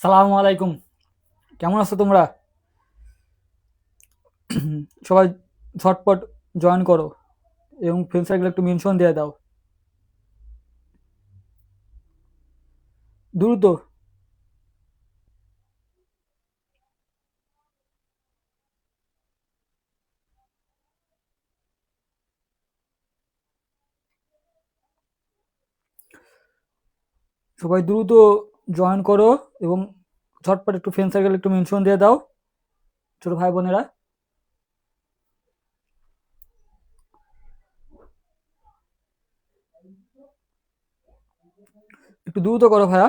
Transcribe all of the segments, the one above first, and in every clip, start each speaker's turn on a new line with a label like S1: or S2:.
S1: সালামু আলাইকুম। কেমন আছো তোমরা? সবাই ঝটপট জয়েন করো এবং ফ্রেন্ড সার্কেল একটু মেনশন দিয়ে দাও দ্রুত। সবাই দ্রুত জয়েন করো এবং ঝটপট একটু ফ্রেন্ড সার্কেল একটু মেনশন দিয়ে দাও ছোট ভাই বোনেরা। একটু দ্রুত করো ভাইয়া।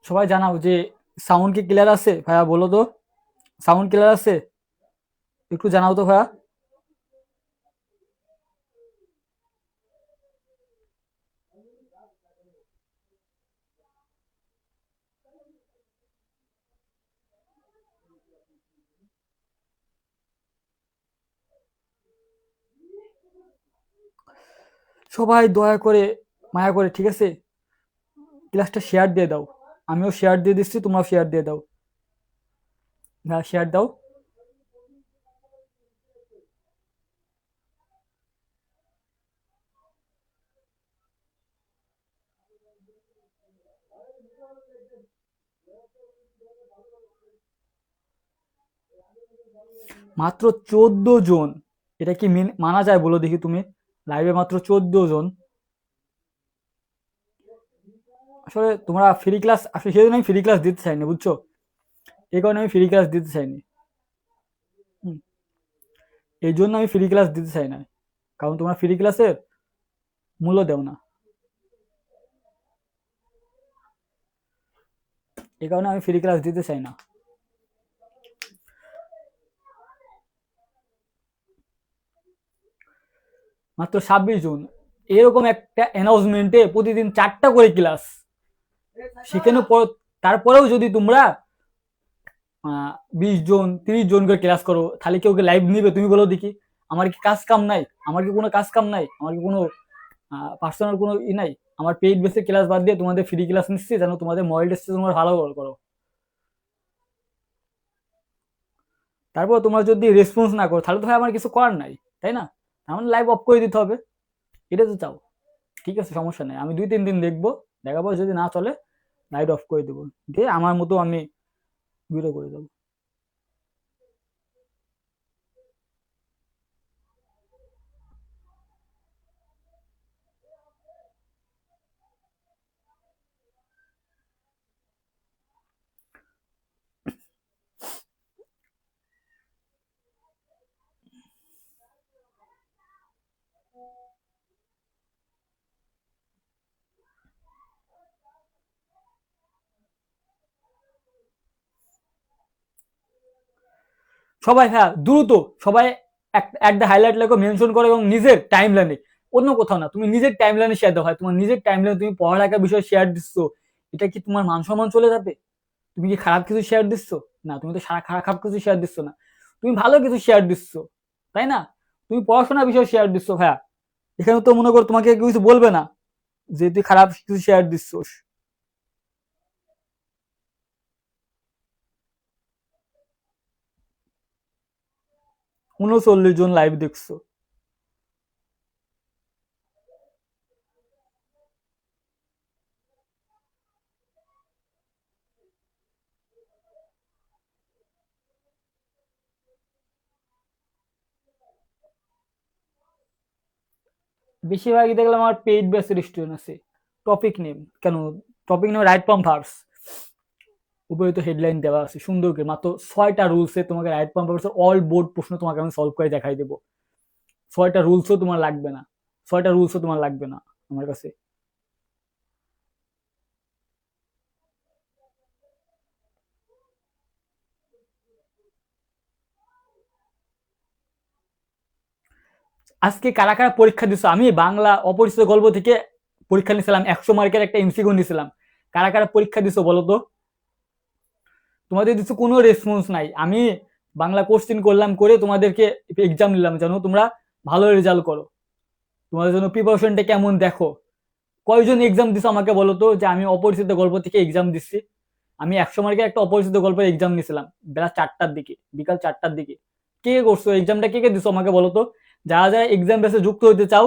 S1: সবাই জানাও যে সাউন্ড কি ক্লিয়ার আছে ভাইয়া, বলো তো সাউন্ড ক্লিয়ার আছে? একটু জানাও তো ভাইয়া। সবাই দয়া করে মায়া করে, ঠিক আছে, ক্লাসটা শেয়ার দিয়ে দাও। আমিও শেয়ার দিয়ে দিচ্ছি, তোমরাও শেয়ার দিয়ে দাও। হ্যাঁ, শেয়ার দাও। মাত্র 14 জন? এটা কি মানা যায় বলো দেখি তুমি? লাইভে মাত্র 14 জন। আসলে তোমরা ফ্রি ক্লাস, আসলে সেজন্য আমি ফ্রি ক্লাস দিতে চাইনি, বুঝছো? এই কারণে আমি ফ্রি ক্লাস দিতে চাইনি। হুম, এই জন্য আমি ফ্রি ক্লাস দিতে চাই না, কারণ তোমরা ফ্রি ক্লাসের মূল্য দেও না। এই কারণে আমি ফ্রি ক্লাস দিতে চাই না। মাত্র 26 জন। এরকম একটা অ্যানাউন্সমেন্টে প্রতিদিন 4টা করে ক্লাস, সেখানে তারপরেও যদি তোমরা 20 জন 30 জন করে ক্লাস করো, তাহলে কেউ লাইভ নিবে তুমি বলো দেখি? আমার কি কাজ কাম নাই? আমার কি কোনো কাজ কাম নাই? আমার কি কোনো পার্সোনাল কোনো নাই? আমার পেইড বেসে ক্লাস বাদ দিয়ে তোমাদের ফ্রি ক্লাস নিচ্ছি যেন তোমাদের মডেল টেস্টে তোমরা ভালো করো। তারপর তোমরা যদি রেসপন্স না করো তাহলে তো ভাই আমার কিছু করার নাই, তাই না? আমার লাইভ অফ করে দিতে হবে, এটা তো চাও। ঠিক আছে, সমস্যা নেই, আমি 2-3 দিন দেখবো, দেখার পর যদি না চলে লাইট অফ করে দেবো, দিয়ে আমার মতো আমি ভিডিও করে দেবো। সবাই হ্যাঁ দ্রুত, সবাই একটা হাইলাইট লেখো, মেনশন করো এবং নিজের টাইম লাইনে, অন্য কোথাও না, তুমি নিজের টাইম লাইনে শেয়ার দাও। হয় তোমার নিজের টাইম লাইনে তুমি পড়ালেখার বিষয়ে শেয়ার দিচ্ছ, এটা কি তোমার মান সম্মান চলে যাবে? তুমি কি খারাপ কিছু শেয়ার দিচ্ছ? না, তুমি তো সারা খারাপ কিছু শেয়ার দিচ্ছ না, তুমি ভালো কিছু শেয়ার দিচ্ছ, তাই না? তুমি পড়াশোনার বিষয়ে শেয়ার দিচ্ছ ভাইয়া, এখানে তো মনে করো তোমাকে কেউ কিছু বলবে না যে তুই খারাপ কিছু শেয়ার দিচ্ছ। 39 জন লাইভ দেখছো। বেশিরভাগই দেখলাম আমার পেইড বেসের স্টুডেন্ট আছে। টপিক নেম কেন? Topic name right from verbs, উপরে তো হেডলাইন দেওয়া আছে সুন্দর করে, মাত্র 6টা রুলসে তোমাকে right from verbs all board প্রশ্ন তোমাকে আমি সলভ করে দেখাই দেবো। 6টা রুলসও তোমার লাগবে না, 6টা রুলসও তোমার লাগবে না আমার কাছে। আজকে কারা কারা পরীক্ষা দিছো? আমি বাংলা অপরিচিত গল্প থেকে পরীক্ষা নিয়েছিলাম, 100 মার্কের একটা এমসিকিউ নিয়েছিলাম। কারা কারা পরীক্ষা দিছো বলো তো? তোমাদের কিছু কোনো রেসপন্স নাই। আমি বাংলা কোশ্চেন করলাম, করে তোমাদেরকে এক্সাম নিলাম যেন তোমরা ভালো রেজাল্ট করো। তোমাদের জন্য প্রিপারেশনটা কেমন দেখো। কয়জন এক্সাম দিছো আমাকে বলো তো, যে আমি অপরিচিত গল্প থেকে এক্সাম দিচ্ছি। আমি 100 মার্কের একটা অপরিচিত গল্পের এক্সাম নিয়েছিলাম বেলা 4টার দিকে, বিকাল 4টার দিকে। কে কে করছো এক্সামটা, কে কে দিছো আমাকে বলো তো। যারা যারা এক্সাম বেসে যুক্ত হতে চাও,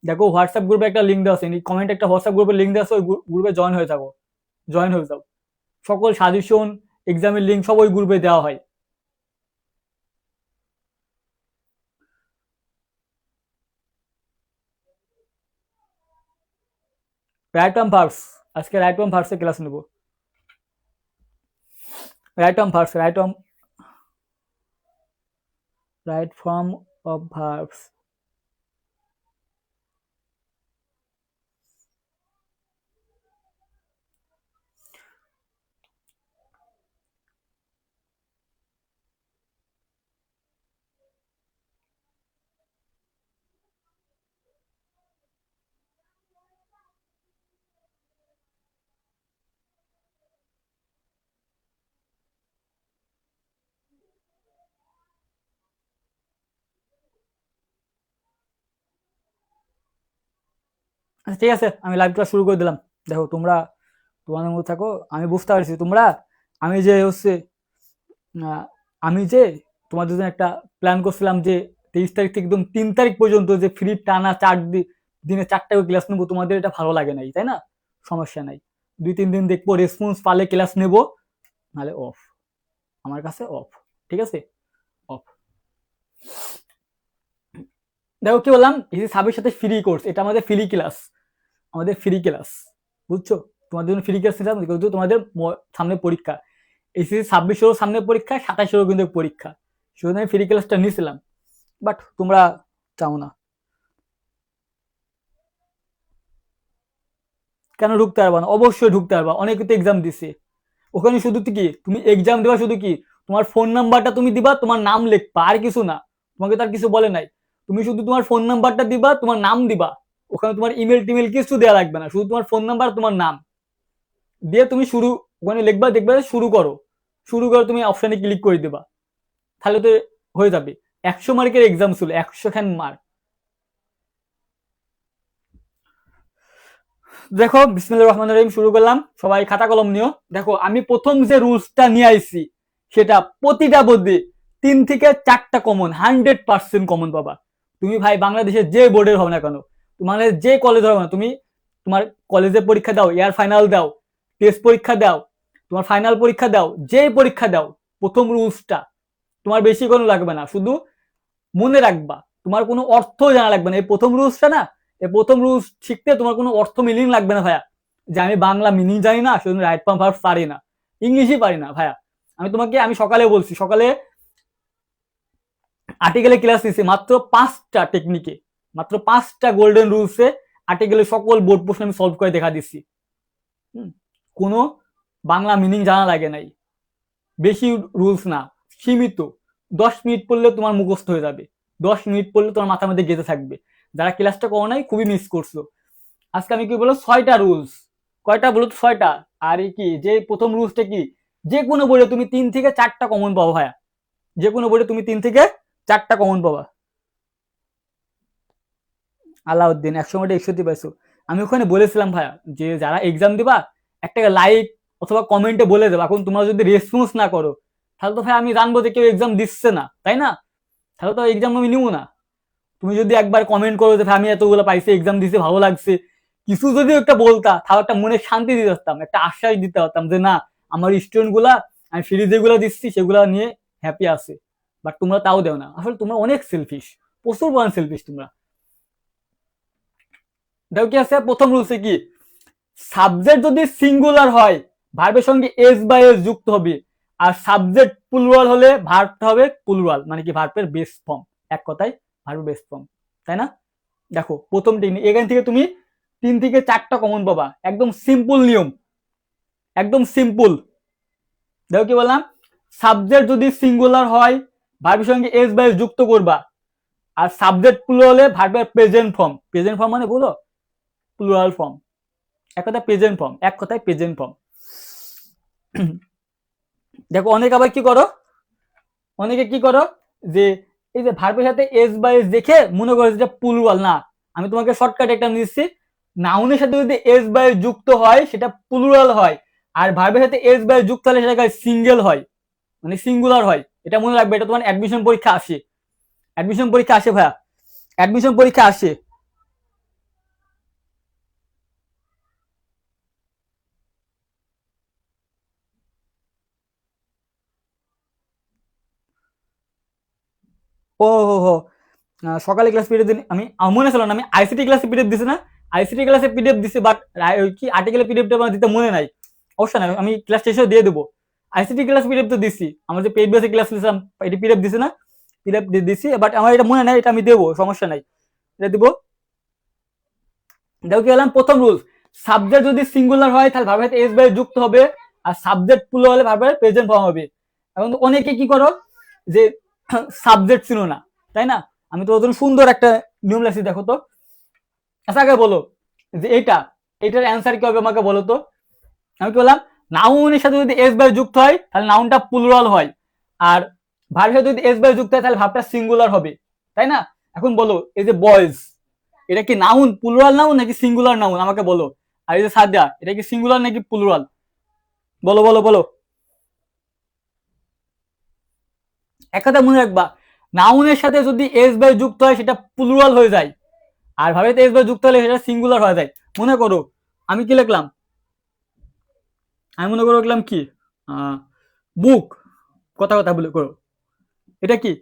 S1: দেখো হোয়াটসঅ্যাপ গ্রুপে একটা লিঙ্ক দেওয়া আছে, কমেন্ট একটা হোয়াটসঅ্যাপ গ্রুপের লিঙ্ক দেওয়া আছে, ওই গ্রুপে জয়েন হয়ে যাবো, জয়েন হয়ে যাও। সকল সাজেশন, এক্সামের লিঙ্ক সব ওই গ্রুপে দেওয়া হয়। রাইট অন ভার্স, আজকে রাইট অন ভার্সে ক্লাস নেব। Right on verse, right form of verbs. আচ্ছা ঠিক আছে, আমি লাইভ ক্লাস শুরু করে দিলাম। দেখো তোমরা তোমাদের মধ্যে থাকো, আমি বুঝতে পারছি তোমরা, আমি যে হচ্ছে আমি যে তোমাদের জন্য একটা প্ল্যান করছিলাম যে 23 তারিখ থেকে একদম 3 তারিখ পর্যন্ত যে ফ্রি টানা দিনে 4টা করে ক্লাস নেবো, তোমাদের এটা ভালো লাগে নাই তাই না? সমস্যা নাই, 2-3 দিন দেখবো, রেসপন্স পালে ক্লাস নেবো, নাহলে অফ, আমার কাছে অফ। ঠিক আছে, অফ। দেখো কি বললাম, এই সাবের সাথে ফ্রি কোর্স, এটা আমাদের ফ্রি ক্লাস, আমাদের ফ্রি ক্লাস, বুঝছো? তোমাদের জন্য ফ্রি ক্লাস নিলাম, তোমাদের সামনে পরীক্ষা, এসএসসি 26 সামনে পরীক্ষা, 27 কিন্তু পরীক্ষা, সেজন্য আমি ফ্রি ক্লাসটা নিয়েছিলাম, বাট তোমরা চাও না। কেন ঢুকতে পারবা না? অবশ্যই ঢুকতে পারবা, অনেকে তো এক্সাম দিছে ওখানে। শুধু কি তুমি এক্সাম দেবা, শুধু কি তোমার ফোন নাম্বারটা তুমি দিবা, তোমার নাম লিখবা, আর কিছু না, তোমাকে তার কিছু বলে নাই। তুমি শুধু তোমার ফোন নাম্বারটা দিবা, তোমার নাম দিবা, ওখানে তোমার ইমেল টিমেল কিছু দেওয়া লাগবে না, শুধু তোমার ফোন নাম্বার, তোমার নাম দিয়ে তুমি শুরু, ওখানে লিখবা, দেখবে শুরু করো, শুরু করো, তুমি অপশানে ক্লিক করে দিবা, তাহলে তো হয়ে যাবে। 100 মার্কের এক্সাম ছিল, 100 খান মার্ক। দেখো বিসমিল্লাহির রহমানির রহিম, শুরু করলাম, সবাই খাতা কলম নিও। দেখো আমি প্রথম যে রুলসটা নিয়ে আইছি, সেটা প্রতিটা বইতে 3 থেকে 4টা কমন, 100% কমন পাবা। তুমি ভাই বাংলাদেশের যে বোর্ডের হবে না কেন, তোমার যে কলেজ হবে না, তুমি তোমার কলেজে পরীক্ষা দাও, এয়ার ফাইনাল দাও, টেস্ট পরীক্ষা দাও, তোমার ফাইনাল পরীক্ষা দাও, যে পরীক্ষা দাও, প্রথম রুলসটা তোমার বেশি কোনো লাগবে না, শুধু মনে রাখবা, তোমার কোনো অর্থ জানা লাগবে না। এই প্রথম রুলসটা না, এই প্রথম রুলস শিখতে তোমার কোনো অর্থ মিনিং লাগবে না ভাইয়া, যে আমি বাংলা মিনিং জানি না, সেজন্য রাইট ফর্ম ভার্ব পারি না, ইংলিশই পারি না ভাইয়া। আমি সকালে বলছি, সকালে আর্টিকেলে ক্লাস নিয়েছি মাত্র 5টা টেকনিকে, মাত্র 5টা গোল্ডেন রুলসে আর্টিকেলের সকল বোর্ড প্রশ্ন আমি সলভ করে দেখা দিচ্ছি। কোনো বাংলা মিনিং জানা লাগে নাই, বেশি রুলস না, সীমিত, 10 মিনিট পড়লে তোমার মুখস্থ হয়ে যাবে, 10 মিনিট পড়লে তোমার মাথার মধ্যে গেঁথে থাকবে। যারা ক্লাসটা করো নাই খুবই মিস করছো। আজকে আমি কি বলবো, 6টা রুলস। কয়টা বলো তো? 6টা। আর কি যে প্রথম রুলসটা কি, যে কোনো বইয়ে তুমি 3 থেকে 4টা কমন পাবো ভাইয়া, যে কোনো বইয়ে তুমি 3 থেকে 4টা কমন পাবা। আলাউদ্দিন 100 পাইছো। আমি ওখানে বলেছিলাম ভাইয়া, যে যারা এক্সাম দিবা একটা লাইক অথবা কমেন্টে বলে দেবো। এখন তোমরা যদি রেসপন্স না করো, তাহলে তো ভাই আমি জানবো যে কেউ এক্সাম দিচ্ছে না, তাই না? তাহলে তো এক্সাম আমি নিবো না। তুমি যদি একবার কমেন্ট করো যে আমি এতগুলো পাইছি, এক্সাম দিতে ভালো লাগছে, কিছু যদি একটা বলতা, তাহলে একটা মনে শান্তি দিতে পারতাম, একটা আশ্বাস দিতে পারতাম যে না, আমার স্টুডেন্ট গুলা আমি ফ্রি যেগুলো দিচ্ছি সেগুলো নিয়ে হ্যাপি আছে। বাট তোমরা তাও দেও না, আসলে তোমরা অনেক সেলফিশ, প্রচুর পরিমাণ সেলফিশ তোমরা। দেখো কি আছে প্রথম রুলসে, কি সাবজেক্ট যদি সিঙ্গুলার হয়, ভার্বের সঙ্গে এস বা এস যুক্ত হবে, আর সাবজেক্ট প্লুরাল হলে ভার্বটা হবে প্লুরাল, মানে কি ভার্বের বেস ফর্ম, এক কথায় ভার্বের বেস ফর্ম, তাই না? দেখো প্রথম টেকনিক, এখান থেকে তুমি 3 থেকে 4টা কমন পাবা, একদম সিম্পল নিয়ম, একদম সিম্পল। দেখো কি বললাম, সাবজেক্ট যদি সিঙ্গুলার হয়, ভার্বের সঙ্গে এস বা এস যুক্ত করবা, আর সাবজেক্ট প্লুরাল হলে ভার্বের প্রেজেন্ট ফর্ম। প্রেজেন্ট ফর্ম মানে বলো প্লুরাল ফর্ম, এক কথায় প্রেজেন্ট ফর্ম, এক কথায় প্রেজেন্ট ফর্ম। দেখো অনেকে আবার কি করো, অনেকে কি করো যে এই যে ভার্বের সাথে এস বা এস দেখে মনে করো যে প্লুরাল। না, আমি তোমাকে শর্টকাট একটা দিচ্ছি, নাউনের সাথে যদি এস বা এস যুক্ত হয় সেটা প্লুরাল হয়, আর ভার্বের সাথে এস বা এস যুক্ত হলে সেটা সিঙ্গেল হয়, মানে সিঙ্গুলার হয়। এটা মনে রাখবে, এটা তোমার অ্যাডমিশন পরীক্ষা আসে, অ্যাডমিশন পরীক্ষা আসে ভাইয়া, অ্যাডমিশন পরীক্ষা আসে। ও হো হো, সকালে ক্লাস পিরিয়ড দিন আমি মনে ছিল না, আমি আইসিটি ক্লাসে পিডিএফ দিছি না, আইসিটি ক্লাসে পিডিএফ দিছি, বাট কি আর্টিকেলের পিডিএফটা আমার দিতে মনে নাই। অবশ্যই না, আমি ক্লাস শেষে দিয়ে দেবো। আইসিটি ক্লাস পিডিএফ তো দিছি, আমার যে পেইড বেসে ক্লাস নিলাম এটি পিডিএফ দিছি না, পিডিএফ দিছি, বাট আমার এটা মনে নাই, এটা আমি দেবো, সমস্যা নাই, এটা দিব। দেখো কি বললাম, প্রথম রুল, সাবজেক্ট যদি সিঙ্গুলার হয় তাহলে ভার্বের সাথে এস বাই যুক্ত হবে, আর সাবজেক্ট প্লুরাল হলে ভার্বের প্রেজেন্ট ফর্ম হবে। এখন অনেকে কি করো যে সাবজেক্ট ছিল না, তাই না? আমি তো ওদের সুন্দর একটা নিয়ম লাগছি, দেখো তো। আচ্ছা আগে বলো যে এটার অ্যান্সার কি হবে আমাকে বলো তো। আমি কি বললাম, নাউনের সাথে যদি এস বাই যুক্ত হয় তাহলে নাউনটা প্লুরাল হয়, আর ভার্বের সাথে যদি এস বাই যুক্ত হয় তাহলে ভার্বটা সিঙ্গুলার হবে, তাই না? এখন বলো এই যে বয়েজ, এটা কি নাউন প্লুরাল নাউন নাকি সিঙ্গুলার নাউন আমাকে বলো। আর এই যে সাদিয়া, এটা কি সিঙ্গুলার নাকি প্লুরাল? বলো বলো বলো। এক কথা মনে রাখবা, নাউনের সাথে যদি এস বাই যুক্ত হয় সেটা প্লুরাল হয়ে যায়, আর ভার্বের এস বাই যুক্ত হলে সেটা সিঙ্গুলার হয়ে যায়। মনে করো আমি কি লিখলাম, আমি মনে করে লিখলাম কি বুক, কথা কথা বলে করো, এটা কি,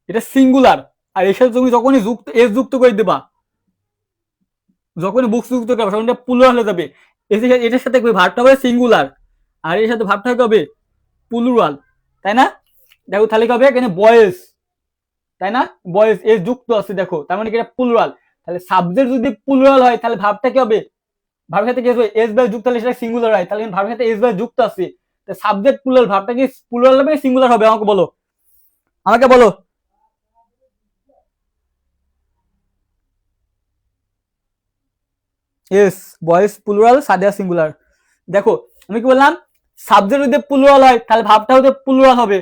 S1: এটা সিঙ্গুলার, আর এর সাথে তুমি যখনই যুক্ত এস যুক্ত করে দেবা, যখনই বুকস যুক্ত করবে তখন এটা প্লুরাল হয়ে যাবে। এটার সাথে ভার্বটা হবে সিঙ্গুলার, আর এর সাথে ভার্বটা হবে প্লুরাল, তাই না? দেখো তাহলে কি হবে, এখানে বয়েস, তাই না? বয়েস এস যুক্ত আছে, দেখো তার মানে কি এটা প্লুরাল। তাহলে সাবজেক্ট যদি প্লুরাল হয় তাহলে ভার্বটা কি হবে, ভার্বের সাথে কি হবে এস বাই যুক্ত হলে সেটা সিঙ্গুলার হয়, তাহলে ভার্বের সাথে এস বাই যুক্ত আছে, সাবজেক্ট প্লুরাল, ভার্বটা কি প্লুরাল হবে সিঙ্গুলার হবে আমাকে বলো, আমাকে বলো। ইয়েস, বয়েস প্লুরাল, সাদিয়া সিঙ্গুলার। দেখো আমি কি বললাম, সাবজেক্ট যদি প্লুরাল হয় তাহলে ভার্বটা হতে প্লুরাল হবে,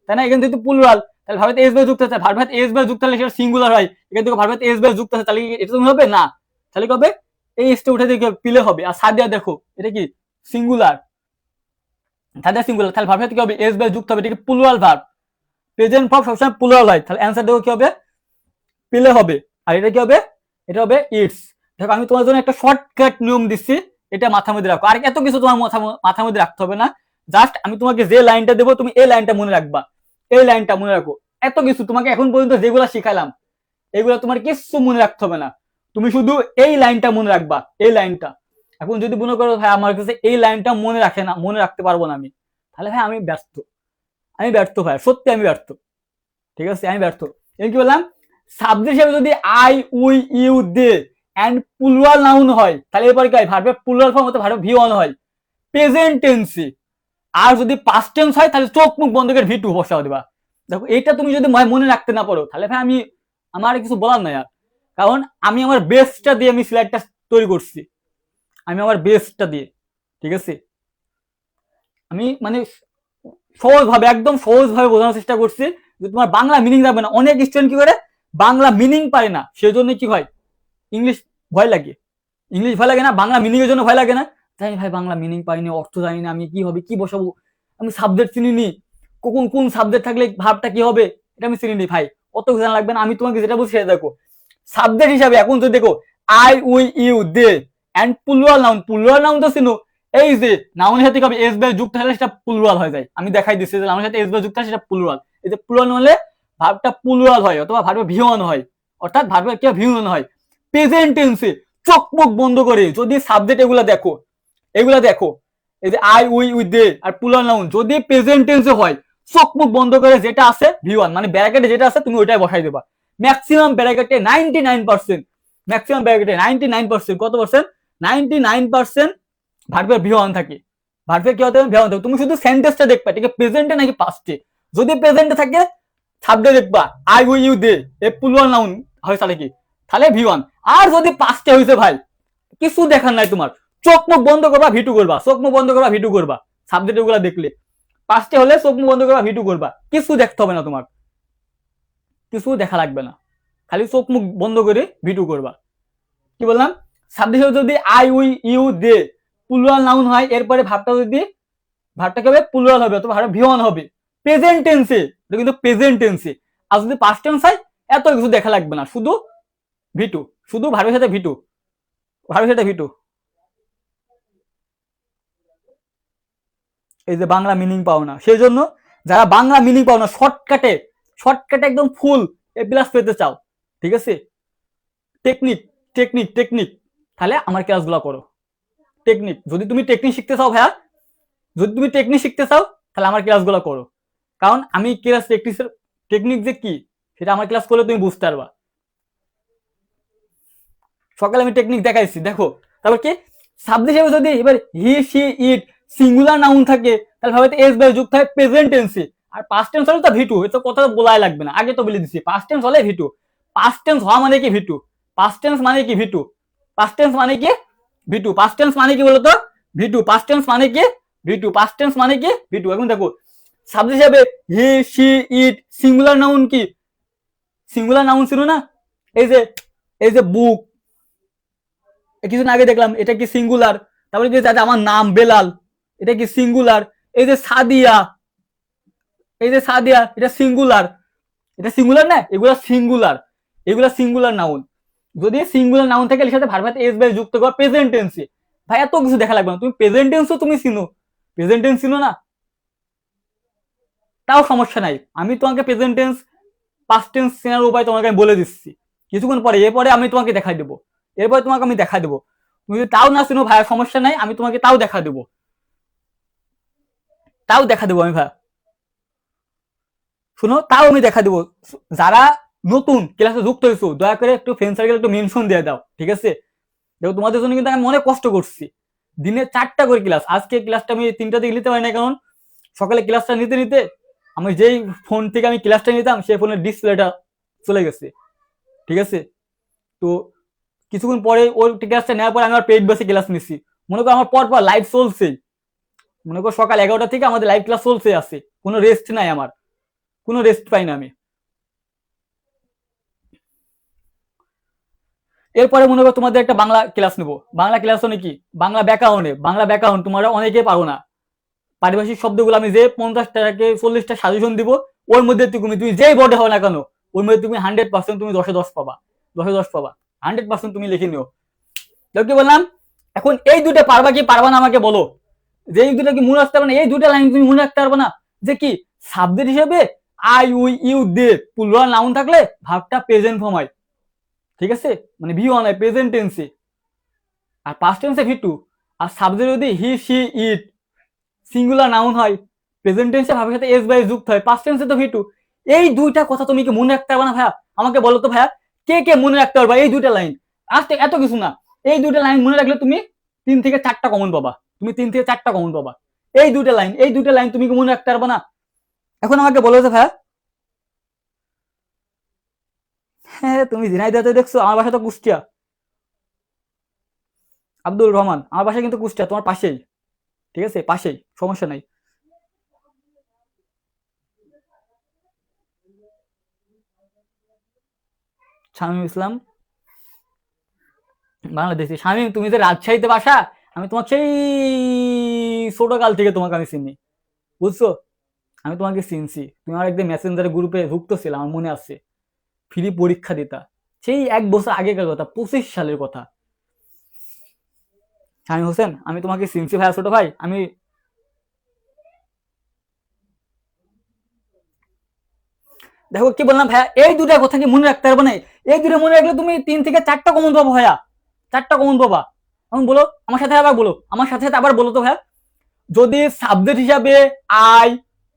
S1: তাই না? এখানে যেহেতু প্লুরাল তাহলে ভার্বের এস বাই যুক্ত আছে, ভার্বের এস বাই যুক্ত হলে সেটা সিঙ্গুলার হয়, এখান থেকে ভার্বের এস বাই যুক্ত আছে, তাহলে এটা তুমি হবে না, তাহলে কি হবে, এই এসটা উঠে দিয়ে পিলে হবে। আর সাদিয়া দেখো এটা কি সিঙ্গুলার, সাদিয়া সিঙ্গুলার, তাহলে ভার্বের কি হবে এস বাই যুক্ত হবে, এটা কি প্লুরাল ভার্ব, প্রেজেন্ট ফর্ম সবসময় প্লুরাল হয়, তাহলে অ্যান্সার দেখো কি হবে, পিলে হবে। আর এটা কি হবে, এটা হবে ইটস। দেখো আমি তোমার জন্য একটা শর্টকাট নিয়ম দিচ্ছি, এটা মাথার মধ্যে রাখো, আর এত কিছু তোমার মাথার মধ্যে রাখতে হবে না, জাস্ট আমি তোমাকে যে লাইনটা দেবো তুমি এই লাইনটা মনে রাখবা, এই লাইনটা মনে রাখো। এত কিছু তোমাকে এখন পর্যন্ত যেগুলো শিখালাম এগুলো তোমার কিছু মনে রাখতে হবে না, তুমি শুধু এই লাইনটা মনে রাখবা, এই লাইনটা। এখন যদি মনে করো ভাই আমার কাছে এই লাইনটা মনে রাখে না, মনে রাখতে পারবো না আমি, তাহলে ভাই আমি ব্যর্থ, আমি ব্যর্থ ভাই, সত্যি আমি ব্যর্থ, ঠিক আছে আমি ব্যর্থ। এর কি বললাম, সাবজেক্ট হিসেবে যদি I we you they and plural noun হয় তাহলে এরপর কি হয়, ভার্বের প্লুরাল ফর্ম হতে ভার্ব ভি ওয়ান হয় প্রেজেন্ট টেন্সে, আর যদি পাস্ট টেন্স হয় তাহলে চোখ মুখ বন্ধ করে ভি টু বসাও দেবা। দেখো এটা তুমি যদি মনে রাখতে না পারো তাহলে ভাই আমি, আমার কিছু বলার নাই আর, কারণ আমি আমার বেস্টটা দিয়ে আমি স্লাইডটা তৈরি করছি, আমি আমার বেস্টটা দিয়ে, ঠিক আছে, আমি মানে সহজ ভাবে, একদম সহজ ভাবে বোঝানোর চেষ্টা করছি যে তোমার বাংলা মিনিং যাবে না। অনেক স্টুডেন্ট কি করে বাংলা মিনিং পারে না, সেজন্য কি হয় ইংলিশ ভয় লাগে, ইংলিশ ভয় লাগে না, বাংলা মিনিং এর জন্য ভয় লাগে না, তাই ভাই বাংলা মিনিং পাইনি, অর্থ জানি না, আমি কি হবে কি বসাবো, আমি সাবজেক্ট চিনিনি, কোন কোন সাবজেক্ট থাকলে ভাবটা কি হবে এটা আমি চিনিনি ভাই, অত জানা লাগবে না, আমি তোমাকে যেটা বলছি সেটা দেখো। সাবজেক্ট হিসাবে এখন যদি দেখো I we you they and plural noun তো চিনো, এই যে নাউনের সাথে কবে এস বাই যুক্ত হলে সেটা প্লুরাল হয়ে যায়, আমি দেখাই দিচ্ছি যে নাউনের সাথে এস বাই যুক্ত হলে সেটা প্লুরাল, এই যে প্লুরাল হলে ভার্বটা প্লুরাল হয় অথবা ভার্ব ভি ওয়ান হয়, অর্থাৎ ভার্বের কি ভি ওয়ান হয় প্রেজেন্ট টেন্সে, চোখ মুখ বন্ধ করে যদি সাবজেক্ট এগুলা দেখো, এগুলা দেখো, এই যে আই উই দে আর প্লুরাল নাউন যদি প্রেজেন্ট টেন্সে হয়, চোখ মুখ বন্ধ করে যেটা আছে ভি ওয়ান মানে ব্র্যাকেটে যেটা আছে তুমি ওইটাই বসাই দেবা, ম্যাক্সিমাম ব্র্যাকেটে 99%, ম্যাক্সিমাম ব্র্যাকেটে 99%, কত পার্সেন্ট, 99% ভার্বের ভি ওয়ান থাকে, ভার্বের কি হতে হবে ভি ওয়ান থাকে, তুমি শুধু সেন্টেন্সটা দেখবা ঠিক আছে প্রেজেন্টে নাকি পাস্টে, যদি প্রেজেন্টে থাকে সাবজেক্ট দেখবা I we you they a plural noun হয় তাহলে কি, তাহলে ভি1। আর যদি পাঁচটা হয়েছে ভাই কিছু দেখার নাই তোমার, চোখ মুখ বন্ধ করবা ভিটু করবা, চোখ মুখ বন্ধ করবা ভিটু করবা, সাবজেক্ট গুলা দেখলে পাঁচটা হলে চোখ মুখ বন্ধ করবা ভিটু করবা, কিছু দেখতে হবে না তোমার, কিছু দেখা লাগবে না, খালি চোখ মুখ বন্ধ করে ভিটু করবা। কি বললাম, সাবজেক্ট যদি I we you they plural noun হয়, এরপরে ভাবটা যদি ভাবটা কি হবে প্লুরাল হবে অথবা ভি1 হবে প্রেজেন্ট টেন্সে, এটা কিন্তু প্রেজেন্ট টেন্সে। আর যদি পাস্ট টেন্স হয় এত কিছু দেখা লাগবে না, শুধু ভিটু, শুধু ভার্বের সাথে ভিটু, ভার্বের সাথে ভিটু। এই যে বাংলা মিনিং পাও না, সেই জন্য যারা বাংলা মিনিং পাও না শর্টকাটে, শর্টকাটে একদম ফুল এ প্লাস পেতে চাও, ঠিক আছে, টেকনিক টেকনিক টেকনিক, তাহলে আমার ক্লাসগুলো করো। টেকনিক, যদি তুমি টেকনিক শিখতে চাও ভাইয়া, যদি তুমি টেকনিক শিখতে চাও তাহলে আমার ক্লাসগুলো করো, কারণ আমি ক্লাস প্র্যাকটিসের টেকনিক যে কি সেটা আমার ক্লাস করলে তুমি বুঝতে পারবা। সকালে আমি টেকনিক দেখাইছি, দেখো। তারপর কি, সাবজেক্ট হিসেবে যদি এবার হি সি ইট সিঙ্গুলার নাউন থাকে তাহলে ভাবে এস বাই যুক্ত হয় প্রেজেন্ট টেন্সে, আর পাস্ট টেন্স হলে তো ভিটু, এটা কথা বলাই লাগবে না, আগে তো বলে দিচ্ছি পাস্ট টেন্স হলে ভিটু। পাস্ট টেন্স হওয়া মানে কি ভিটু, পাস্ট টেন্স মানে কি ভিটু, পাস্ট টেন্স মানে কি ভিটু, পাস্ট টেন্স মানে কি বলতো ভিটু, পাস্ট টেন্স মানে কি ভিটু, পাস্ট টেন্স মানে কি ভিটু। এখন দেখো সাবজেক্ট হিসেবে হি সি ইট সিঙ্গুলার নাউন কি, সিঙ্গুলার নাউন ছিল না, এই যে বুক, কিছুদিন আগে দেখলাম এটা কি সিঙ্গুলার। তারপরে যে আমার নাম বেলাল, এটা কি সিঙ্গুলার। এই যে সাদিয়া, এই যে সাদিয়া এটা সিঙ্গুলার, এটা সিঙ্গুলার না, এগুলা সিঙ্গুলার, এগুলা সিঙ্গুলার নাউন। যদি সিঙ্গুলার নাউন থাকে এর সাথে ভার্ব এস বাই যুক্ত করা প্রেজেন্ট টেন্সে, ভাই এত কিছু দেখা লাগবে না, তুমি প্রেজেন্ট টেন্সও তুমি চিনো, প্রেজেন্ট টেন্স চিনো না, তাও সমস্যা নাই, আমি তোমাকে প্রেজেন্ট টেন্স পাস্ট টেন্স চেনার উপায় তোমাকে আমি বলে দিচ্ছি কিছুক্ষণ পরে, এরপরে আমি তোমাকে দেখাই দেবো, এরপরে তোমাকে আমি দেখাই দেবো। তুমি যদি তাও না চিনো ভাইয়া সমস্যা নাই, আমি তোমাকে তাও দেখা দেবো, তাও দেখা দেবো আমি ভাইয়া, শুনো তাও আমি দেখা দেবো। যারা নতুন ক্লাসে যুক্ত হয়েছো দয়া করে একটু ফ্রেন্ড সার্কেল একটু মেনশন দিয়ে দাও, ঠিক আছে। দেখো তোমাদের জন্য কিন্তু আমি অনেক কষ্ট করছি, দিনে 4টা করে ক্লাস, আজকে ক্লাসটা আমি 3টা দিকে নিতে পারি না, কারণ সকালে ক্লাসটা নিতে নিতে আমি যেই ফোন থেকে আমি ক্লাসটা নিতাম সেই ফোনের ডিসপ্লেটা চলে গেছে, ঠিক আছে। তো কিছুক্ষণ পরে ওই ক্লাসটা নেওয়ার পর আমি আমার পেইড বেসে ক্লাস নিচ্ছি, মনে করো আমার পর পর লাইভ চলছে, মনে করো সকাল 11টা থেকে আমাদের লাইভ ক্লাস চলছে আছে, কোনো রেস্ট নাই, আমার কোনো রেস্ট পাই না আমি। এরপরে মনে করো তোমাদের একটা বাংলা ক্লাস নেবো, বাংলা ক্লাস মানে কি বাংলা ব্যাকরণে, বাংলা ব্যাকরণ তোমরা অনেকে পারো না, পারিভাষিক শব্দগুলো আমি যে 50টাকে 40টা সাজেশন দিব, ওর মধ্যে তুমি তুমি যেই বোর্ডে হও না কেন ওর মধ্যে তুমি 100% তুমি 10-10 পাবা, 10-10 পাবা, 100% তুমি লিখে নিও। কি বললাম, এখন এই দুটো পারবা কি পারবা না আমাকে বলো, যে এই দুটো কি মনে রাখতে পারবে না, এই দুটো লাইন তুমি মনে রাখতে পারবে না, যে কি সাবজেক্ট হিসেবে I we you they plural noun থাকলে ভার্বটা প্রেজেন্ট ফর্ম হয়, ঠিক আছে, মানে ভি1 হয় প্রেজেন্ট টেন্সে, আর পাস্ট টেন্সে ভি2। আর সাবজেক্ট যদি he she it singular noun হয় প্রেজেন্ট টেন্সে ভাবের সাথে এস বাই যুক্ত হয়, পাস্ট টেন্সে তো ভি2। এই দুইটা কথা তুমি কি মনে রাখতে পারবে না ভাইয়া, আমাকে বলো তো ভাইয়া, কে কে মনে রাখতে পারবা এই দুইটা লাইন, আজকে এত কিছু না, এই দুইটা লাইন মনে রাখলে তুমি 3 থেকে 4টা কমন পাবা, তুমি 3 থেকে 4টা কমন পাবা, এই দুইটা লাইন, এই দুইটা লাইন তুমি কি মনে রাখতে পারবে না। এখন আমাকে বলো যে ভাইয়া, হ্যাঁ তুমি ঝিনাইদহতে দেখছো, আমার বাসা তো কুষ্টিয়া, আব্দুল রহমান আমার বাসা কিন্তু কুষ্টিয়া, তোমার পাশেই, ঠিক আছে পাশেই, সমস্যা নাই। শামীম ইসলাম বাংলাদেশি, শামীম তুমি যে রাজশাহীতে বাসা, আমি তোমাকে সেই ছোটকাল থেকে তোমাকে আমি চিনি, বুঝছো, আমি তোমাকে চিনছি, তুমি আমার একদিন মেসেঞ্জারে গ্রুপে যুক্ত ছিল আমার মনে আছে, ফ্রি পরীক্ষা দিতা, সেই 1 বছর আগেকার কথা, 25 সালের কথা। শামীম হোসেন আমি তোমাকে চিনছি ভাইয়া, ছোট ভাই আমি। দেখো কি বললাম ভাইয়া, এই দুটা কথা কি মনে রাখতে পারবে না, এই দুটো মনে রাখলে তুমি 3 থেকে 4টা কমন পাবো ভাইয়া, 4টা কমন পাবা। এখন বলো আমার সাথে আবার বলো, আমার সাথে সাথে আবার বলো তো ভাইয়া, যদি সাবজেক্ট হিসাবে আই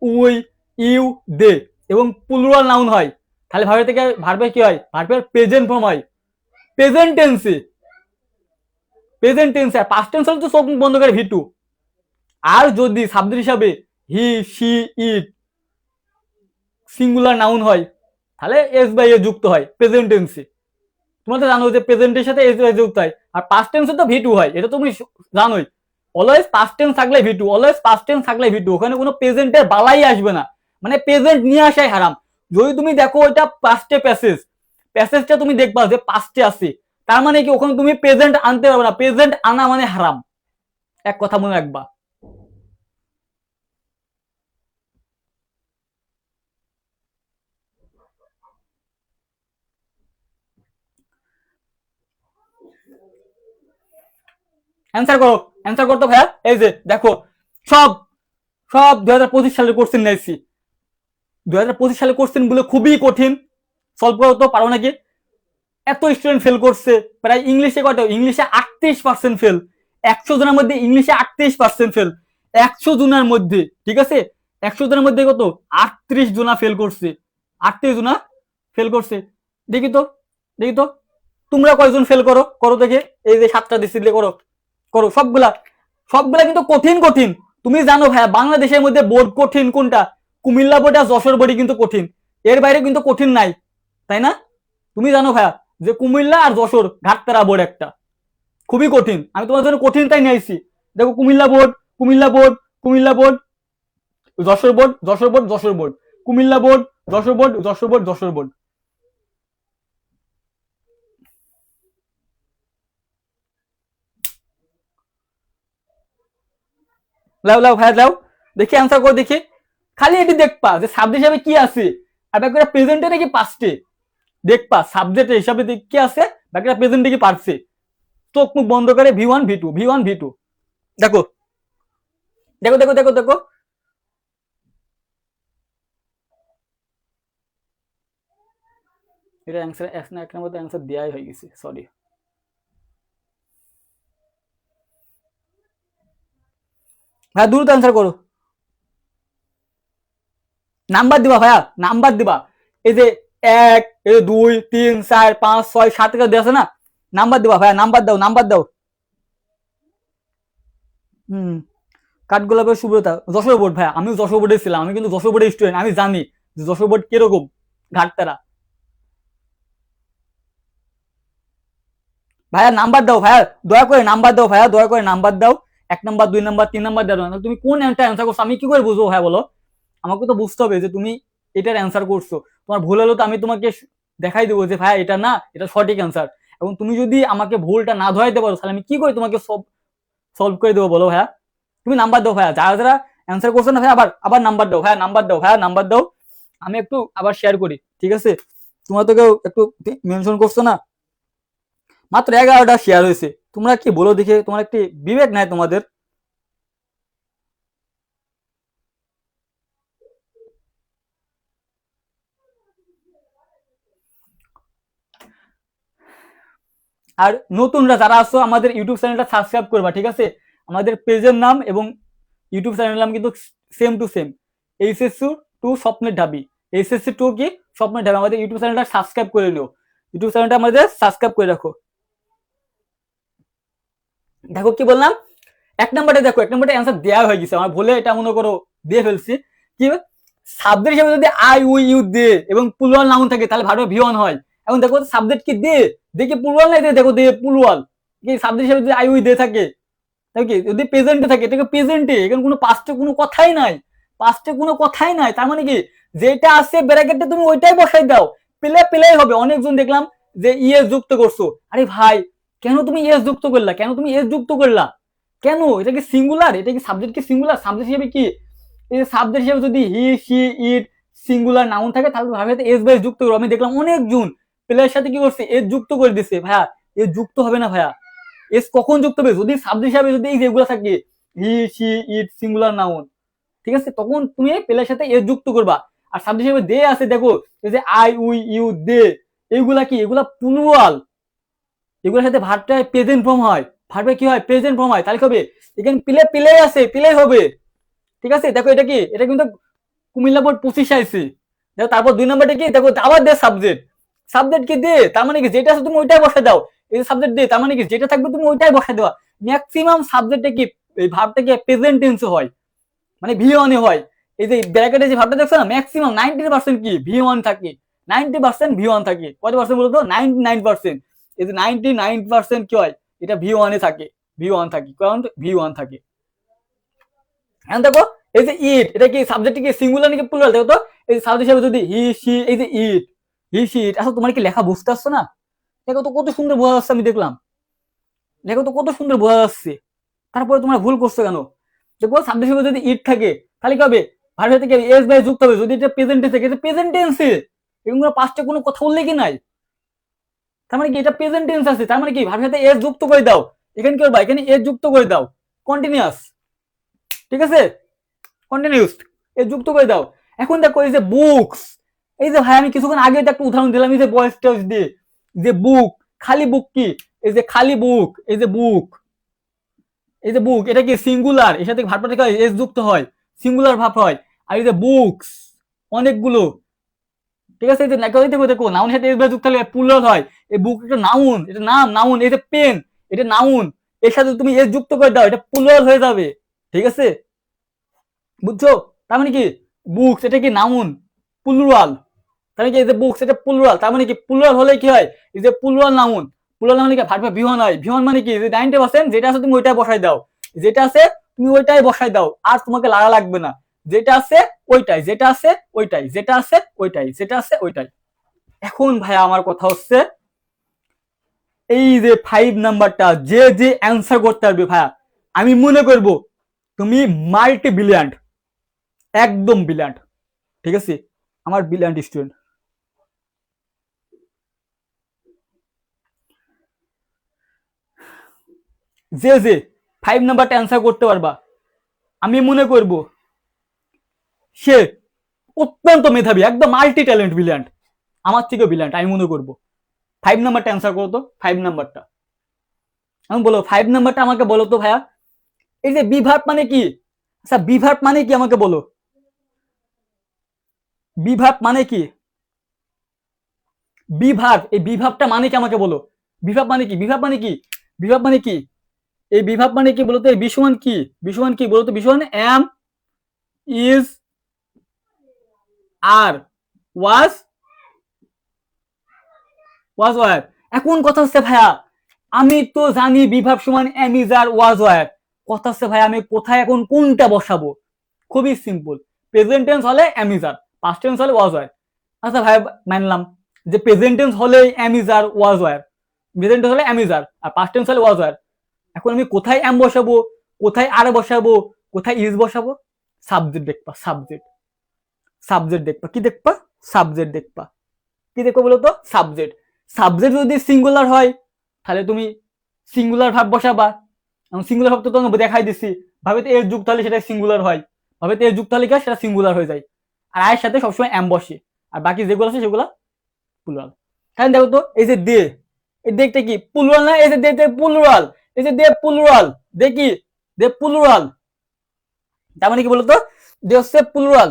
S1: উই ইউ দে এবং প্লুরাল নাউন হয় তাহলে ভার্বের থেকে ভার্বের কি হয়, ভার্বের প্রেজেন্ট ফর্ম হয় প্রেজেন্ট টেন্সে, প্রেজেন্ট টেন্সে, আর পাস্ট টেন্স হলে তো চোখ বন্ধ করে ভি2। আর যদি সাবজেক্ট হিসাবে হি সি ইট সিঙ্গুলার নাউন হয় তাহলে এস বাই এ যুক্ত হয় প্রেজেন্ট টেন্সে। তোমরা তো জানো যে প্রেজেন্টের সাথে এস বাই যুক্ত হয়, আর পাস্ট টেন্সে তো ভি টু হয়, এটা তুমি জানোই। অলওয়েজ পাস্ট টেন্স থাকলে V two, always past tense থাকলে ভি টু, ওখানে কোনো প্রেজেন্টের বালাই আসবে না, মানে প্রেজেন্ট নিয়ে আসাই হারাম। যদি তুমি দেখো ওইটা পাস্টে প্যাসেজটা তুমি দেখবা যে পাস্টে আছে, তার মানে কি ওখানে তুমি প্রেজেন্ট আনতে পারবে না, প্রেজেন্ট আনা মানে হারাম, এক কথা মনে রাখবা। অ্যান্সার করো, অ্যান্সার করতো ভাইয়া। এই যে দেখো সব সব 2025 সালের কোশ্চেন নিয়েছি। 2025 সালের কোশ্চেন গুলো খুবই কঠিন, সলভ করো তো পারো নাকি? এত স্টুডেন্ট ফেল করছে, প্রায় ইংলিশে কত, ইংলিশে 38% ফেল, 100 জনের মধ্যে ইংলিশে 38% ফেল, 100 জনের মধ্যে, ঠিক আছে 100 জনের মধ্যে কত 38 জনা ফেল করছে, 38 জনা ফেল করছে। দেখি তো, দেখি তো তোমরা কয়জন ফেল করো, করো দেখে। এই যে 7টা দিছিলে, করো করো সবগুলা, সবগুলা কিন্তু কঠিন কঠিন। তুমি জানো ভাইয়া বাংলাদেশের মধ্যে বোর্ড কঠিন কোনটা? কুমিল্লা বোর্ড আর যশোর বোর্ডই কিন্তু কঠিন, এর বাইরে কিন্তু কঠিন নাই, তাই না? তুমি জানো ভাইয়া যে কুমিল্লা আর যশোর ঘাটতারা বোর্ড একটা খুবই কঠিন, আমি তোমার জন্য কঠিনটাই নিয়ে আসছি। দেখো Comilla board, Comilla board, Comilla board, Jessore board, Jessore board, Jessore board, Comilla board, Jessore board, Jessore board, Jessore board. লাও লাও ভাইয়া লাও, দেখি অ্যান্সার করে দেখি। খালি এটি দেখবা যে সাবজেক্ট হিসাবে কি আছে, আর বাকিটা প্রেজেন্টে নাকি পাস্টে। দেখবা সাবজেক্ট হিসাবে কি আছে, বাকিটা প্রেজেন্টে কি পারছে। চোখ মুখ বন্ধ করে V1 V2 V1 V2 দেখো, দেখো দেখো দেখো দেখো। এটা অ্যান্সার এক নম্বর অ্যান্সার দেওয়াই হয়ে গেছে, সরি। ভাইয়া দ্রুত অ্যান্সার করো, নাম্বার দিবা ভাইয়া, নাম্বার দিবা। এই যে 1, এই যে 2, 3, 4, 5, 6, 7 করে দেওয়া আছে না, নাম্বার দিবা ভাইয়া, নাম্বার দাও, নাম্বার দাও। হুম, কাঠগোলাপের সুব্রতা যশোর বোর্ড ভাইয়া, আমিও যশোর বোর্ডে ছিলাম, আমি কিন্তু যশোর বোর্ডের স্টুডেন্ট, আমি জানি যে যশোর বোর্ড কিরকম ঘাটতারা। ভাইয়া নাম্বার দাও ভাইয়া, দয়া করে নাম্বার দাও ভাইয়া, দয়া করে নাম্বার দাও। 1 নাম্বার, 2 নাম্বার, 3 নাম্বার দাও না, তুমি কোন অ্যান্সার করছো আমি কি করে বুঝবো ভাইয়া বলো? আমাকে তো বুঝতে হবে যে তুমি এটার অ্যান্সার করছো। তোমার ভুল হলো তো আমি তোমাকে দেখাই দেবো যে ভাইয়া এটা না, এটা সঠিক অ্যান্সার। এবং তুমি যদি আমাকে ভুলটা না ধরাইতে পারো তাহলে আমি কি করে তোমাকে সলভ করে দেবো বলো ভাইয়া? তুমি নাম্বার দাও ভাইয়া, যারা যারা অ্যান্সার করছো না ভাইয়া, আবার আবার নাম্বার দাও ভাইয়া, নাম্বার দাও ভাইয়া, নাম্বার দাও। আমি একটু আবার শেয়ার করি, ঠিক আছে? তোমরা তো কেউ একটু মেনশন করছো না, মাত্র 11টা শেয়ার হয়েছে, তোমরা কি বলো দেখে, তোমার একটি বিবেক নাই তোমাদের? আর নতুনরা যারা আছো আমাদের ইউটিউব চ্যানেলটা সাবস্ক্রাইব করবা, ঠিক আছে? আমাদের পেজের নাম এবং ইউটিউব চ্যানেলের নাম কিন্তু same to same, HSC to স্বপ্নের ঢাবি, এইচএসসি টু কি স্বপ্নের ঢাবি। আমাদের ইউটিউব চ্যানেলটা সাবস্ক্রাইব করে নিও, ইউটিউব চ্যানেলটা আমাদের সাবস্ক্রাইব করে রাখো। দেখো কি বললাম, 1 নম্বরে দেখো, 1 নম্বরে অ্যান্সার দেওয়া হয়ে গেছে, আমার ভুলে এটা মনে করো দিয়ে ফেলছি। কি সাবজেক্ট হিসেবে যদি আই উই ইউ দে এবং প্লুরাল নাউন থাকে তাহলে ভার্ব ভি1 হয়। এখন দেখো সাবজেক্ট কি দে, দেখি প্লুরাল নাই দে, দেখো দে প্লুরাল। কি সাবজেক্ট হিসেবে যদি আই উই দে থাকে, তাই কি যদি প্রেজেন্টে থাকে এটাকে প্রেজেন্টে, এখানে কোনো পাস্টে কোনো কথাই নাই, পাস্টে কোনো কথাই নাই, তার মানে কি যেটা আছে ব্র্যাকেটে তুমি ওইটাই বসাই দাও, পেলে পেলেই হবে। অনেকজন দেখলাম যে ইএস যুক্ত করছো, আরে ভাই কেন তুমি ইএস যুক্ত করলা, কেন তুমি এস যুক্ত করলা, কেন? এটা কি সিঙ্গুলার, এটা কি সাবজেক্ট কি সিঙ্গুলার? সাবজেক্ট হিসেবে কি এই যে সাবজেক্ট হিসেবে যদি he she it singular noun থাকে তাহলে ভাবে এস বাই যুক্ত করো। আমি দেখলাম অনেকজন প্লেয়ার সাথে কি করছে এস যুক্ত করে দিছে, ভাইয়া এস যুক্ত হবে না ভাইয়া, এস কখন যুক্ত হবে যদি সাবজেক্ট হিসাবে যদি এই যেগুলো থাকে হি সি ইট সিঙ্গুলার নাউন, ঠিক আছে, তখন তুমি প্লেয়ার সাথে এস যুক্ত করবা। আর সাবজেক্ট হিসেবে দে আছে দেখো, এই যে আই উই ইউ দে, এইগুলা কি এগুলা প্লুরাল, এগুলোর সাথে ভার্বটা প্রেজেন্ট ফর্ম হয়, ভার্বে কি হয় প্রেজেন্ট ফর্ম হয়, তাহলে কি হবে এখানে প্লে প্লে আছে প্লে হবে, ঠিক আছে? দেখো এটা কি, এটা কিন্তু কুমিল্লা বোর্ড 25 আইসি। দেখো তারপর 2 নম্বরটা কি, দেখো আবার দে সাবজেক্ট, সাবজেক্ট কি দে, তার মানে কি যেটা আছে তুমি ওইটাই বসাই দাও। এই যে সাবজেক্ট দে তার মানে কি যেটা থাকবে তুমি ওইটাই বসাই দেওয়া। ম্যাক্সিমাম সাবজেক্টে কি এই ভার্বটা কি প্রেজেন্ট টেন্সে হয়, মানে ভি1 এ হয়। এই যে ব্র্যাকেটে যে ভাবটা দেখছো না, ম্যাক্সিমাম 90% কি V1 থাকে, 90% V1 থাকে। কত পার্সেন্ট বলতো? 99%। এই যে 99% কি হয়, এটা V1 এ থাকে, V1 থাকে, কারণ V1 থাকে। এখন দেখো এই যে ইট, এটা কি সাবজেক্ট কি সিঙ্গুলার নাকি প্লুরাল? দেখো তো এই সাবজেক্ট হিসেবে যদি হি সি, এই যে ইট, হি সি ইট, আসলে তোমার কি লেখা বুঝতে পারছো না? দেখো তো কত সুন্দর বোঝা যাচ্ছে, আমি দেখলাম, দেখো তো কত সুন্দর বোঝা যাচ্ছে। তারপরে তোমরা ভুল করছো কেন? দেখো সাবজেক্ট হিসেবে যদি ইট থাকে তাহলে কি হবে, ভার্বের সাথে এস বাই যুক্ত হবে। যদি এটা প্রেজেন্ট টেন্সে থাকে, এটা প্রেজেন্ট টেন্সে, এগুলো পাস্টে কোনো কথা উল্লেখই নাই। তার মানে কি এটা প্রেজেন্ট টেন্স আছে, তার মানে কি ভার্বের সাথে এস যুক্ত করে দাও। এখানে কি করবা, এখানে এস যুক্ত করে দাও, কন্টিনিউয়াস, ঠিক আছে, কন্টিনিউস এস যুক্ত করে দাও। এখন দেখো এই যে বুকস, এই যে ভাই আমি কিছুক্ষণ আগে একটা উদাহরণ দিলাম, এই যে ভয়েস টেক্সট দিয়ে, যে বুক, খালি বুক কি, এই যে খালি বুক, এই যে বুক, এই যে বুক, এটা কি সিঙ্গুলার, এর সাথে ভার্বটা থেকে এস যুক্ত হয়, সিঙ্গুলার ভার্ব হয়। আর এই যে বুকস, অনেকগুলো, ঠিক আছে, এই যে দেখো দেখো নাউনের সাথে এস বাই যুক্ত হলে প্লুরাল হয়। এই বুক একটা নাউন, এটা নাম, নাউন। এই যে পেন, এটা নাউন, এর সাথে তুমি এস যুক্ত করে দাও, এটা প্লুরাল হয়ে যাবে, ঠিক আছে, বুঝছো? তার মানে কি বুকস, এটা কি নাউন, প্লুরাল। তাহলে কি এই যে বুকস, এটা প্লুরাল, তার মানে কি প্লুরাল হলে কি হয়, এই যে প্লুরাল নাউন, প্লুরাল নাউন কি ভার্ব ভিহন হয়। ভিহন মানে কি, যে 90% যেটা আছে তুমি ওইটাই বসাই দাও, যেটা আছে তুমি ওইটাই বসাই দাও, আর তোমাকে লাগা লাগবে না। যেটা আছে ওইটাই, যেটা আছে ওইটাই, যেটা আছে ওইটাই, যেটা আছে ওইটাই। এখন ভাই আমার কথা হচ্ছে, এই যে 5 নাম্বারটা যে যে অ্যান্সার করতে পারবে ভাইয়া, আমি মনে করব তুমি মাল্টি ব্রিলিয়ান্ট, একদম ব্রিলিয়ান্ট, ঠিক আছে, আমার ব্রিলিয়ান্ট স্টুডেন্ট। যে যে 5 নাম্বারটা অ্যান্সার করতে পারবা, আমি মনে করব সে অত্যন্ত মেধাবী, একদম মাল্টি ট্যালেন্ট, ব্রিলিয়ান্ট, আমার থেকেও ব্রিলিয়ান্ট আমি মনে করব। 5 নাম্বারটা অ্যান্সার করো তো, 5 নাম্বারটা আমি বলো, 5 নাম্বারটা আমাকে বলো তো ভাইয়া। এই যে বিভার্ব মানে কি, আচ্ছা বিভার্ব মানে কি আমাকে বলো, বিভার্ব মানে কি, বিভার্ব, এই বিভার্বটা মানে কি আমাকে বলো, বিভার্ব মানে কি, বিভার্ব মানে কি, বিভার্ব মানে কি, এই বিভার্ব মানে কি বলতো, এই বিশ্বমান কি, বিশ্বমান কি বলতো, বিশ্বমান am, is, are, was, was were. এখন কথা হচ্ছে ভাইয়া, আমি তো জানি বিভার্ব সমান am, is, are, was were. কথা হচ্ছে ভাইয়া আমি কোথায় এখন কোনটা বসাবো? খুবই সিম্পল, প্রেজেন্ট টেন্স হলে am, is, are, past tense হলে ওয়াজ ওয়ার। আচ্ছা ভাই মানলাম যে প্রেজেন্ট টেন্স হলে am, is, are, was were, present tense হলে am, is, are past tense হলে ওয়াজ ওয়ার। এখন আমি কোথায় এম বসাবো, কোথায় আর বসাবো, কোথায় ইজ বসাবো? সাবজেক্ট দেখবা, সাবজেক্ট, সাবজেক্ট দেখবা, কি দেখবা, সাবজেক্ট দেখবা, কি দেখবো বলতো, সাবজেক্ট। সাবজেক্ট যদি সিঙ্গুলার হয় তাহলে তুমি সিঙ্গুলার ভাব বসাবা, সিঙ্গুলার ভাব তো তোমাকে দেখাই দিচ্ছি, ভাবে এর যুক্ত হলে সেটা সিঙ্গুলার হয়, ভাবে এর যুক্ত হলে সেটা সিঙ্গুলার হয়ে যায়, আর আয়ের সাথে সবসময় এম বসে, আর বাকি যেগুলো আছে সেগুলো প্লুরাল। তাহলে দেখো তো এই যে দে, এই দেখতে কি প্লুরাল না, এই যে দে প্লুরাল, এই যে দে প্লুরাল, দে কি, দে প্লুরাল, তার মানে কি বলতো, দে হচ্ছে প্লুরাল,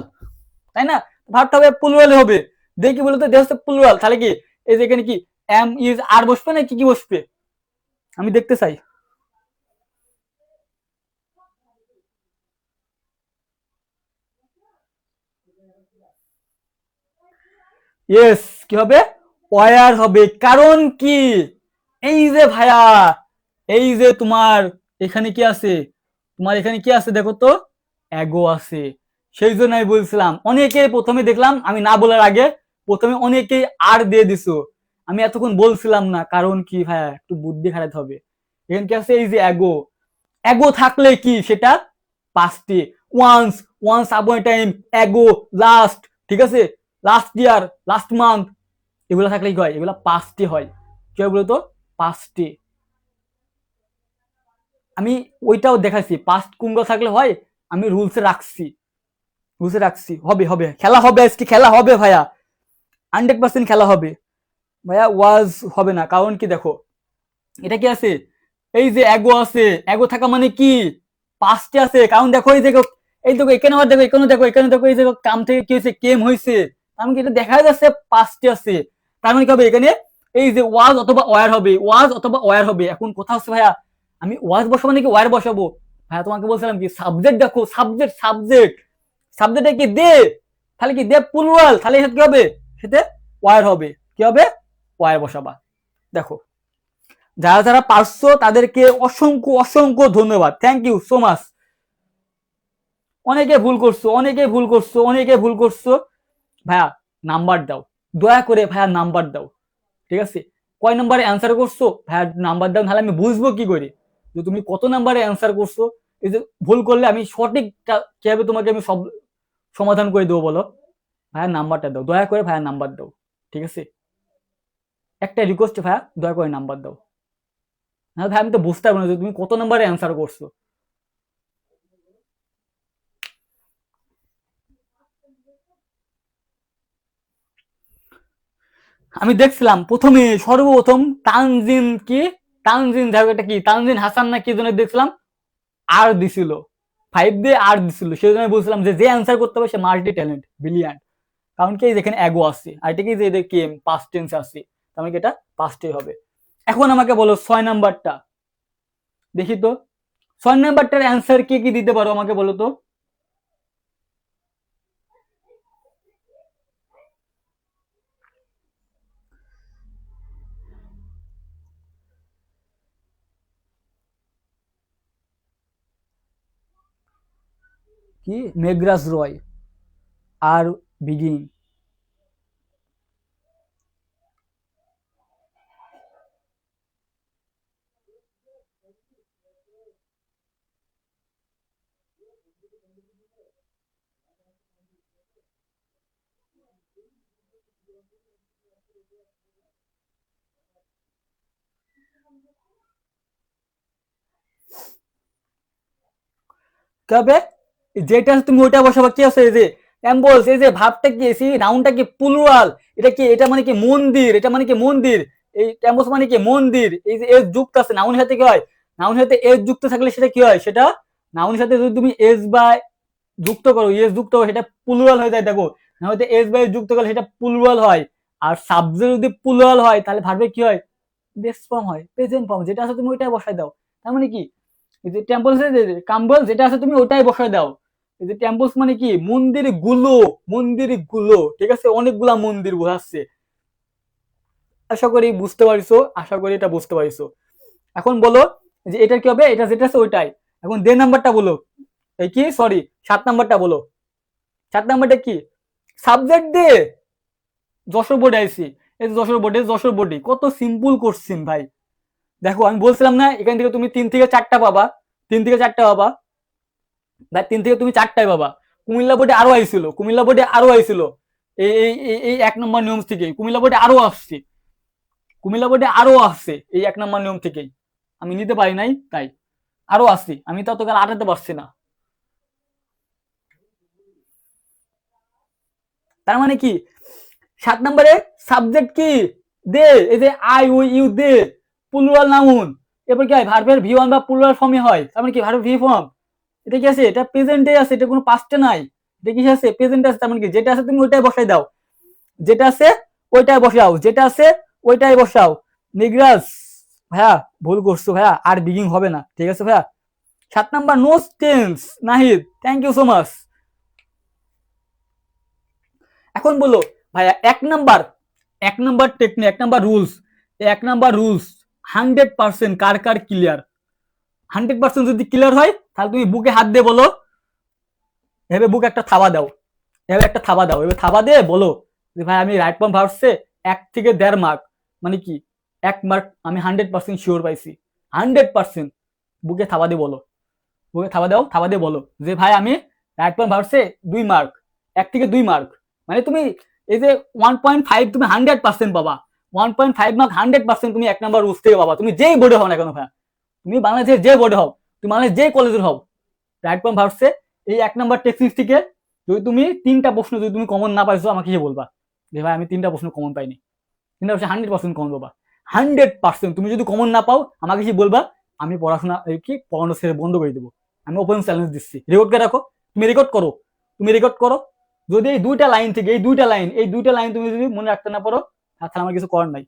S1: তাই না, ভাবটা হবে প্লুরাল হবে। দে কি বলতো, দে হচ্ছে প্লুরাল, তাহলে কি এই যে এখানে কি এম, ইজ, আর বসবে না কি কি বসবে, আমি দেখতে চাই। ইয়েস, কি হবে, ওয়ার হবে, কারণ কি, এই যে ভাইয়া, এই যে তোমার এখানে কি আছে, তোমার এখানে কি আছে দেখো তো, এগো আছে। সেই জন্য আমি বলছিলাম, অনেকে প্রথমে দেখলাম আমি না বলার আগে প্রথমে অনেকেই আর দিয়ে দিছো, আমি এতক্ষণ বলছিলাম না, কারণ কি ভাইয়া একটু বুদ্ধি খাটাতে হবে। এখানে কি আছে, এই যে এগো, এগো থাকলে কি সেটা পাস্টে, ওয়ান্স, ওয়ান্স আপন টাইম, এগো, লাস্ট, ঠিক আছে, লাস্ট ইয়ার, লাস্ট মান্থ, এগুলো থাকলে কি হয়, এগুলো পাস্টে হয়, কি হয় বলতো, পাস্টে। আমি ওইটাও দেখাচ্ছি, পাস্ট কোনগুলো থাকলে হয়, আমি রুলসে রাখছি, রুলসে রাখছি, হবে হবে, খেলা হবে আজকে, খেলা হবে ভাইয়া, 100% খেলা হবে ভাইয়া। ওয়াজ হবে না, কারণ কি দেখো, এটা কি আছে, এই যে এগো আছে, এগো থাকা মানে কি পাস্টে আছে, কারণ দেখো এই দেখো, এই দেখো এখানে আবার দেখো, এখানে দেখো, এখানে দেখো, এই যে কাম থেকে কি হয়েছে, কেম হয়েছে, তার মানে এটা দেখা যাচ্ছে পাস্টে আছে, তার মানে কি হবে এখানে, এই যে ওয়াজ অথবা ওয়ার হবে, ওয়াজ অথবা ওয়ার হবে। এখন কথা হচ্ছে ভাইয়া আমি ওয়াজ বসাবো নাকি ওয়ার বসাবো? ভাইয়া তোমাকে বলছিলাম কি সাবজেক্ট দেখো, সাবজেক্ট, সাবজেক্ট, সাবজেক্টে কি দে, তাহলে কি দে প্লুরাল, তাহলে কি হবে, সেটা ওয়ার হবে, কি হবে ওয়ার বসাবা। দেখো যারা যারা পারছো তাদেরকে অসংখ্য অসংখ্য ধন্যবাদ, থ্যাংক ইউ সো মাচ। অনেকে ভুল করছো, অনেকে ভুল করছো, অনেকে ভুল করছো। ভাইয়া নাম্বার দাও, দয়া করে ভাইয়া নাম্বার দাও, ঠিক আছে? কয় নম্বরে অ্যান্সার করছো ভাইয়া নাম্বার দাও, তাহলে আমি বুঝবো কি করে যে তুমি কত নাম্বারে অ্যান্সার করছো। এই যে ভুল করলে আমি সঠিকটা কিভাবে তোমাকে আমি সব সমাধান করে দেবো বলো। ভাইয়া নাম্বারটা দাও, দয়া করে ভাইয়া নাম্বার দাও, ঠিক আছে? একটা রিকোয়েস্ট ভাইয়া, দয়া করে নাম্বার দাও, না ভাই আমি তো বুঝতে পারবো না যে তুমি কত নাম্বারে অ্যান্সার করছো। আমি দেখছিলাম প্রথমে সর্বপ্রথম তানজিন কি, তানজিন জায়গাটা কি, তানজিন হাসান না কি জন্য দেখছিলাম আর দিছিল, 5 দিয়ে আর দিছিল, সেই জন্য বলছিলাম যে যে অ্যান্সার করতে হবে সে মাল্টি ট্যালেন্ট ব্রিলিয়ান্ট। কারণ কি যেখানে অ্যাগো আছে আর এটা কি যে এদের কি পাস্ট টেন্স আছে, তার মানে এটা পাস্টে হবে। এখন আমাকে বলো 6 নাম্বারটা, দেখি তো 6 নাম্বারটার অ্যান্সার কি কি দিতে পারো আমাকে বলো তো। কি মেঘরাজ রয় আর বিগিং, কবে যেটা আছে তুমি ওইটা বসাবা, কি আছে এই যে অ্যাম্বলস, এই যে ভাবটা কি এসি নাউনটা কি প্লুরাল, এটা কি এটা মানে কি মন্দির, এটা মানে কি মন্দির, এই অ্যাম্বলস মানে কি মন্দির, এই যে এস যুক্ত আছে নাউনের সাথে কি হয়, নাউনের সাথে এস যুক্ত থাকলে সেটা কি হয়, সেটা নাউনের সাথে যদি তুমি এস বা যুক্ত করো, এস যুক্ত করো সেটা প্লুরাল হয়ে যায়, দেখো না হয়তো এস বা এস যুক্ত করলে সেটা প্লুরাল হয়। আর সাবজেক্ট যদি প্লুরাল হয় তাহলে ভার্বে কি হয়, বেস ফর্ম হয়, প্রেজেন্ট ফর্ম, যেটা আছে তুমি ওইটাই বসাই দাও। তার মানে কি এই যে টেম্পলস, কাম্বল যেটা আছে তুমি ওটাই বসায় দাও। এই যে টেম্পলস মানে কি মন্দির গুলো, মন্দির গুলো, ঠিক আছে, অনেকগুলা মন্দির বোঝাচ্ছে। আশা করি বুঝতে পারছো, আশা করি এটা বুঝতে পারছো। এখন বলো যে এটা কি হবে, এটা যেটা আছে ওইটাই। এখন দে নাম্বারটা বলো, এই কি সরি 7 নাম্বারটা বলো, 7 নাম্বারটা কি, সাবজেক্ট দে, যশোর বোর্ডে আইসি, এই যে যশোর বোর্ডে, যশোর বোর্ডে কত সিম্পল কোশ্চেন ভাই। দেখো আমি বলছিলাম না এখান থেকে তুমি 3 থেকে 4টা পাবা, 3 থেকে 4টা পাবা, ভাই 3 থেকে তুমি 4টাই পাবা। কুমিল্লা বোর্ডে আরো আইছিল, কুমিল্লা বোর্ডে আরো আইছিল, এই 1 নম্বর নিয়ম থেকে কুমিল্লা বোর্ডে আরো আসছে, কুমিল্লা বোর্ডে আরো আসছে এই 1 নম্বর নিয়ম থেকেই, আমি নিতে পারি নাই তাই আরো আসছি, আমি তো তোকে আটাতে পারছি না। তার মানে কি 7 নম্বরে সাবজেক্ট কি দে, এই যে I we you they plural noun, এরপর কি হয় ভার্বের ভি ওয়ান বা প্লুরাল ফর্মে হয়, তার মানে কি ভার্বের ভি ফর্ম, এটা কি আছে, এটা প্রেজেন্টে আছে, এটা কোনো পাস্টে নাই, এটা কি আছে প্রেজেন্টে আছে, তার মানে কি যেটা আছে তুমি ওইটাই বসাই দাও, যেটা আছে ওইটাই বসাও, যেটা আছে ওইটাই বসাও। নিগ্রাস ভাইয়া ভুল করছো ভাইয়া, আর বিগিং হবে না, ঠিক আছে ভাইয়া। 7 number no tense, Nahid thank you so much. এখন বলো ভাইয়া 1 number technique, 1 number rules, 1 number rules 100% কার কার ক্লিয়ার, 100% যদি ক্লিয়ার হয় তাহলে তুমি বুকে হাত দিয়ে বলো, এভাবে বুকে একটা থাবা দাও, এভাবে একটা থাবা দাও, এভাবে থাবা দিয়ে বলো যে ভাই আমি রাইট ফর্ম ভার্সে 1 থেকে 1.5 মার্ক, মানে কি 1 মার্ক আমি 100% শিওর পাইছি, 100%। বুকে থাবা দিয়ে বলো, বুকে থাবা দাও, থাবা দিয়ে বলো যে ভাই আমি রাইট ফর্ম ভার্সে 2 মার্ক, 1 থেকে 2 মার্ক, মানে তুমি এই যে 1.5 তুমি 100% পাবা, 1.5 মার্ক 100% তুমি 1 নাম্বার রুলস থেকে পাবা, তুমি যেই বোর্ডে হও না কেন ভাই, তুমি বাংলাদেশের যে বোর্ডে হও, তুমি বাংলাদেশ যে কলেজের হও, রাইট ফর্ম ভার্সে এই 1 নাম্বার টেক্সট থেকে যদি তুমি 3টা প্রশ্ন যদি তুমি কমন না পাইছো আমাকে কি বলবা যে ভাই আমি 3টা প্রশ্ন কমন পাইনি, 100% কমন পাবা, 100%। তুমি যদি কমন না পাও আমাকে কি বলবা, আমি পড়াশোনা কি পড়ানো ছেড়ে বন্ধ করে দেবো, আমি ওপেন চ্যালেঞ্জ দিচ্ছি, রেকর্ড করে রাখো, তুমি রেকর্ড করো, তুমি রেকর্ড করো। যদি এই 2টা লাইন থেকে এই দুইটা লাইন তুমি যদি মনে রাখতে না পারো তাহলে আমার কিছু করার নাই।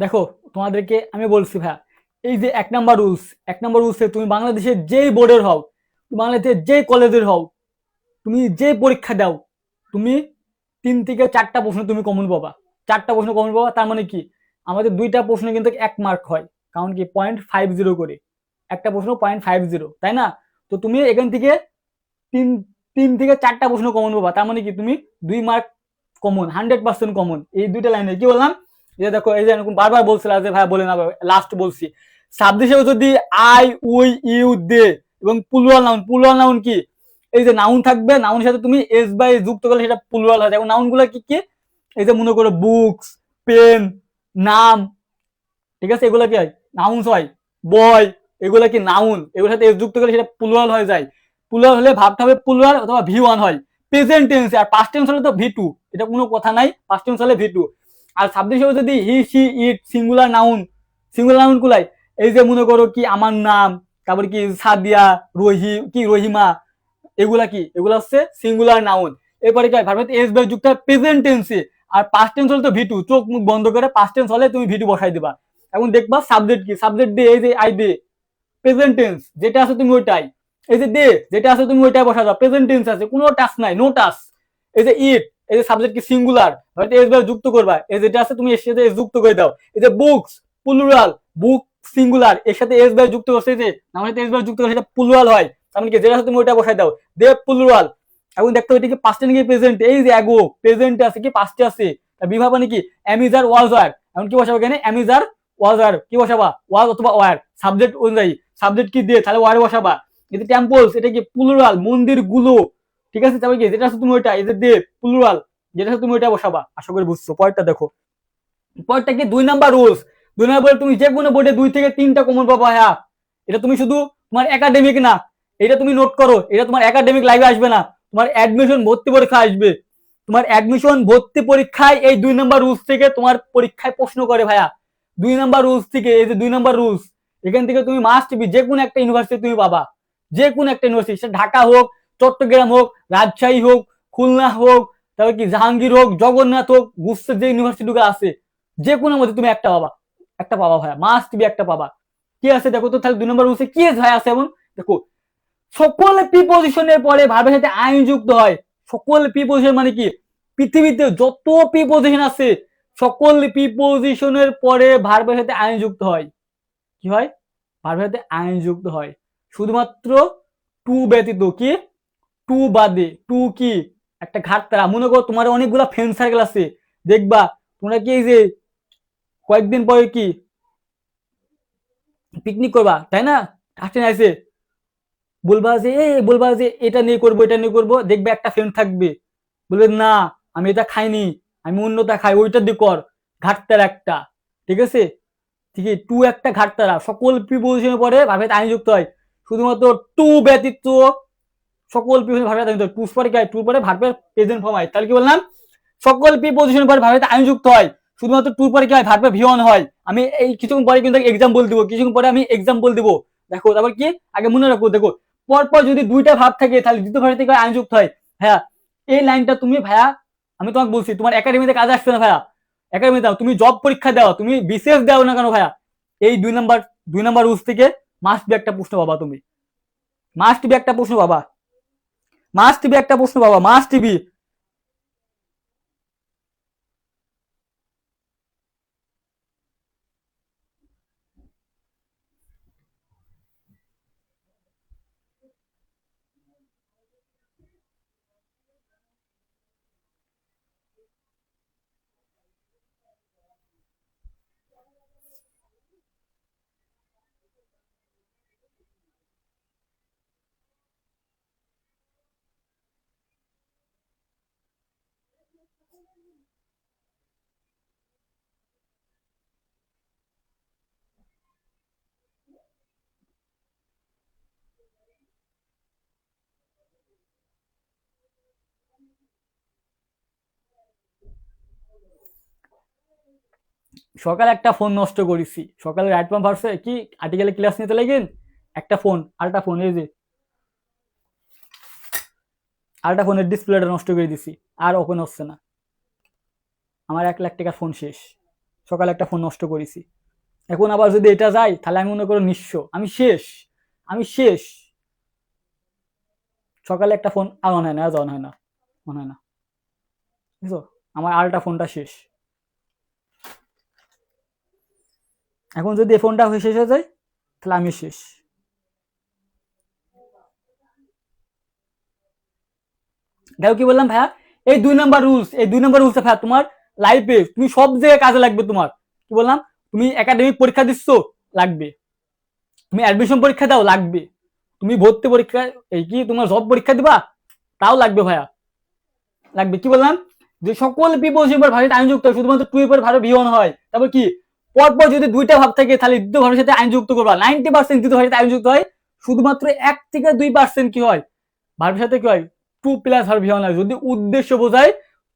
S1: দেখো তোমাদেরকে আমি বলছি ভাইয়া, এই যে 1 নম্বর রুলসে তুমি বাংলাদেশের যেই বোর্ডের হও, বাংলাদেশের যে কলেজের হও, তুমি যে পরীক্ষা দাও, তুমি 3 থেকে 4টা প্রশ্ন তুমি কমন পাবা। 4টা প্রশ্ন কমন পাবা, তার মানে কি আমাদের 2টা প্রশ্ন কিন্তু 1 মার্ক হয়, কারণ কি 0.50 করে একটা প্রশ্ন 0.50, তাই না? তো তুমি এখান থেকে তিন 3 থেকে 4টা প্রশ্ন কমন পাবা, তার মানে কি তুমি 2 মার্ক কমন, 100% কমন। এই 2টা লাইনে কি বললাম, যে দেখো এই যে এরকম বারবার বলছিলাম যে ভাই বলে না, লাস্ট বলছি, শব্দ হিসেবে যদি আই উই ইউ দে এবং প্লুরাল নাউন কি, এই যে নাউন থাকবে, নাউনের সাথে তুমি এস বাই যুক্ত করলে সেটা প্লুরাল হয়। এবং নাউন গুলো কি কি, এই যে মনে করো বুকস, পেন, নাম, ঠিক আছে, এগুলো কি হয় নাউন্স হয়। বয়, এগুলো কি নাউন, এগুলোর সাথে এস যুক্ত করলে সেটা প্লুরাল হয়ে যায়। প্লুরাল হলে ভাবটা হবে প্লুরাল অথবা ভি1 হয় প্রেজেন্ট টেন্সে, আর পাস্ট টেন্স হলে তো ভি2, এটা কোনো কথা নাই, পাস্ট টেন্স হলে ভি2। আর সাবজেক্ট হিসেবে যদি he she it singular noun কুলাই, এই যে মনে করো কি আমার নাম, তারপর কি সাদিয়া, রহিমা, এগুলা কি, এগুলা হচ্ছে সিঙ্গুলার নাউন। এরপরে কি ভার্ব এস বাই যুক্ত হয় প্রেজেন্ট টেন্সে, আর পাস্ট টেন্স হলে তো ভি2, চোখ মুখ বন্ধ করে পাস্ট টেন্স হলে তুমি ভি2 বসাই দিবা। এখন দেখবা সাবজেক্ট কি, সাবজেক্ট দে, এই যে আই দে, প্রেজেন্ট টেন্স যেটা আছে তুমি ওইটাই, এই যে দে যেটা আছে তুমি ওইটাই বসা দাও, প্রেজেন্ট টেন্স আছে, কোনো টাচ নাই, নো টাচ। এই যে ইট, এই যে সাবজেক্ট কি সিঙ্গুলার, হয়তো এস বাই যুক্ত করবা, এই যেটা আছে তুমি এর সাথে এস যুক্ত করে দাও। এই যে বুকস প্লুরাল, বুক সিঙ্গুলার, এর সাথে এস বাই যুক্ত করছে, যে নামের সাথে এস বাই যুক্ত করলে সেটা প্লুরাল হয়, তার মানে কি যেটা আছে তুমি ওইটা বসাই দাও, দে প্লুরাল। এখন দেখতে হবে এটা কি পাস্টে নাকি প্রেজেন্ট, এই যে অ্যাগো প্রেজেন্টে আছে কি পাস্টে আছে, বিভাগ মানে কি অ্যামিজার ওয়াজ আর, এখন কি বসাবো এখানে অ্যামিজার ওয়াজ আর, কি বসাবা ওয়াজ অথবা ওয়ার, সাবজেক্ট অনুযায়ী, সাবজেক্ট কি দিয়ে তাহলে ওয়ারে বসাবা। এটা টেম্পলস, এটা কি প্লুরাল, মন্দির গুলো, ঠিক আছে, তারপরে কি যেটা আছে তুমি ওইটা, এই যে দে প্লুরাল, যেটা আছে তুমি ওইটা বসাবা। আশা করি বুঝছো। পরেরটা দেখো, পরেরটা কি 2 নম্বর রুলস। 2 নম্বর তুমি যে কোনো বোর্ডে 2 থেকে 3টা কমন পাবা। হ্যাঁ, এটা তুমি শুধু তোমার একাডেমিক না, এটা তুমি নোট করো, এটা তোমার একাডেমিক লাইভে আসবে না, তোমার অ্যাডমিশন ভর্তি পরীক্ষা আসবে। তোমার অ্যাডমিশন ভর্তি পরীক্ষায় এই 2 নম্বর রুলস থেকে তোমার পরীক্ষায় প্রশ্ন করে ভাইয়া। 2 নম্বর রুলস থেকে, এই যে 2 নম্বর রুলস, এখান থেকে তুমি মাস্ট বি যে কোনো একটা ইউনিভার্সিটি তুমি পাবা, যে কোনো একটা ইউনিভার্সিটি, সেটা ঢাকা হোক, চট্টগ্রাম হোক, রাজশাহী হোক, খুলনা হোক, তারপর কি জাহাঙ্গীর হোক, জগন্নাথ হোক, গুচ্ছের যে ইউনিভার্সিটিগুলো আছে, যে কোনো মধ্যে তুমি একটা পাবা, একটা পাবা ভাইয়া, মাস্ট বি একটা পাবা। কি আছে দেখো তো, তাহলে 2 নম্বর রুলসে কি ভাই আছে এমন, দেখো সকল প্রিপোজিশনের পরে ভার্বের সাথে আইন যুক্ত হয়। সকল প্রিপোজিশন মানে কি, পৃথিবীতে যত প্রিপোজিশন আছে সকল প্রিপোজিশনের পরে ভার্বের সাথে আইন যুক্ত হয়। কি হয়, ভার্বের সাথে আইন যুক্ত হয়, শুধুমাত্র টু ব্যতীত। কি, টু বাদে, টু কি একটা ঘাটতারা। মনে করো তোমার অনেকগুলা ফ্রেন্ড সার্কেল আছে, দেখবা তোমরা কি এই যে কয়েকদিন পরে কি পিকনিক করবা, তাই না, আসছে না এসে বলবা যে এটা নিয়ে করবো, এটা নিয়ে করবো, দেখবে একটা ফ্রেন্ড থাকবে বলবে না আমি এটা খাইনি, আমি অন্যটা খাই, ওইটা দিয়ে কর, ঘাটতার একটা, ঠিক আছে। ঠিক আছে, টু একটা ঘাটতারা, সকল প্রিপোজিশনের পরে ভাবে আইন যুক্ত হয়, শুধুমাত্র টু ব্যতীত সকল প্রিপোজিশন ভাবে আইন যুক্ত হয়। টুর পরে কি হয়, টুর পরে ভার্বের প্রেজেন্ট ফর্ম হয়। তাহলে কি বললাম, সকল প্রিপোজিশনের পরে ভাবে আইন যুক্ত হয়, শুধুমাত্র টুর পরে কি হয়, ভার্বের ভি1 হয়। আমি এই কিছুক্ষণ পরে কিন্তু এক্সাম্পল দিব, কিছুক্ষণ পরে আমি এক্সাম্পল দিব। দেখো তারপর কি, আগে মনে রাখো, দেখো পরপর যদি 2টা ভাব থাকে তাহলে দ্বিতীয় ভাবে থেকে আইন যুক্ত হয়। হ্যাঁ, এই লাইনটা তুমি ভাইয়া, আমি তোমাকে বলছি তোমার একাডেমিতে কাজে আসবে না ভাইয়া, একাডেমি দাও, তুমি জব পরীক্ষা দাও, তুমি বিসিএস দাও না কেন ভাইয়া, এই 2 নম্বর রুলস থেকে মাস্ট বি একটা প্রশ্ন পাবা তুমি, মাস্ট বি একটা প্রশ্ন পাবা, মাস্ট বি একটা প্রশ্ন পাবা, মাস্ট বি। সকালে একটা ফোন নষ্ট করেছি, সকালে রাইট পাম্প ভার্সে কি আর্টিকেলে ক্লাস নিতে লাগেন, একটা ফোন, আলট্রা ফোন, এই যে আলট্রা ফোনের ডিসপ্লেটা নষ্ট করে দিছি, আর ওপেন হচ্ছে না। আমার 1 লাখ টাকার ফোন শেষ, সকালে একটা ফোন নষ্ট করেছি, এখন আবার যদি এটা যাই তাহলে আমি মনে করো নিঃস্ব, আমি শেষ, আমি শেষ। সকালে একটা ফোন আর অন হয় না, আজ অন হয় না, মনে হয় না, বুঝছো, আমার আরেকটা ফোনটা শেষ। এখন যদি এই ফোনটা শেষ হয়ে যায় তাহলে আমি শেষ। দেখো কি বললাম ভাইয়া, এই 2 নম্বর রুলস, এই 2 নম্বর রুলস ভাইয়া তোমার লাইফে তুমি সব জায়গায় কাজে লাগবে তোমার। কি বললাম, তুমি একাডেমিক পরীক্ষা দিচ্ছ, লাগবে। তুমি অ্যাডমিশন পরীক্ষা দাও, লাগবে। তুমি ভর্তি পরীক্ষা, এই কি তোমার জব পরীক্ষা দিবা, তাও লাগবে ভাইয়া, লাগবে। কি বললাম, যে সকল প্রিপোজিশন পর ভাষাতে আইন যুক্ত হয়, শুধুমাত্র টু এর পর ভাবে ভিওন হয়। তারপর কি, পরপর যদি দুইটা ভাব থাকে তাহলে দ্বিতীয় ভাবের সাথে আইন যুক্ত করবা। 90% দ্বিতীয় ভাবের সাথে আইন যুক্ত হয়, শুধুমাত্র 1 থেকে 2% কি হয় ভার্বের সাথে কি হয়, টু প্লাস ভার্ব ভিওন হয়। যদি উদ্দেশ্য বোঝায়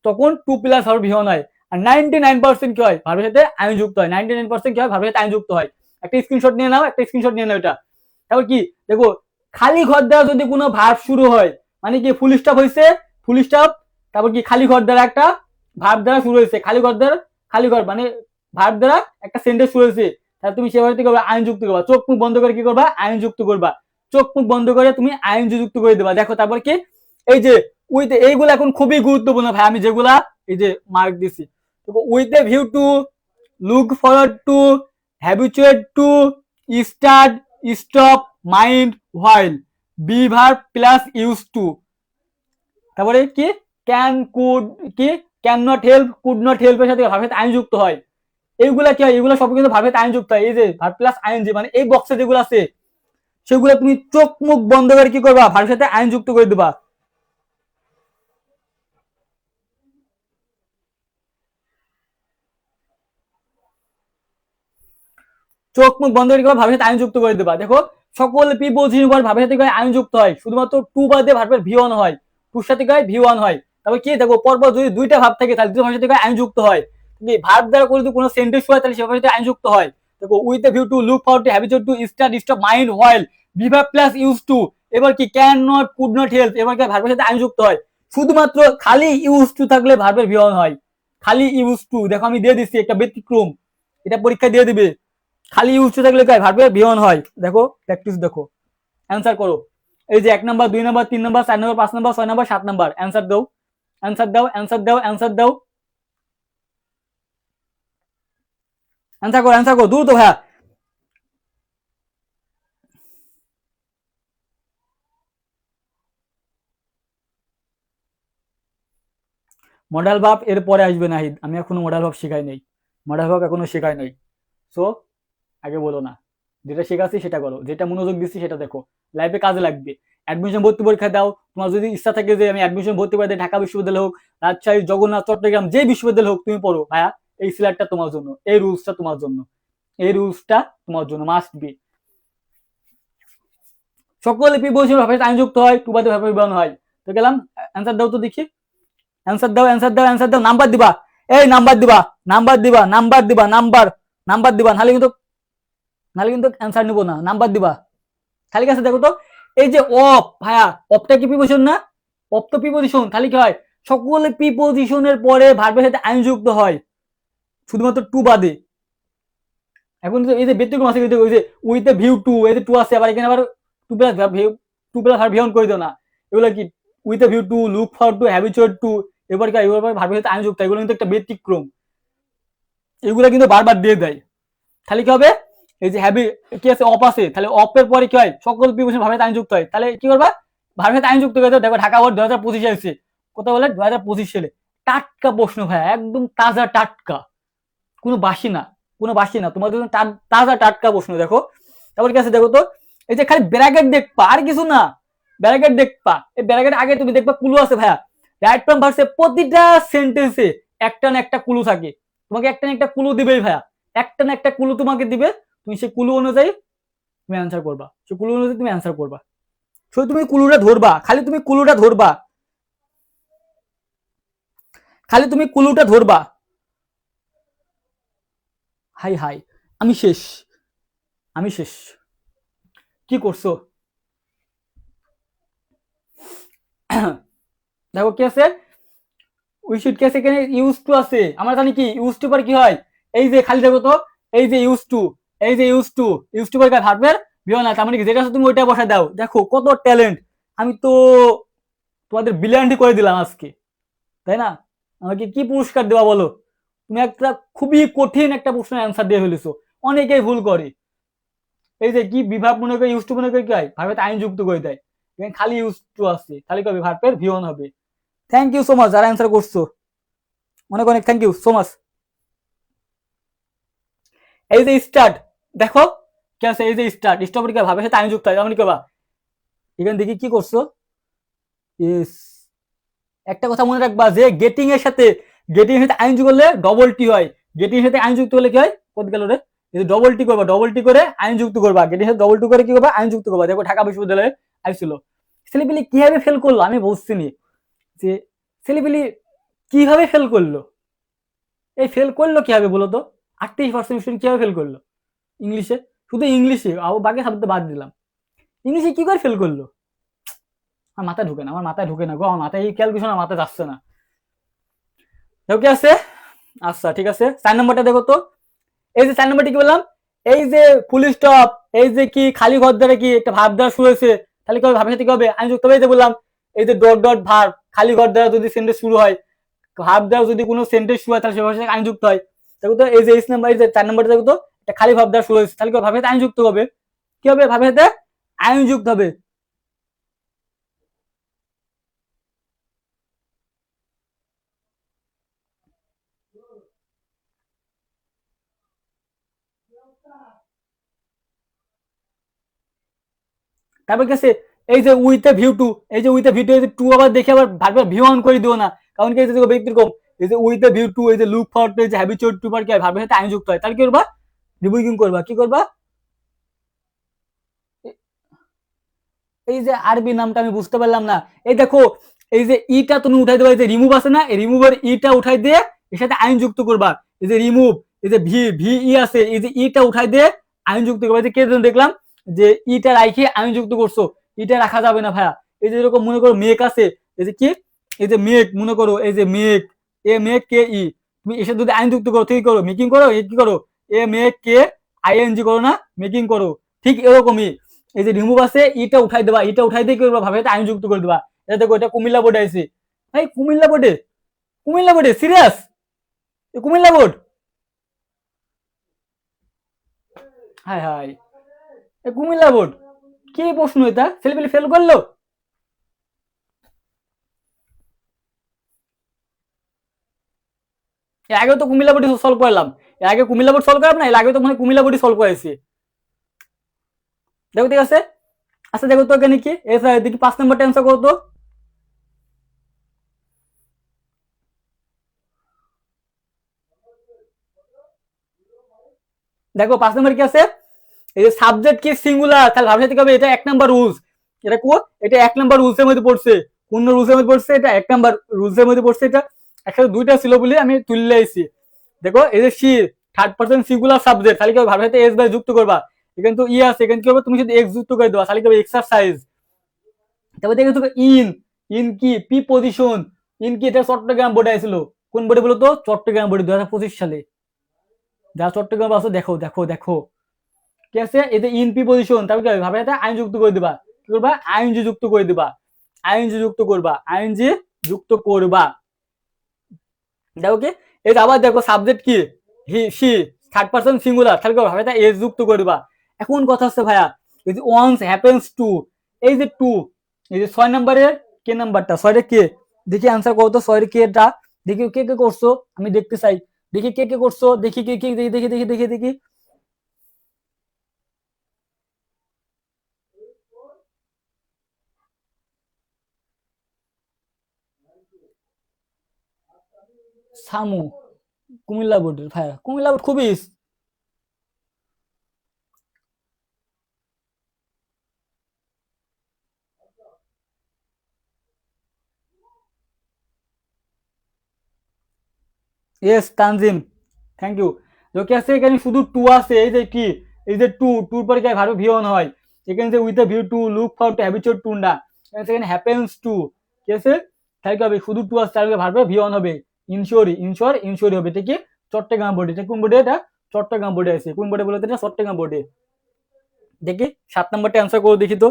S1: তখন টু প্লাস ভার্ব ভিওন হয়। আর 99% কি হয়, ভার্বের সাথে আইন যুক্ত হয়। 99% কি হয়, ভার্বের সাথে আইন যুক্ত হয়। একটা স্ক্রিনশট নিয়ে নাও, একটা স্ক্রিনশট নিয়ে নাও এটা। তারপর কি দেখো, খালি ঘর দ্বারা যদি কোনো ভার্ব শুরু হয়, মানে কি ফুল স্টপ হয়েছে, ফুল স্টপ, তারপর কি খালি ঘর দ্বারা একটা ভার্ব দ্বারা শুরু হয়েছে, খালি ঘর দ্বারা, খালি ঘর মানে ভার্ব দ্বারা একটা সেন্টেন্স শুরু হয়েছে, তাহলে তুমি সেভাবে কি করবা, আইন যুক্ত করবা। চোখ মুখ বন্ধ করে কি করবা, আইন যুক্ত করবা। চোখ মুখ বন্ধ করে তুমি আইন যুক্ত করে দেবা। দেখো তারপর কি, এই যে উইথ, এইগুলো এখন খুবই গুরুত্বপূর্ণ ভাই, আমি যেগুলা এই যে মার্ক দিছি। With a view to, look forward to, habituate to, start, stop, mind, while, be verb plus use to. তারপরে কি, ক্যান, কুড, কি can not help, could not হেল্পের সাথে ভার্বের আইন যুক্ত হয়। এইগুলা কি হয়, এগুলো সব কিন্তু ভার্বের আইন যুক্ত হয়। এই যে ভার্ব প্লাস আইএনজি, মানে এই বক্সে যেগুলো আছে সেগুলো তুমি চোখ মুখ বন্ধ করে কি করবা, ভার্বের সাথে আইন যুক্ত করে দিবা। চোখ মুখ বন্ধ করে ভাবের সাথে আইন যুক্ত করে দেবা। দেখো সকল প্রিপোজিশন পর ভাবের সাথে আইন যুক্ত হয়, শুধুমাত্র টু বাদে ভার্বের ভি ওয়ান হয়, টুর সাথে ভি ওয়ান হয়। তারপর কি দেখো, পরপর যদি দুইটা ভাব থাকে তাহলে দুটো ভাবের সাথে আইন যুক্ত হয়। ভার্ব দ্বারা করে যদি কোনো সেন্টেন্স হয় তাহলে সে ভাবের সাথে আইন যুক্ত হয়। দেখো with a view to, look forward to, habituate to, start, stop, mind, while, be verb plus use to. এবার কি can not, could not help, এবার কি ভার্বের সাথে আইন যুক্ত হয়। শুধুমাত্র খালি ইউজ টু থাকলে ভার্বের ভি ওয়ান হয়, খালি ইউজ টু। দেখো আমি দিয়ে দিচ্ছি একটা ব্যতিক্রম, এটা পরীক্ষা দিয়ে দিবে। খালি ইউজ টু থাকলে ভার্বে বিয়ন হয়। দেখো প্র্যাকটিস, দেখো অ্যান্সার করো। এই যে 1 নম্বর, 2 নম্বর, 3 নম্বর, 4 নম্বর, 5 নম্বর, 6 নম্বর, 7 নম্বর, অ্যান্সার দাও, অ্যান্সার দাও, অ্যান্সার দাও, অ্যান্সার দাও, অ্যান্সার করো, অ্যান্সার করো দ্রুত ভাইয়া। মডেল ভাব এর পরে আসবে নাহিদ, আমি এখনো মডেল ভাব শেখাই নাই, মডেল ভাব এখনো শেখাই নাই। সো আগে বলো না, যেটা শেখাচ্ছি সেটা করো, যেটা মনোযোগ দিচ্ছি সেটা দেখো, লাইফে কাজে লাগবে। অ্যাডমিশন ভর্তি পরীক্ষা দাও, তোমার যদি ইচ্ছা থাকে যে আমি অ্যাডমিশন ভর্তি করে ঢাকা বিশ্ববিদ্যালয় হোক, রাজশাহী, জগন্নাথ, চট্টগ্রাম, যে বিশ্ববিদ্যালয় হোক তুমি পড়ো ভাইয়া, এই সিলেক্টটা তোমার জন্য, এই রুলসটা তোমার জন্য, এই রুলসটা তোমার জন্য মাস্ট বি। সকল প্রিপোজিশন ভাবে আইনযুক্ত হয়, টু বাদে ভাবে বিবরণ হয়। তো গেলাম, অ্যান্সার দাও তো দেখি, অ্যান্সার দাও, অ্যান্সার দাও, অ্যান্সার দাও, নাম্বার দিবা, এই নাম্বার দিবা, নাম্বার দিবা, নাম্বার দিবা, নাম্বার, নাম্বার দিবা, নাহলে কিন্তু, নাহলে কিন্তু অ্যান্সার নিব না, নাম্বার দিবা। খালি কাছে দেখো তো, এই যে অফ ভাইয়া, অফটা কি প্রিপোজিশন না, অফ তো প্রিপোজিশন, তাহলে কি হয়, সকল প্রিপোজিশনের পরে ভার্বের সাথে আইন যুক্ত হয়, শুধুমাত্র টু বাদে। এখন এই যে ব্যতিক্রম আছে, ওই যে উইথ এ ভিউ টু, এই যে টু আছে, আবার এখানে আবার to plus view, to plus verb ভিউন করে দিও না। এগুলো কি, with a view to, look for to, habituate to, এবার কি এবার ভার্বের সাথে আইন যুক্ত, এগুলো কিন্তু একটা ব্যতিক্রম, এগুলো কিন্তু বারবার দিয়ে দেয়। তাহলে কি হবে, এই যে হ্যাবি কি আছে, অফ আছে, তাহলে অফের পরে কি হয়, সকল প্রিপোজিশন ভার্বের সাথে আইন যুক্ত হয়। তাহলে কি করবা, ভার্বের সাথে আইন যুক্ত করে দাও। দেখো ঢাকা বোর্ড 2025 আসছে, কোথাও বলে 2025 সালে, টাটকা প্রশ্ন ভাইয়া, একদম তাজা টাটকা, কোনো বাসি না, কোনো বাসি না, তোমাদের জন্য তাজা টাটকা প্রশ্ন। দেখো তারপর কি আছে দেখো তো, এই যে খালি ব্র্যাকেট দেখবা, আর কিছু না, ব্র্যাকেট দেখবা। এই ব্র্যাকেট আগে তুমি দেখবা ক্লু আছে ভাইয়া, রাইট ফ্রম ভার্সে প্রতিটা সেন্টেন্সে একটা না একটা ক্লু থাকে, তোমাকে একটা না একটা ক্লু দিবেই ভাইয়া, একটা না একটা ক্লু তোমাকে দিবে, তুমি সেই ক্লু অনুযায়ী তুমি অ্যান্সার করবা, সেই ক্লু অনুযায়ী তুমি অ্যান্সার করবা। শুধু তুমি ক্লুটা ধরবা, খালি তুমি ক্লুটা ধরবা, খালি তুমি ক্লুটা ধরবা। হাই হাই, আমি শেষ, আমি শেষ, কি করছো? দেখো কি আছে, উই শুড কি আছে এখানে ইউজ টু আছে, আমরা জানি কি ইউজ টু পর কি হয়, এই যে খালি দেখো তো, এই যে ইউজ টু, এই যে ইউজ টু পর ভার্বের বিহন আছে, তার মানে কি যেটা আছে তুমি ওইটা বসা দাও। দেখো কত ট্যালেন্ট, আমি তো তোমাদের ব্রিলিয়ান্টই করে দিলাম আজকে, তাই না? আমাকে কি পুরস্কার দেওয়া বলো? তুমি একটা খুবই কঠিন একটা প্রশ্নের অ্যান্সার দিয়ে ফেলেছো, অনেকেই ভুল করে। এই যে কি বিভাগ মনে করে ইউজ টু মনে করে কি হয়, ভার্বের আইন যুক্ত করে দেয়, এখানে খালি ইউজ টু আছে, খালি কবে ভার্বের ভিওন হবে। থ্যাংক ইউ সো মাচ যারা অ্যান্সার করছো, অনেক অনেক থ্যাংক ইউ সো মাচ। এই যে স্টার্ট, দেখো কি আছে, এই যে স্টার্ট, স্টার্ট কি ভাবে সাথে আইন যুক্ত হয়, যেমন কি এখানে দেখি কি করছো, ইস, একটা কথা মনে রাখবা যে গেটিং এর সাথে আইন যুক্ত করলে ডবল টি হয়, গেটিং এর সাথে আইন যুক্ত হলে কি হয়, কত গেল রে, ডবল টি করবা, ডবল টি করে আইন যুক্ত করবা, গেটিং এর সাথে ডবল টি করে কি করবা, আইন যুক্ত করবা। দেখো ঢাকা বিশ্ববিদ্যালয়ে আইছিল, ছেলেপিলি কিভাবে ফেল করলো আমি বুঝছি নি, যে ছেলেপিলি কিভাবে ফেল করলো, এই ফেল করলো কিভাবে বলো তো, 38% স্টুডেন্ট কিভাবে ফেল করলো ইংলিশে, শুধু ইংলিশে, বাকি সাবজেক্ট বাদ দিলাম, ইংলিশে কি করে ফেল করলো, আমার মাথায় ঢুকে না, আমার মাথায় ঢুকে না গো, আমার মাথায় এই ক্যালকুলেশন আমার মাথায় যাচ্ছে না। কি আছে, আচ্ছা ঠিক আছে, 4 নম্বরটা দেখো তো, এই যে 4 নম্বরটা কি বললাম, এই যে ফুল স্টপ, এই যে কি খালি ঘর দ্বারা কি একটা ভাব দ্বারা শুরু হয়েছে, তাহলে কি হবে, ভাবের সাথে কি হবে, আমি যুক্ত হবে, বললাম এই যে ডট ডট ভার্ব, খালি ঘর দ্বারা যদি সেন্টেন্স শুরু হয়, ভাব দ্বারা যদি কোনো সেন্টেন্স শুরু হয় তাহলে সে ভাষায় আইন যুক্ত হয়। দেখো তো এই যে এইচ নাম্বার, এই যে 4 নম্বরটা দেখো তো, এটা খালি ভাব দ্বারা শুরু হয়েছে, তাহলে কি ভাবের সাথে আইন যুক্ত হবে, কি হবে, ভাবের সাথে আইন যুক্ত হবে। তারপর কি আছে, এই যে উইথ এ ভিউ টু, এই যে উইথ এ ভিউ টু, এই যে টু আবার দেখে আবার ভার্বের ভিউ অন করে দিও না, কারণ কি এই যে ব্যক্তির কম, এই যে উইথ এ ভিউ টু, এই যে লুক ফরওয়ার্ড টু, এই যে হ্যাবিচুয়াল টু পার কি হয়, ভার্বের সাথে আইন যুক্ত হয়, তাহলে কি করবা, রিভিউইং করবা, কি করবা, এই যে আরবি নামটা আমি বুঝতে পারলাম না, এই দেখো এই যে ইটা তুমি উঠাই দেবা, এই যে রিমুভ আছে না, এই রিমুভের ইটা উঠাই দিয়ে এর সাথে আইন যুক্ত করবা, এই যে রিমুভ, এই যে ভি ভি ই আছে, এই যে ইটা উঠাই দিয়ে আইন যুক্ত করবা, এই যে কে দেখলাম যে ইটা রাখি আইন যুক্ত করছো, ইটা রাখা যাবে না ভাইয়া, এই যে এরকম মনে করো মেক আছে, এই যে কি, এই যে মেক মনে করো, এই যে মেক, এ মেক কে ই, তুমি এর সাথে যদি আইন যুক্ত করো, ঠিক করো, মেকিং করো, কি করো, এ মেক কে আইএনজি করো না, মেকিং করো, ঠিক এরকমই, এই যে রিমুভ আছে, ইটা উঠাই দেবা, ইটা উঠাই দিয়ে কি করবা, ভাবে আইন যুক্ত করে দেবা। এটা দেখো এটা কুমিল্লা বোর্ডে আছে, এই কুমিল্লা বোর্ডে, কুমিল্লা বোর্ডে serious, Comilla board, high high, Comilla board, কি প্রশ্ন এটা, ছেলেপেলে ফেল করলো, এর আগে তো কুমিল্লা বোর্ড সলভ করলাম, এর আগে কুমিল্লা বোর্ড সলভ করলাম না, এর আগে তো মনে হয় কুমিল্লা বোর্ড সলভ করেছি, দেখো ঠিক আছে। আচ্ছা দেখো তো এখানে কি, দেখি 5 নম্বরটা অ্যান্সার করো তো, দেখো 5 নম্বর কি আছে, এই যে সাবজেক্ট কি সিঙ্গুলার, তাহলে ভাবনা থেকে হবে এটা 1 নাম্বার রুলস, এটা কো, এটা 1 নাম্বার রুলসের মধ্যে পড়ছে, কোন রুলসের মধ্যে পড়ছে, এটা 1 নাম্বার রুলসের মধ্যে পড়ছে, এটা একসাথে দুইটা ছিল বলে আমি তুললে আইছি। দেখো এই যে she, third person singular subject, তাহলে কি ভাবনা এস বাই যুক্ত করবা, এখানে তো ই আছে, এখানে কি হবে, তুমি যদি এক্স যুক্ত করে দেবা, তাহলে কি হবে এক্সারসাইজ। তারপর দেখে তো ইন, ইন কি পি পজিশন, ইন কি এটা চট্টগ্রাম বোর্ডে আইছিল, কোন বোর্ডে বলো তো, চট্টগ্রাম বোর্ডে 2025 সালে, যারা চট্টগ্রাম আছে দেখো দেখো দেখো, কি আছে, এই যে ইন পি পজিশন, তারপর কি হবে, ভাবে এটা আইন যুক্ত করে দিবা, কি করবা, আইনজি যুক্ত করে দিবা, আইনজি যুক্ত করবা, আইনজি যুক্ত করবা। দেখো কি, এই যে আবার দেখো সাবজেক্ট কি, he she, third person singular, তাহলে কি ভাবে এটা এস যুক্ত করে দিবা। এখন কথা হচ্ছে ভাইয়া, এই যে ওয়ান্স হ্যাপেন্স টু, এই যে টু, এই যে 6 নম্বরের কে নাম্বারটা, 6 কে, দেখি আনসার করো তো, 6 কেটা দেখি কে কে করছো, আমি দেখতে চাই, দেখি কে কে করছো, দেখি কে কে, দেখি দেখি দেখি দেখি দেখি, সামু, কুমিল্লা বোর্ডের ভাইয়া, কুমিল্লা বোর্ড খুবই, ইয়েস তানজিম, থ্যাংক ইউ। কি আছে এখানে শুধু টু আছে, এই যে কি, এই যে টু, টুর পরে কি ভার্ব ভিউ অন হয়, এখানে যে with the view to, look for to, habitual to না, এখানে হ্যাপেন্স টু, কি আছে, তাহলে কি হবে, শুধু টু আসছে, তাহলে ভার্বের ভি ওয়ান হবে, ইনশিওরি হবে। এটা কি চট্টগ্রাম বোর্ডে, এটা কোন বোর্ডে, এটা চট্টগ্রাম বোর্ডে আছে। কোন বোর্ডে বলতে, এটা চট্টগ্রাম বোর্ডে। দেখি 7 নম্বরটা অ্যান্সার করো দেখি তো।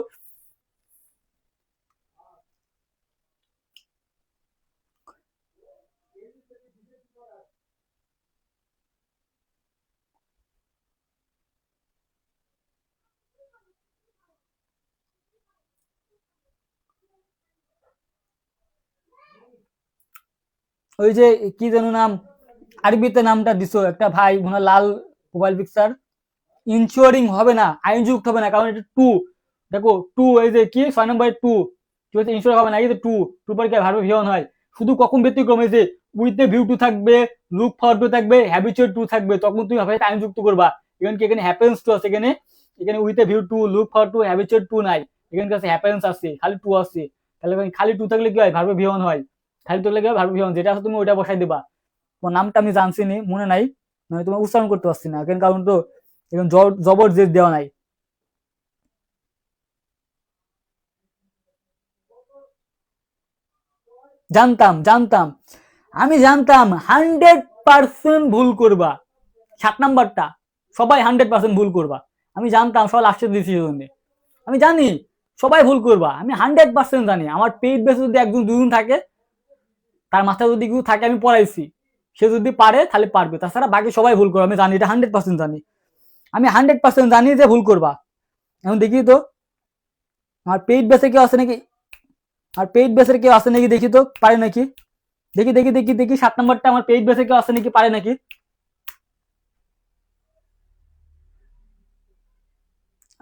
S1: ওই যে কি যেন নাম, আরবিতে নামটা দিছো একটা ভাই, মনে হয় লাল মোবাইল পিকচার। ইনশিওরিং হবে না, আইনযুক্ত হবে না, কারণ এটা টু। দেখো টু, এই যে কি 6 নম্বরে টু, কি হচ্ছে ইনশিওর হবে না, এই যে টু, টু পরে কি ভার্ব ভিয়ন হয়। শুধু কখন ব্যতিক্রম, এই যে উইথ দ্য ভিউ টু থাকবে, লুক ফর টু থাকবে, হ্যাবিচুয়েট টু থাকবে, তখন তুমি ভাবে আইনযুক্ত করবা। এখানে কি, এখানে হ্যাপেন্স টু আছে, এখানে এখানে with the view to, look for to, habituate to নাই, এখানে কাছে হ্যাপেন্স আছে, খালি টু আছে। তাহলে খালি টু থাকলে কি হয়, ভার্ব ভিয়ন হয়। খালি টু থাকলে কি হয়, ভার্ব ভিয়ন, যেটা আছে তুমি ওইটা বসাই দিবা। তোমার নামটা আমি জানছি নি, মনে নাই, মানে তোমার উচ্চারণ করতে পারছি না, কারণ তো এখন জবর জেদ দেওয়া নাই। জানতাম, আমি জানতাম 100% ভুল করবা। 7 নাম্বারটা সবাই 100% ভুল করবা, আমি জানতাম, সবাই লাস্টে দিয়েছি জন্য। আমি জানি সবাই ভুল করবা, আমি 100% জানি। আমার পেইড বেসে যদি একজন দুজন থাকে, তার মাথায় যদি কেউ থাকে, আমি পড়াইছি, সে যদি পারে তাহলে পারবে, তাছাড়া বাকি সবাই ভুল করবে, আমি জানি, এটা 100% জানি। আমি 100% জানি যে ভুল করবা। এখন দেখি তো আমার পেইড বেসে কেউ আছে নাকি, আর পেইড বেসের কেউ আছে নাকি দেখি তো, পারে নাকি, দেখি 7 নাম্বারটা আমার পেইড বেসে কেউ আছে নাকি, পারে নাকি,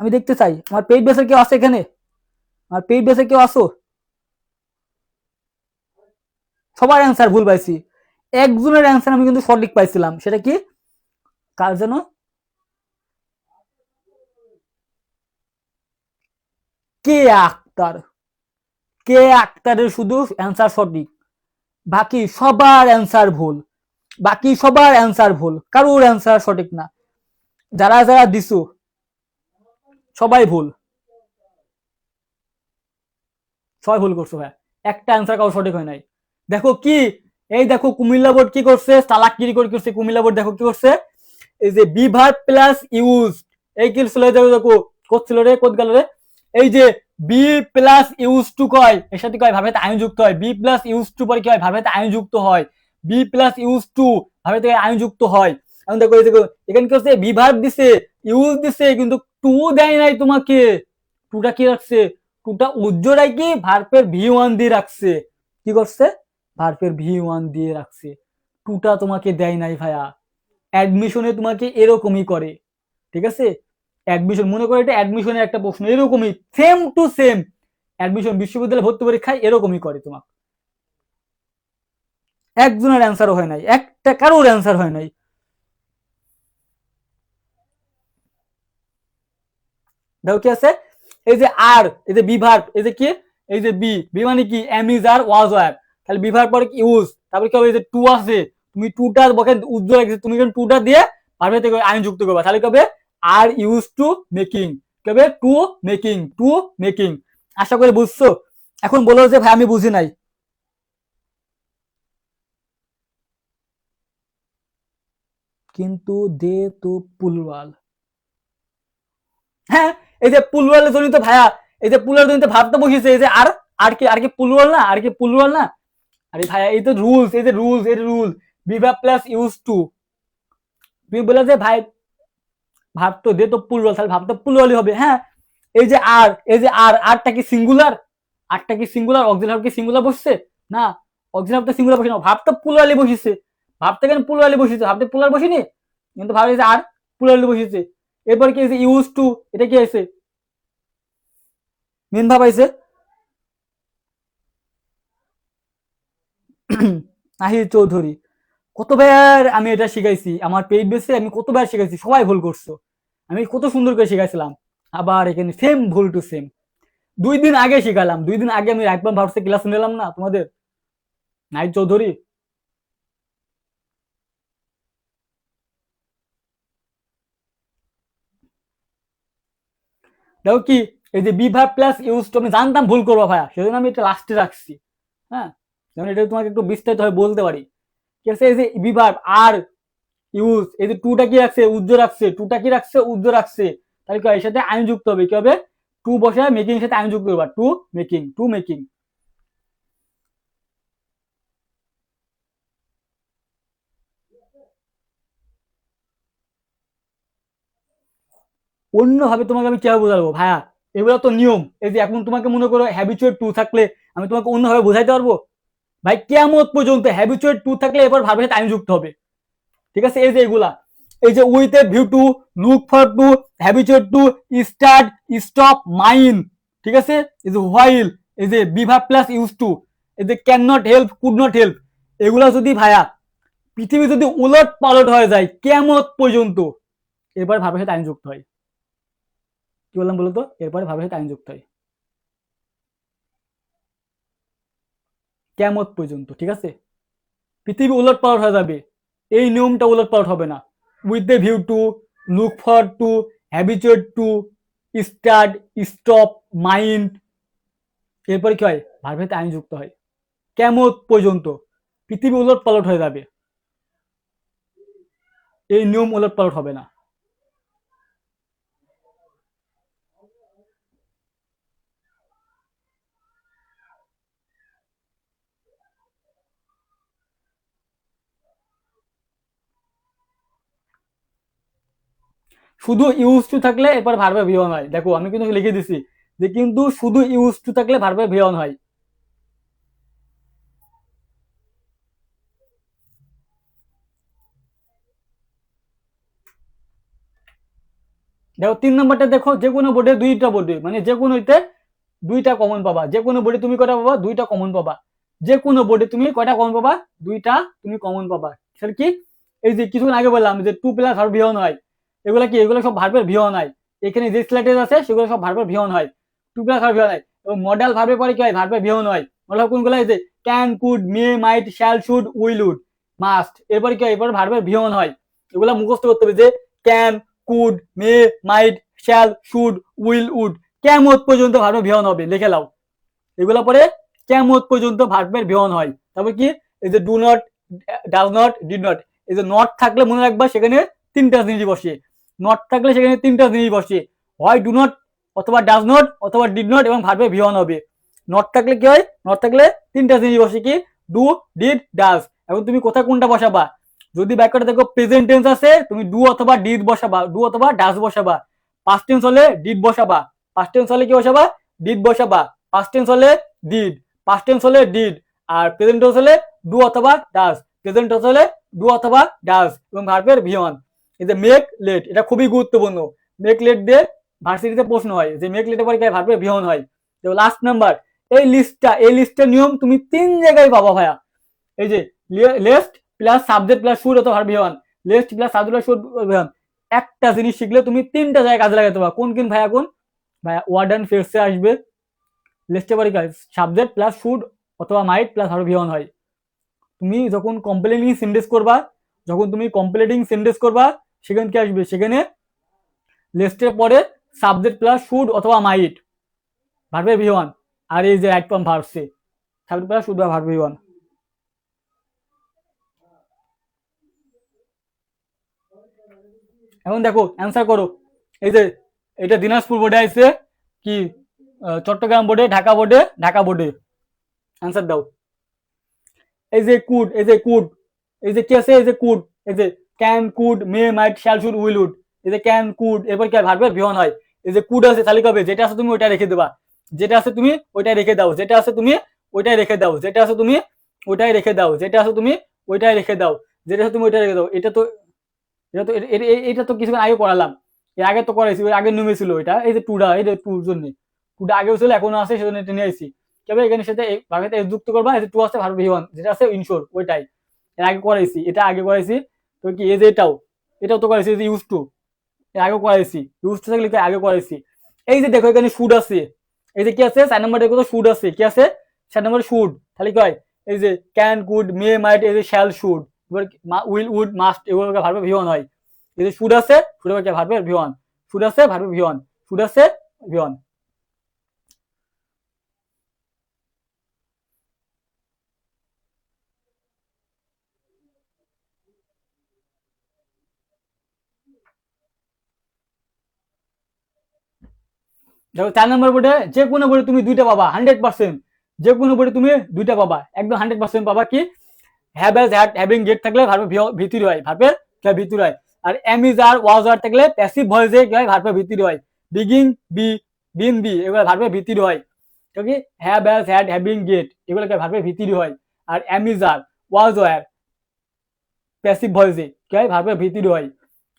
S1: আমি দেখতে চাই আমার পেইড বেসে কেউ আছে এখানে, আমার পেইড বেসে কেউ আসো। সবার অ্যান্সার ভুল পাইছি, একজনের অ্যান্সার আমি কিন্তু সঠিক পাইছিলাম, সেটা কি, কার যেন, কে আক্তার, কে আক্তারের শুধু অ্যান্সার সঠিক, বাকি সবার অ্যান্সার ভুল, বাকি সবার অ্যান্সার ভুল, কারোর অ্যান্সার সঠিক না। যারা যারা দিছু সবাই ভুল, সবাই ভুল করছো ভাই, একটা অ্যান্সার কারো সঠিক হয় নাই। দেখো কি, এই দেখো কুমিল্লা বোর্ড কি করছে, চালাকগিরি করছে কুমিল্লা বোর্ড, দেখো কি করছে, এই যে বিভার প্লাস ইউজ, এই কি ছিল, দেখো করছিল রে, কোদ গেল রে, এই যে বি প্লাস ইউজ টু কয়, এর সাথে কয় ভাবে আইন যুক্ত হয়, বি প্লাস ইউজ টু পরে কি হয়, ভাবে আইন যুক্ত হয়, বি প্লাস ইউজ টু ভাবে আইন যুক্ত হয়। এখন দেখো, এই দেখো এখানে কি হচ্ছে, বিভার দিছে, ইউজ দিছে, কিন্তু টু দেয় নাই তোমাকে, টুটা কি রাখছে, টুটা উজ্জ্বল রাখি ভার্বের ভি ওয়ান দিয়ে রাখছে, কি করছে, ভার্বের ভি ওয়ান দিয়ে রাখছে, টুটা তোমাকে দেয় নাই ভাইয়া। অ্যাডমিশনে তোমাকে এরকমই করে, ঠিক আছে, অ্যাডমিশন মনে করে, এটা অ্যাডমিশনের একটা প্রশ্ন, এরকমই সেম টু সেম, অ্যাডমিশন বিশ্ববিদ্যালয় ভর্তি পরীক্ষায় এরকমই করে তোমার। একজনের অ্যান্সারও হয় নাই, একটা কারোর অ্যান্সার হয় নাই। দেখো কি আছে, এই যে আর, এই যে বিভার, এই যে কি, এই যে বি, বি মানে কি, am is are was were, তাহলে বিভার পরে ইউজ, তারপরে কি হবে, এই যে টু আছে, তুমি টুটা বকে উজ্জ্বল রাখছে, তুমি যখন টুটা দিয়ে ভার্বের থেকে আইন যুক্ত করবা, তাহলে কি হবে, আর ইউজ টু মেকিং, কি হবে, টু মেকিং। আশা করি বুঝছো। এখন বলো যে ভাই আমি বুঝি নাই, কিন্তু দে তো পুলওয়াল, হ্যাঁ, এই যে পুলওয়ালের জন্য ভাইয়া, এই যে পুলওয়াল জন্য ভাবতে বসেছে, এই যে আর কি পুলওয়াল না, আর কি পুলওয়াল না, আরে ভাইয়া এই তো রুলস, এই যে রুলস, এই রুল, বিভা প্লাস ইউজ টু, তুমি বলে যে ভাই ভাব তো দে তো পুলওয়াল, তাহলে ভাব তো পুলওয়ালই হবে, হ্যাঁ। এই যে আর, এই যে আরটা কি সিঙ্গুলার, আরটা কি সিঙ্গুলার, অক্সিলার কি সিঙ্গুলার বসছে না, অক্সিলার তো সিঙ্গুলার বসে না, ভাব তো পুলওয়ালি বসেছে, ভাবতে কেন পুলওয়ালি বসেছে, ভাবতে পুলার বসিনি, কিন্তু ভাবে যে আর পুলওয়ালি বসেছে। এরপর কি আছে, ইউজ টু, এটা কি আছে, মেন ভাব আছে। নাহিদ চৌধুরী, কতবার আমি এটা শিখাইছি, আমার পেইড বেসে আমি কতবার শিখাইছি, সবাই ভুল করছো, আমি কত সুন্দর করে শিখাইছিলাম, আবার এখানে সেম ভুল টু সেম। 2 দিন আগে শিখালাম, 2 দিন আগে আমি রাইটবাম ভার্সে ক্লাস নিলাম না তোমাদের, নাহিদ চৌধুরী। দেখো কি, এই যে B verb plus use two, আমি জানতাম ভুল করবো ভাইয়া, সেজন্য আমি এটা লাস্টে রাখছি, হ্যাঁ। যেমন এটা তোমাকে একটু বিস্তারিত ভাবে বলতে পারি। ঠিক আছে, এই যে বিভাগ আর ইউজ, এই যে টুটা কি রাখছে, উজ্জ্ব রাখছে, টুটা কি রাখছে, উজ্জ্ব রাখছে, তাহলে কি এর সাথে আইন যুক্ত হবে, কি হবে, টু বসায় মেকিং এর সাথে আইন যুক্ত করবা, টু মেকিং, টু মেকিং। অন্যভাবে তোমাকে আমি কিভাবে বোঝাবো ভাইয়া, এগুলো তো নিয়ম। এই যে এখন তোমাকে মনে করো হ্যাবিচুয়েট টু থাকলে আমি তোমাকে অন্যভাবে বোঝাইতে পারবো? ভাই কিয়ামত পর্যন্ত হ্যাবিচুয়েট টু থাকলে এবার ভার্বের সাথে আইন যুক্ত হবে। ঠিক আছে, এই যে এগুলা, এই যে with a view to, look for to, habituate to, start, stop, mind, ঠিক আছে, এই যে হোয়াইল, এই যে বিভার প্লাস ইউজ টু, এই যে can not help, could not help, এগুলা যদি ভাইয়া পৃথিবী যদি উলট পালট হয়ে যায় কিয়ামত পর্যন্ত, এরপর ভাবের সাথে আইন যুক্ত হয়। কি বললাম বলতো, এরপরে ভাবের সাথে আইন যুক্ত হয় কিয়ামত পর্যন্ত। ঠিক আছে, পৃথিবী উলট পালট হয়ে যাবে, এই নিয়মটা উলট পালট হবে না। With the view to, look for to, habituate to, start, stop, mind, এরপরে কি হয়, ভার্বের সাথে আইন যুক্ত হয় কিয়ামত পর্যন্ত, পৃথিবী উলট পালট হয়ে যাবে, এই নিয়ম উলট পালট হবে না। শুধু ইউজ টু থাকলে এরপর ভার্বে ভিয়ন হয়, দেখো আমি কিন্তু লিখে দিছি যে কিন্তু শুধু ইউজ টু থাকলে ভার্বে ভিয়ন হয়। দেখো 3 নম্বরটা দেখো, যে কোনো বোর্ডে দুইটা বোর্ডে মানে যে কোনোতে দুইটা কমন পাবা, যে কোনো বোর্ডে তুমি কয়টা পাবা, দুইটা কমন পাবা, যে কোনো বোর্ডে তুমি কয়টা কমন পাবা, দুইটা তুমি কমন পাবা। সেটা কি, এই যে কিছুক্ষণ আগে বললাম যে টু প্লাস ভার্ব ভিয়ন হয়, এগুলো কি, এগুলো সব ভার্বের ভিয়ন হয়। এখানে যে স্লাইডের আছে সেগুলো সব ভার্বের ভিয়ন হয়, টু প্লাস ভার্ব ভিয়ন হয়। এবং মডেল ভার্বের পরে কি হয়, ভার্বের ভিয়ন হয়। মডেল কোনগুলো, এই যে can, could, may, might, shall, should, will, would, must, এরপরে কি হয়, এরপর ভার্বের ভিয়ন হয়। এগুলো মুখস্থ করতে হবে যে can, could, may, might, shall, should, will, would, কিয়ামত পর্যন্ত ভার্বের ভিয়ন হবে, লিখে লাও। এগুলো পরে কিয়ামত পর্যন্ত ভার্বের ভিয়ন হয়। তারপর কি, এই যে do not, does not, did not, এই যে নট থাকলে মনে রাখবা সেখানে তিনটা জিনিস বসে, নট থাকলে সেখানে তিনটা জিনিস বসে, হয় ডু নট অথবা ডাজ নট অথবা ডিড নট এবং ভার্বের ভিয়ন হবে। নট থাকলে কি হয়, নট থাকলে তিনটা জিনিস বসে, কি, ডু, ডিড, ডাজ। এখন তুমি কোথায় কোনটা বসাবা, যদি বাক্যটা দেখো প্রেজেন্ট টেন্স আছে তুমি ডু অথবা ডিড বসাবা, ডু অথবা ডাজ বসাবা। পাস্ট টেন্স হলে ডিড বসাবা, পাস্ট টেন্স হলে কি বসাবা, ডিড বসাবা। পাস্ট টেন্স হলে ডিড, পাস্ট টেন্স হলে ডিড, আর প্রেজেন্ট টেন্স হলে ডু অথবা ডাজ, প্রেজেন্ট টেন্স হলে ডু অথবা ডাজ এবং ভার্বের ভিয়ন। এই যে মেক লেট, এটা খুবই গুরুত্বপূর্ণ, মেক লেট দিয়ে ভার্সিটিতে প্রশ্ন হয় যে মেক লেটের পরে ভার্বের ভিয়ন হয়। তো লাস্ট নাম্বার, এই লিস্টের নিয়ম তুমি 3 জায়গায় পাবা ভাইয়া। এই যে lest plus subject plus should অথবা ভার্ব ভিয়ন, lest plus subject plus should ভিয়ন, একটা জিনিস শিখলে তুমি 3টা জায়গায় কাজে লাগাতে পারবা। কোন কোন ভাইয়া, কোন ভাইয়া, ওয়ার্ড অ্যান্ড ফ্রেজে আসবে, লিস্টে পরে সাবজেক্ট প্লাস শুড অথবা মাইট প্লাস ভার্ব ভিয়ন হয়। তুমি যখন কমপ্লিটিং সেন্টেন্স করবা, যখন তুমি কমপ্লিটিং সেন্টেন্স করবা সেখানে কি আসবে, সেখানে লিস্টের পরে সাবজেক্ট প্লাস শুড অথবা মাইট ভার্বের ভিয়ন, আর এই যে রাইট ফর্ম ভার্বসে সাবজেক্ট প্লাস শুড বা ভার্ব ভিয়ন। এখন দেখো অ্যান্সার করো, এই যে এটা দিনাজপুর বোর্ডে আছে, কি চট্টগ্রাম বোর্ডে, ঢাকা বোর্ডে, ঢাকা বোর্ডে, অ্যান্সার দাও। এই যে কুড, এই যে কুড, এই যে কি আছে, এই যে কুড, এই যে can, could, may, might, shall, should, will, would, এই যে ক্যান, কুড, এরপর কি ভার্বের ভিয়ন হয়। এই যে কুড আছে তাহলে কবে, যেটা আছে তুমি ওইটা রেখে দেবা, যেটা আছে তুমি ওইটাই রেখে দাও, যেটা আছে তুমি ওইটাই রেখে দাও, যেটা আছে তুমি ওইটাই রেখে দাও, যেটা আছে তুমি ওইটাই রেখে দাও, যেটা আছে তুমি ওইটাই রেখে দাও। এটা তো এটা তো কিছুক্ষণ আগে পড়ালাম, এর আগে তো করাইছি, ওই আগের নিয়মে ছিল এটা। এই যে টুডা, এই যে টুর জন্য, টুডা আগেও ছিল এখনো আছে, সেজন্য এটা নিয়ে আসছি। তবে এখানে সাথে ভার্বের যুক্ত করবা, এই যে টু আছে ভার্ব ভিয়ন, যেটা আছে ইনশোর ওইটাই, এর আগে করাইছি, এটা আগে করাইছি। তো কি এই যে এটাও তো করাইছি, এই যে ইউজ টু, এর আগে করাইছি, ইউজ টু থাকলে আগে করাইছি। এই যে দেখো এখানে শুড আছে, এই যে কি আছে 4 নম্বরে দেখো তো শুড আছে, কি আছে 4 নম্বরে শুড, তাহলে কি হয়, এই যে ক্যান, কুড, মে, মাইট, এই যে শ্যাল, শুড, এবার উইল, উড, মাস্ট, এগুলো ভার্বের ভিয়ন হয়। এই যে শুড আছে, শুড ভার্বের ভিয়ন, শুড আছে ভার্বের ভিয়ন, শুড আছে ভিয়ন। দেখো 4 নম্বর বোর্ডে যে কোনো বোর্ডে তুমি দুইটা পাবা 100%, যে কোনো বোর্ডে তুমি দুইটা পাবা একদম 100% পাবা কি have has had having get থাকলে ভার্বের ভিতরি হয়, ভার্বের ভিতরি হয়। আর এম ইজ আর ওয়াজ আর থাকলে প্যাসিভ ভয়েসে কি হয় ভার্বের ভিতরি হয়। বিগিং বি বিন বি এগুলো ভার্বের ভিতরি হয়। তো কি have has had having get এগুলো কি ভার্বের ভিতরি হয়। আর এম ইজ আর ওয়াজ আর প্যাসিভ ভয়েসে কি হয় ভার্বের ভিতরি হয়।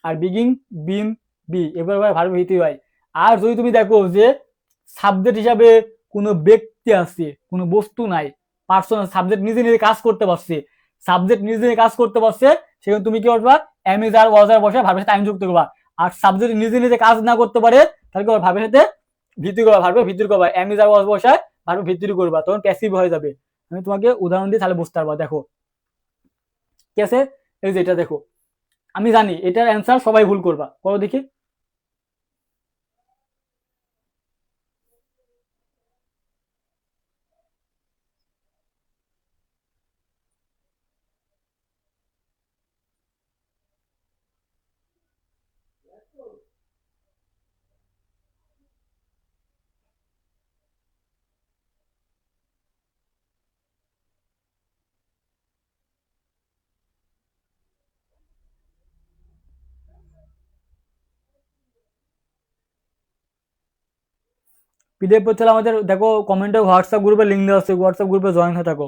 S1: আর বিগিং বিন বি এগুলো ভার্বের ভিতরি হয়। আর যদি তুমি দেখো যে সাবজেক্ট হিসাবে কোনো ব্যক্তি আছে, কোনো বস্তু নাই, পার্সোনাল সাবজেক্ট নিজে নিজে কাজ করতে পারছে, সাবজেক্ট নিজে নিজে কাজ করতে পারছে, সেখানে তুমি কি করবা এম ইজ আর ওয়াজ আর বসে ভার্বের সাথে টাইম যুক্ত করবা। আর সাবজেক্ট নিজে নিজে কাজ না করতে পারে তাহলে কি ভার্বের সাথে ভিত্তি করবা, ভার্বের ভিত্তি করবা, এম ইজ আর ওয়াজ বসায় ভার্বের ভিত্তি করবা, তখন প্যাসিভ হয়ে যাবে। আমি তোমাকে উদাহরণ দিই তাহলে বুঝতে পারবা। দেখো ঠিক আছে, এই যে এটা দেখো, আমি জানি এটার অ্যান্সার সবাই ভুল করবা, করো দেখি। পিডিএফ পড়তে হলে আমাদের দেখো কমেন্টে হোয়াটসঅ্যাপ গ্রুপে লিঙ্ক দেওয়া আছে, হোয়াটসঅ্যাপ গ্রুপে জয়েন হয়ে থাকো।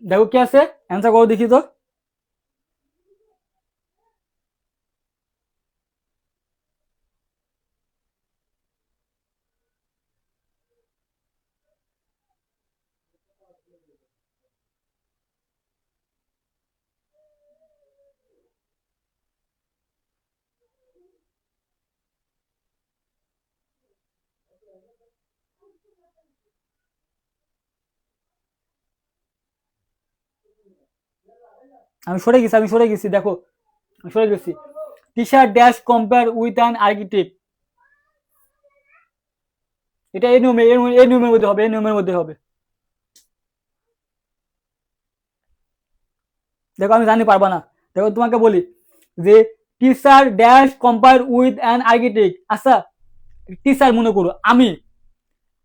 S1: দেখো কি আছে অ্যান্সার করো দেখি তো। আমি সরে গেছি দেখো, আমি সরে গেছি। Teacher dash compare with an architect, এটা এই নিয়মে এই নিয়মের মধ্যে হবে, এই নিয়মের মধ্যে হবে। দেখো আমি জানি পারবা না, দেখো তোমাকে বলি যে teacher dash compare with an architect. আচ্ছা টিচার মনে করো আমি,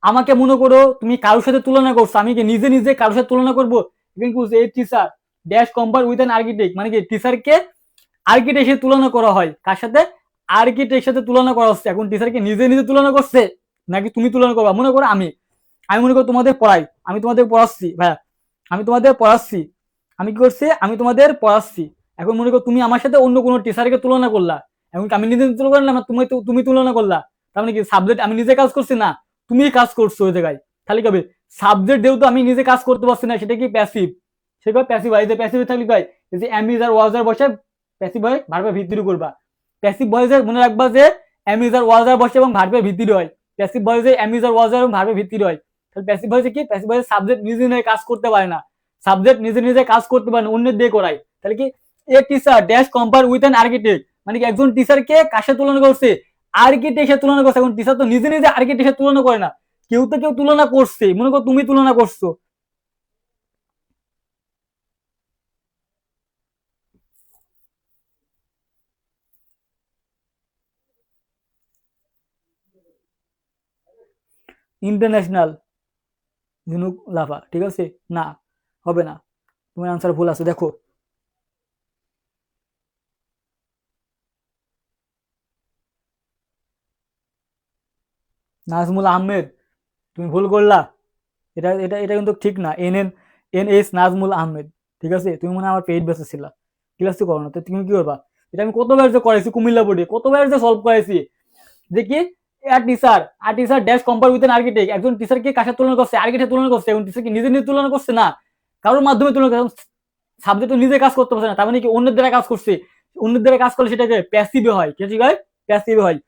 S1: আমাকে মনে করো তুমি কারোর সাথে তুলনা করছো, আমি কি নিজে নিজে কারোর সাথে তুলনা করবো? এখানে কি বলছে এই teacher dash compare with an architect, মানে কি টিচারকে আর্কিটেক্টের সাথে তুলনা করা হয়, কার সাথে? আর্কিটেক্টের সাথে তুলনা করা হচ্ছে। এখন টিচারকে নিজে নিজে তুলনা করছে নাকি তুমি তুলনা করবা? মনে করো আমি মনে করো তোমাদের পড়াই, আমি তোমাদের পড়াচ্ছি ভাইয়া, আমি তোমাদের পড়াচ্ছি, আমি কি করছি আমি তোমাদের পড়াচ্ছি। এখন মনে করো তুমি আমার সাথে অন্য কোনো টিচারকে তুলনা করলা, এখন আমি নিজে তুলনা করলাম না, তুমি তুলনা করলা, তার মানে কি সাবজেক্ট আমি নিজে কাজ করছি না, তুমি কাজ করছো ওই জায়গায়। তাহলে কি হবে সাবজেক্ট যেহেতু আমি নিজে কাজ করতে পারছি না, সেটা কি প্যাসিভ, সেটা প্যাসিভ হয়। প্যাসিভ থাকলে কি হয় এই যে এম ইজ আর ওয়াজ আর বসে প্যাসিভ হয় ভার্বের ভিত্তি করবা। প্যাসিভ ভয়েসে মনে রাখবা যে এম ইজ আর ওয়াজ আর বসে এবং ভার্বের ভিত্তি হয়। Passive ভয়েসে M is are was আর এবং ভার্বের ভিত্তি হয়। তাহলে প্যাসিভ ভয়েসে কি প্যাসিভ ভয়েসে সাবজেক্ট নিজে নিজে কাজ করতে পারে না, সাবজেক্ট নিজে নিজে কাজ করতে পারে না, অন্যের দিয়ে করায়। তাহলে কি a teacher dash compare with an architect, মানে কি একজন টিচারকে কার সাথে তুলনা করছে? আর্কিটেক্টের সাথে তুলনা করছে। এখন টিচার তো নিজে নিজে আর্কিটেক্টের সাথে তুলনা করে না, কেউ তো কেউ তুলনা করছে, মনে করো তুমি তুলনা করছো। ইন্টারন্যাশনাল ঝিনুক লাভা, ঠিক আছে না, হবে না, তোমার আনসার ভুল আছে। দেখো নাজমুল আহমেদ, তুমি ভুল করলা, এটা এটা এটা কিন্তু ঠিক না। এন এস নাজমুল আহমেদ, ঠিক আছে? তুমি মনে হয় আমার পেইড বেসে ছিলা, ক্লাস করো না, তো তুমি কি করবা? এটা আমি কতবার যে করাইছি কুমিল্লা বোর্ডে, কতবার যে সলভ করাইছি। দেখি আর teacher dash compare with an architect, একজন টিচারকে কার সাথে তুলনা করছে? আর্কিটেক্টের তুলনা করছে। এখন টিচারকে নিজে নিজে তুলনা করছে না, কারোর মাধ্যমে তুলনা করছে। সাবজেক্ট তো নিজে কাজ করতে পারছে না, তার মানে কি অন্যের দ্বারা কাজ করছে। অন্যের দ্বারা কাজ করলে সেটাকে প্যাসিভে হয়, কি হয়? প্যাসিভে হয়।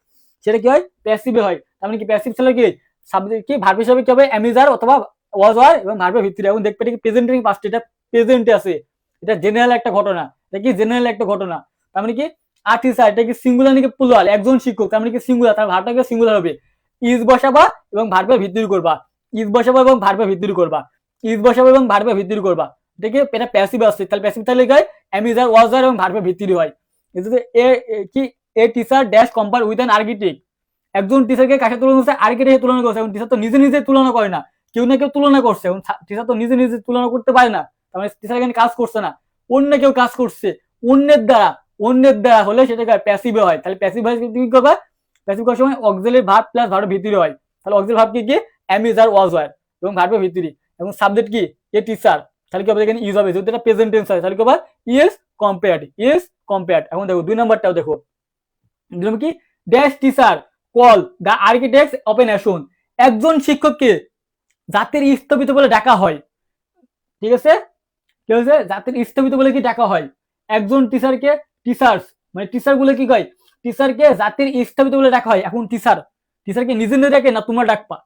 S1: সেটা কি হয়? প্যাসিভে হয়। তার মানে কি প্যাসিভ ছেলে কি সাবজেক্ট কি ভার্ব হিসাবে কি হবে? অ্যামিজার অথবা ওয়াজ ওয়ার এবং ভার্বের ভিত্তিতে। এখন দেখবে এটা কি প্রেজেন্টিং পাস্ট, এটা প্রেজেন্টে আছে, এটা জেনারেল একটা ঘটনা, এটা কি জেনারেল একটা ঘটনা। তার মানে কি আর টিচার এটা কি সিঙ্গুলার নাকি প্লুরাল? একজন শিক্ষক, তার মানে কি সিঙ্গুলার, তার ভার্বটা কি সিঙ্গুলার হবে। ইজ বসাবা এবং ভার্বের ভিত্তি করবা, ইজ বসাবা এবং ভার্বের ভিত্তি করবা, ইজ বসাবা এবং ভার্বের ভিত্তি করবা। এটা কি এটা প্যাসিভ আসছে, তাহলে প্যাসিভ তাহলে কি হয়? অ্যামিজার ওয়াজ ওয়ার এবং ভার্বের ভিত্তি হয়। কি a teacher dash compare with an architect, একজন টিচারকে কাকে তুলনা করছে, আর্কিটেক্টের তুলনা করছে। এখন টিচার তো নিজে নিজে তুলনা করে না, কেউ না কেউ তুলনা করছে। এবং টিচার তো নিজে নিজে তুলনা করতে পারে না, তার মানে টিচার এখানে কাজ করছে না, অন্য কেউ কাজ করছে। অন্যের দ্বারা হলে সেটা প্যাসিভে হয়। তাহলে প্যাসিভ হয় কি করবে, প্যাসিভ করার সময় অক্সিলারি ভার্ব প্লাস ভার্বের ভিতরে হয়। তাহলে অক্সিলারি ভার্ব কি am is are was were এবং ভার্বের ভিতরে, এবং সাবজেক্ট কি এ টিচার। তাহলে কি হবে, এখানে ইজ হবে, যদি এটা প্রেজেন্ট টেন্স হয় তাহলে কি হবে ইজ কম্পেয়ার্ড। এখন দেখো 2 নাম্বারটাও দেখো, কি dash teacher call the architects of a nation, একজন শিক্ষককে জাতির স্থপতি বলে ডাকা হয়। ঠিক আছে, কি হয়েছে, জাতির স্থপতি বলে কি ডাকা হয়, একজন টিচারকে টিচার্স মানে টিচার গুলো কি কয়, টিচারকে জাতির স্থপতি বলে ডাকা হয়। এখন টিচারকে নিজে নিজে ডাকে না তোমরা ডাকবা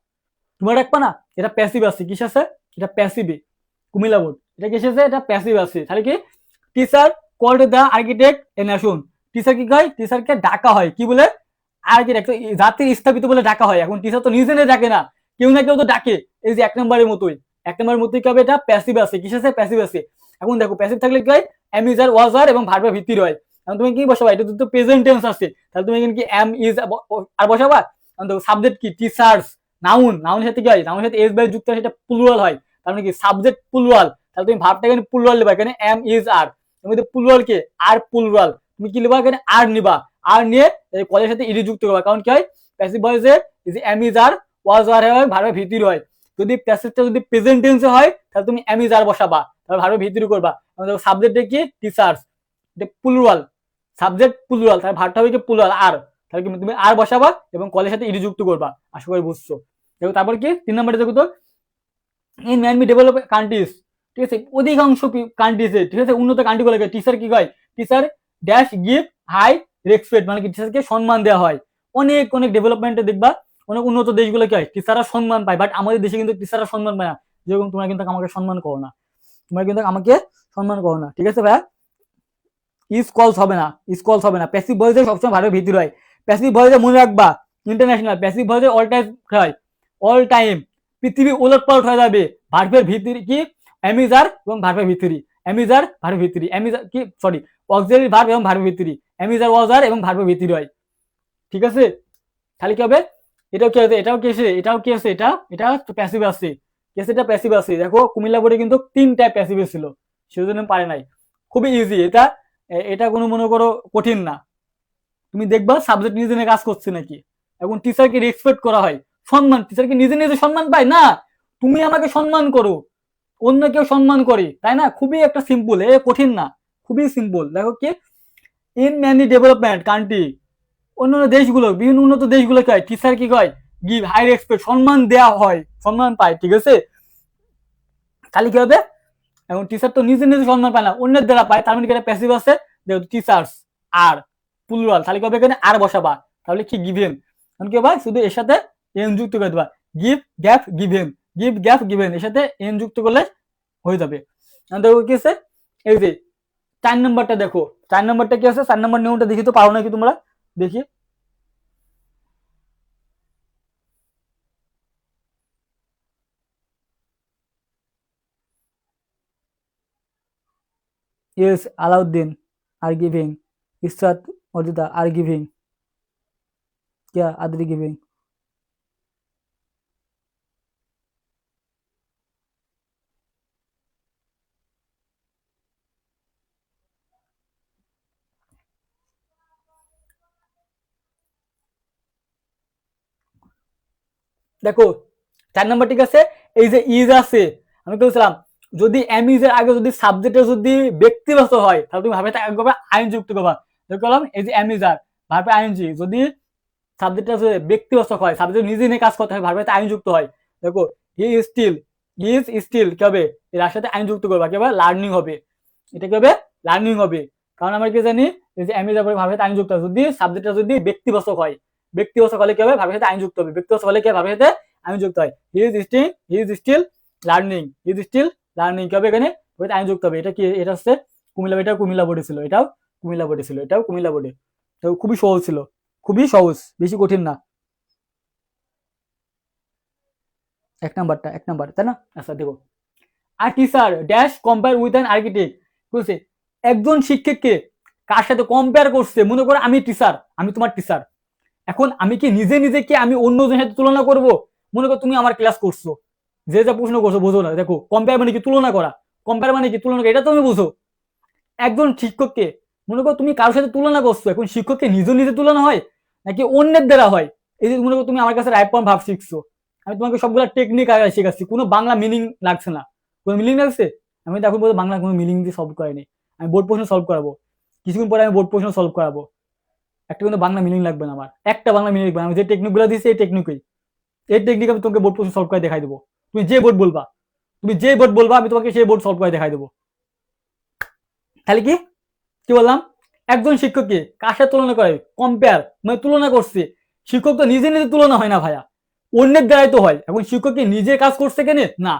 S1: না, এটা প্যাসিভ আছে। কিস আছে, এটা প্যাসিভে, কুমিল্লা বোর্ড এটা কি এসেছে, এটা প্যাসিভ আছে। তাহলে কি teacher called the architect a nation, teacher কি কয়, টিচারকে ডাকা হয় কি বলে, আর্কিটেক্ট জাতির স্থাপিত বলে ডাকা হয়। এখন টিচার তো নিজে নিজে ডাকে না, কেউ না কেউ তো ডাকে। এই যে 1 নম্বরের মতোই কি হবে, এটা প্যাসিভ আছে। কিস আছে, প্যাসিভ আছে। এখন দেখো প্যাসিভ থাকলে কি হয়, এম ইজ আর ওয়াজ আর এবং ভার্বের ভিত্তি হয়। এখন তুমি কি বসাবা, এটা তো প্রেজেন্ট টেন্স আছে, তাহলে তুমি এখানে কি এম ইজ আর বসাবা। দেখো সাবজেক্ট কি টিচার্স, নাউনের সাথে কি হয়, নাউনের সাথে এস বাই যুক্ত হয়, সেটা প্লুরাল হয়। তার মানে কি সাবজেক্ট প্লুরাল, তাহলে তুমি ভার্বটা এখানে প্লুরাল নেবা, এখানে এম ইজ আর, তুমি প্লুরাল কে আর প্লুরাল, তুমি কি নেবা, এখানে আর নিবা, আর নিয়ে কলের সাথে ইডি যুক্ত করবা। কারণ কি হয়, passive ভয়েসে M is are was আর হয়, ভার্বের ভিতরে হয়। যদি প্যাসিভটা যদি প্রেজেন্ট টেন্সে হয় তাহলে তুমি এম ইজ আর বসাবা, তাহলে ভার্বের ভিতরে করবা। সাবজেক্টে কি টিচার্স, এটা প্লুরাল, সাবজেক্ট প্লুরাল, তাহলে ভার্বটা হবে কি প্লুরাল আর, তাহলে তুমি আর বসাবা এবং কলের সাথে ইডি যুক্ত করবা। আশা করি বুঝছো। দেখো তারপর কি 3 নম্বরে দেখো তো, ইন ম্যানবি ডেভেলপ কান্ট্রিজ, ঠিক আছে, অধিকাংশ কান্ট্রিজে, ঠিক আছে, উন্নত কান্ট্রি গুলোকে টিচার কি কয়, teacher dash give high respect, মানে কি টিচারকে সম্মান দেওয়া হয়। অনেক ডেভেলপমেন্টে দেখবা, অনেক উন্নত দেশগুলো কি হয়, টিচাররা সম্মান পায়, বাট আমাদের দেশে কিন্তু টিচাররা সম্মান পায় না। যেরকম তোমরা কিন্তু আমাকে সম্মান করো না, ঠিক আছে ভাইয়া। স্কলস হবে না, প্যাসিভ ভয়েসে সবসময় ভার্বের ভিতরে হয়। প্যাসিভ ভয়েসে মনে রাখবা, ইন্টারন্যাশনাল প্যাসিভ ভয়েসে অল টাইম পৃথিবী ওলটপালট হয়ে যাবে, ভার্বের ভিতরে কি এমিজার এবং ভার্বের ভিতরে, কি সরি অক্সিলারি ভার্ব এবং ভার্বের ভিতরে, এমিজার ওয়াজার এবং ভার্বের ভিতরে হয়। ঠিক আছে, তাহলে কি হবে, এটাও কি আছে, এটা প্যাসিভ আছে, এটা প্যাসিভ আছে। দেখো কুমিল্লা বোর্ডে কিন্তু 3টা প্যাসিভ ছিল, সেজন্য পারে নাই। খুবই ইজি এটা কোনো মনে করো কঠিন না। তুমি দেখবা সাবজেক্ট নিজে নিজে কাজ করছে নাকি। এখন টিচারকে রেসপেক্ট করা হয়, সম্মান, টিচারকে নিজে নিজে সম্মান পায় না, তুমি আমাকে সম্মান করো, অন্য কেউ সম্মান করে, তাই না। খুবই একটা সিম্পল, কঠিন না, খুবই সিম্পল। দেখো কি ইন ম্যানি ডেভেলপমেন্ট কান্ট্রি, অন্যান্য দেশগুলো, বিভিন্ন উন্নত দেশগুলো কি হয়, টিচার কি কয়, গিভ হাই রেসপেক্ট, সম্মান দেওয়া হয়, সম্মান পায়। ঠিক আছে, তাহলে কি হবে, এখন টিচার তো নিজে নিজে সম্মান পায় না, অন্যের দ্বারা পায়, তার মানে কি প্যাসিভ আছে, যেহেতু টিচার্স আর প্লুরাল, তাহলে কি হবে, এখানে আর বসাবা, তাহলে কি গিভেন, এখন কি হবে, শুধু এর সাথে এন যুক্ত করে দেবা, গিভ গ্যাপ গিভেন, এর সাথে এন যুক্ত করলে হয়ে যাবে। দেখো কি আছে, এই যে 4 নম্বরটা দেখো, 4 নম্বরটা কি আছে, 4 নম্বর নিয়মটা দেখি তো, পারো নাকি তোমরা, দেখি। Yes, Alauddin are giving. Israt Mojida are giving. Yeah, Adri giving. দেখো 4 নম্বর ঠিক আছে, এই যে ইজ আছে, আমি বলছিলাম যদি এম ইজ এর আগে যদি সাবজেক্টে যদি ব্যক্তিবাচক হয় তাহলে তুমি ভাবে একবার আইন যুক্ত করবা। দেখলাম এই যে এম ইজ আর ভাবে আইনজি, যদি সাবজেক্টটা ব্যক্তিবাচক হয়, সাবজেক্ট নিজে নিয়ে কাজ করতে হয়, ভাবে আইন যুক্ত হয়। দেখো হি ইজ স্টিল কি হবে, এর সাথে আইন যুক্ত করবা, কি হবে, লার্নিং হবে, এটা কি হবে, লার্নিং হবে। কারণ আমরা কি জানি এই যে এম ইজ আর ভাবে আইন যুক্ত হয়, যদি সাবজেক্টটা যদি ব্যক্তিবাচক হয়, ব্যক্তিবাচক হলে কি হবে, ভাবের সাথে আইন যুক্ত হবে, ব্যক্তিবাচক হলে কি ভাবের সাথে আইন যুক্ত হয়। হি ইজ স্টিল লার্নিং কি হবে, এখানে আইন যুক্ত হবে। এটা কি, এটা হচ্ছে কুমিল্লা বোর্ডে ছিল, এটাও কুমিল্লা বোর্ডে। তো খুবই সহজ ছিল, খুবই সহজ, বেশি কঠিন না। 1 নাম্বার তাই না। আচ্ছা দেখো, আর teacher dash compare with an architect, বুঝছে, একজন শিক্ষককে কার সাথে কম্পেয়ার করছে, মনে করো আমি টিচার, আমি তোমার টিচার, এখন আমি কি নিজে নিজেকে আমি অন্যজনের সাথে তুলনা করব? মনে করো তুমি আমার ক্লাস করছো, যে যা প্রশ্ন করছো বোঝো না, দেখো কম্পেয়ার মানে কি তুলনা করা, কম্পেয়ার মানে কি তুলনা করা, এটা তুমি বুঝো। একজন শিক্ষককে মনে করো তুমি কারোর সাথে তুলনা করছো, এখন শিক্ষককে নিজে নিজে তুলনা হয় নাকি অন্যের দ্বারা হয়? এই যে মনে করো তুমি আমার কাছে রাইট ফর্ম ভাব শিখছো, আমি তোমাকে সবগুলো টেকনিক শেখাচ্ছি, কোনো বাংলা মিনিং লাগছে না, কোনো মিনিং লাগছে? আমি তো এখন বলবো বাংলা কোনো মিনিং দিয়ে সলভ করিনি, আমি বোর্ড প্রশ্ন সলভ করাবো, কিছুক্ষণ পরে আমি বোর্ড প্রশ্ন সলভ করাবো, একটা কিন্তু বাংলা মিনিং লাগবে না আমার, একটা বাংলা মিনিং লাগবে না, আমি যে টেকনিকগুলো দিয়েছি এই টেকনিকই, এই টেকনিক আমি তোমাকে বোর্ড প্রশ্ন সলভ করে দেখাই দেবো, তুমি যে বোর্ড বলবা, তুমি যে বোর্ড বলবা আমি তোমাকে সেই বোর্ড সলভ করে দেখাই দেবো। তাহলে কি কি বললাম, একজন শিক্ষককে কার সাথে তুলনা করে, কম্পেয়ার মানে তুলনা করছে, শিক্ষক তো নিজে নিজে তুলনা হয় না ভাইয়া, অন্যের দ্বারাই তো হয়। এখন শিক্ষক কি নিজে কাজ করছে কেন? না,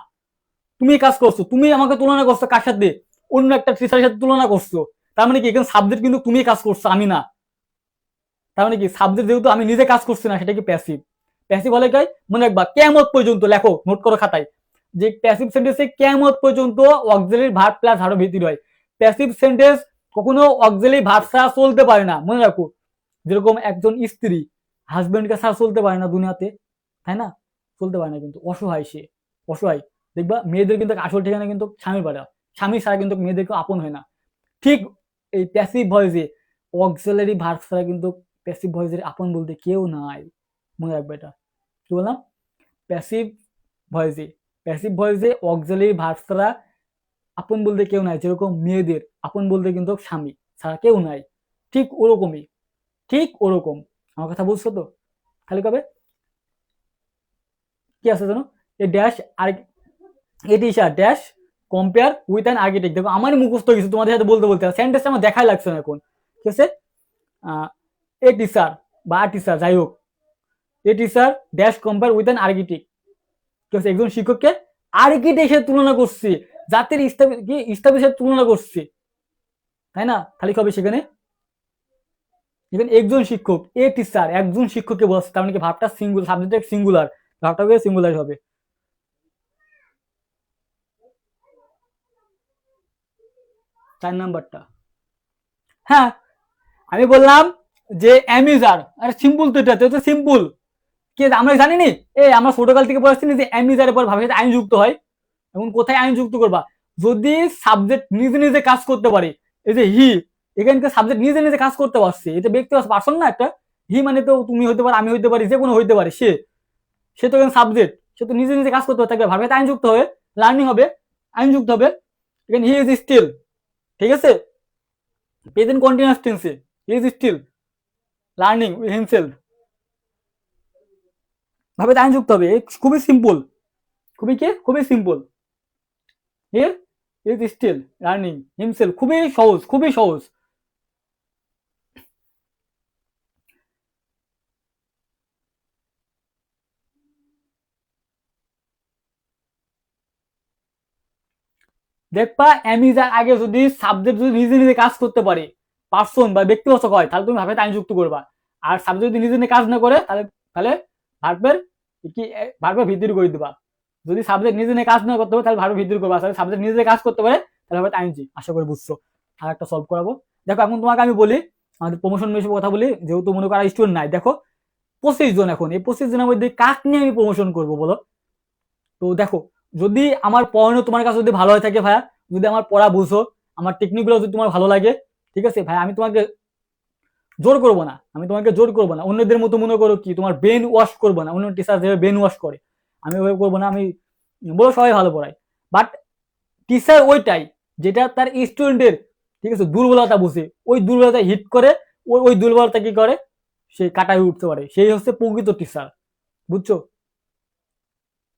S1: তুমি কাজ করছো, তুমি আমাকে তুলনা করছো কার সাথে, অন্য একটা টিচারের সাথে তুলনা করছো, তার মানে কি এখানে সাবজেক্ট কিন্তু তুমি কাজ করছো, আমি না, তার মানে কি সাবজেক্ট যেহেতু আমি নিজে কাজ করছি না, সেটা কি প্যাসিভ। প্যাসিভ হলে কি মনে রাখবা, কিয়ামত পর্যন্ত লেখো, নোট করো খাতায়, যে প্যাসিভ সেন্টেন্সে কিয়ামত পর্যন্ত অক্সিলারি ভার্ব প্লাস ভার্ব ভিত্তিক হয়। প্যাসিভ সেন্টেন্স কখনো অক্সিলারি ভার্ব ছাড়া চলতে পারে না, মনে রাখো। যেরকম একজন স্ত্রী হাজবেন্ডকে ছাড়া চলতে পারে না দুনিয়াতে, তাই না? চলতে পারে না, কিন্তু অসহায়, সে অসহায়। দেখবা মেয়েদের কিন্তু আসল ঠিকানা কিন্তু স্বামীর পাড়া, স্বামী ছাড়া কিন্তু মেয়েদেরকে আপন হয় না। ঠিক এই প্যাসিভ ভয়েসে অক্সিলারি ভার্ব ছাড়া কিন্তু প্যাসিভ ভয়েসের আপন বলতে কেউ নাই, মনে রাখবে এটা। কি বললাম? প্যাসিভ ভয়েসে, প্যাসিভ ভয়েসে অক্সিলারি ভার্ব ছাড়া আপন বলতে কেউ নাই, যেরকম মেয়েদের আপন বলতে কিন্তু স্বামী ছাড়া কেউ নাই, ঠিক ওরকমই, ঠিক ওরকম। আমার কথা বুঝছো তো? খালি কবে কি আছে জানো, এ ড্যাশ আর এটি dash compare with an architect. দেখো আমারই মুখস্থ কিছু তোমাদের সাথে বলতে বলতে সেন্টেন্সটা আমার দেখাই লাগছে না এখন। ঠিক আছে, এ টিচার বা টিচার যাই হোক, a teacher dash compare with an architect. ঠিক আছে, একজন শিক্ষককে আর্কিটেক্টের তুলনা করছে, জাতির ইস্টাবলিশের তুলনা করছে, তাই না? খালি কবে সেখানে এখানে একজন শিক্ষক, এ টিচার একজন শিক্ষককে বলছে, তার মানে কি ভাবটা সিঙ্গুলার, সাবজেক্ট সিঙ্গুলার, ভাবটাকে সিঙ্গুলার হবে। 4 নাম্বারটা, হ্যাঁ আমি বললাম যে অ্যামিউজার, আরে সিম্পল তো, এটা তো সিম্পল, কি আমরা জানি নি, আমরা ছোটকাল থেকে পড়াচ্ছি যে অ্যামিউজারের পর ভাবে আইন যুক্ত হয়। এখন কোথায় আইন যুক্ত করবা, যদি সাবজেক্ট নিজে নিজে কাজ করতে পারে, এই যে হি, এখানকার সাবজেক্ট নিজে নিজে কাজ করতে পারছে, এটা ব্যক্তি পারসন না একটা, হি মানে তো তুমি হইতে পারো, আমি হইতে পারি, যে কোনো হইতে পারে, সে সে তো এখানে সাবজেক্ট, সে তো নিজে নিজে কাজ করতে থাকবে, ভাবে আইন যুক্ত হবে, লার্নিং হবে, আইন যুক্ত হবে। এখানে হি ইজ স্টিল, ঠিক আছে, প্রেজেন্ট কন্টিনিউয়াস টেন্সে he is still learning himself, ভাবে আইন যুক্ত হবে, খুবই সিম্পল, খুবই simple. Here is still learning himself, খুবই সহজ, খুবই সহজ। দেখবা অ্যামিজার আগে যদি সাবজেক্ট যদি নিজে নিজে কাজ করতে পারে, পার্সন বা ব্যক্তিবাচক হয়, তাহলে তুমি ভাবে আইন যুক্ত করবা। আর সাবজেক্ট যদি নিজে নিজে কাজ না করে, তাহলে তাহলে ভার্বের কি, ভার্বের ভিত্তি করে দিবা। যদি সাবজেক্ট নিজে নিজে কাজ না করতে পারে, তাহলে ভার্বের ভিত্তি করবা, তাহলে সাবজেক্ট নিজে নিজে কাজ করতে পারে, তাহলে ভাবে আইনজি। আশা করি বুঝছো। আর একটা সলভ করাবো। দেখো এখন তোমাকে আমি বলি, আমাদের প্রমোশন বিষয়ে কথা বলি, যেহেতু মনে করো স্টুডেন্ট নাই। দেখো 25 জন, এখন এই 25 জনের মধ্যে কাক নিয়ে আমি প্রমোশন করবো বলো? তো দেখো, যদি আমার পড়ানো তোমার কাছে যদি ভালো হয়ে থাকে ভাইয়া, যদি আমার পড়া বুঝো, আমার টেকনিক গুলো যদি তোমার ভালো লাগে, ঠিক আছে ভাই, আমি তোমাকে জোর করবো না, অন্যদের মতো মনে করো কি তোমার ব্রেন ওয়াশ করবো না, অন্য টিচার যেভাবে ব্রেন ওয়াশ করে আমি ওইভাবে করবো না। আমি বলো সবাই ভালো পড়াই, বাট টিচার ওইটাই যেটা তার স্টুডেন্টের, ঠিক আছে, দুর্বলতা বুঝে, ওই দুর্বলতা হিট করে, ওই দুর্বলতা কি করে, সে কাটায় উঠতে পারে, সেই হচ্ছে প্রকৃত টিচার, বুঝছো?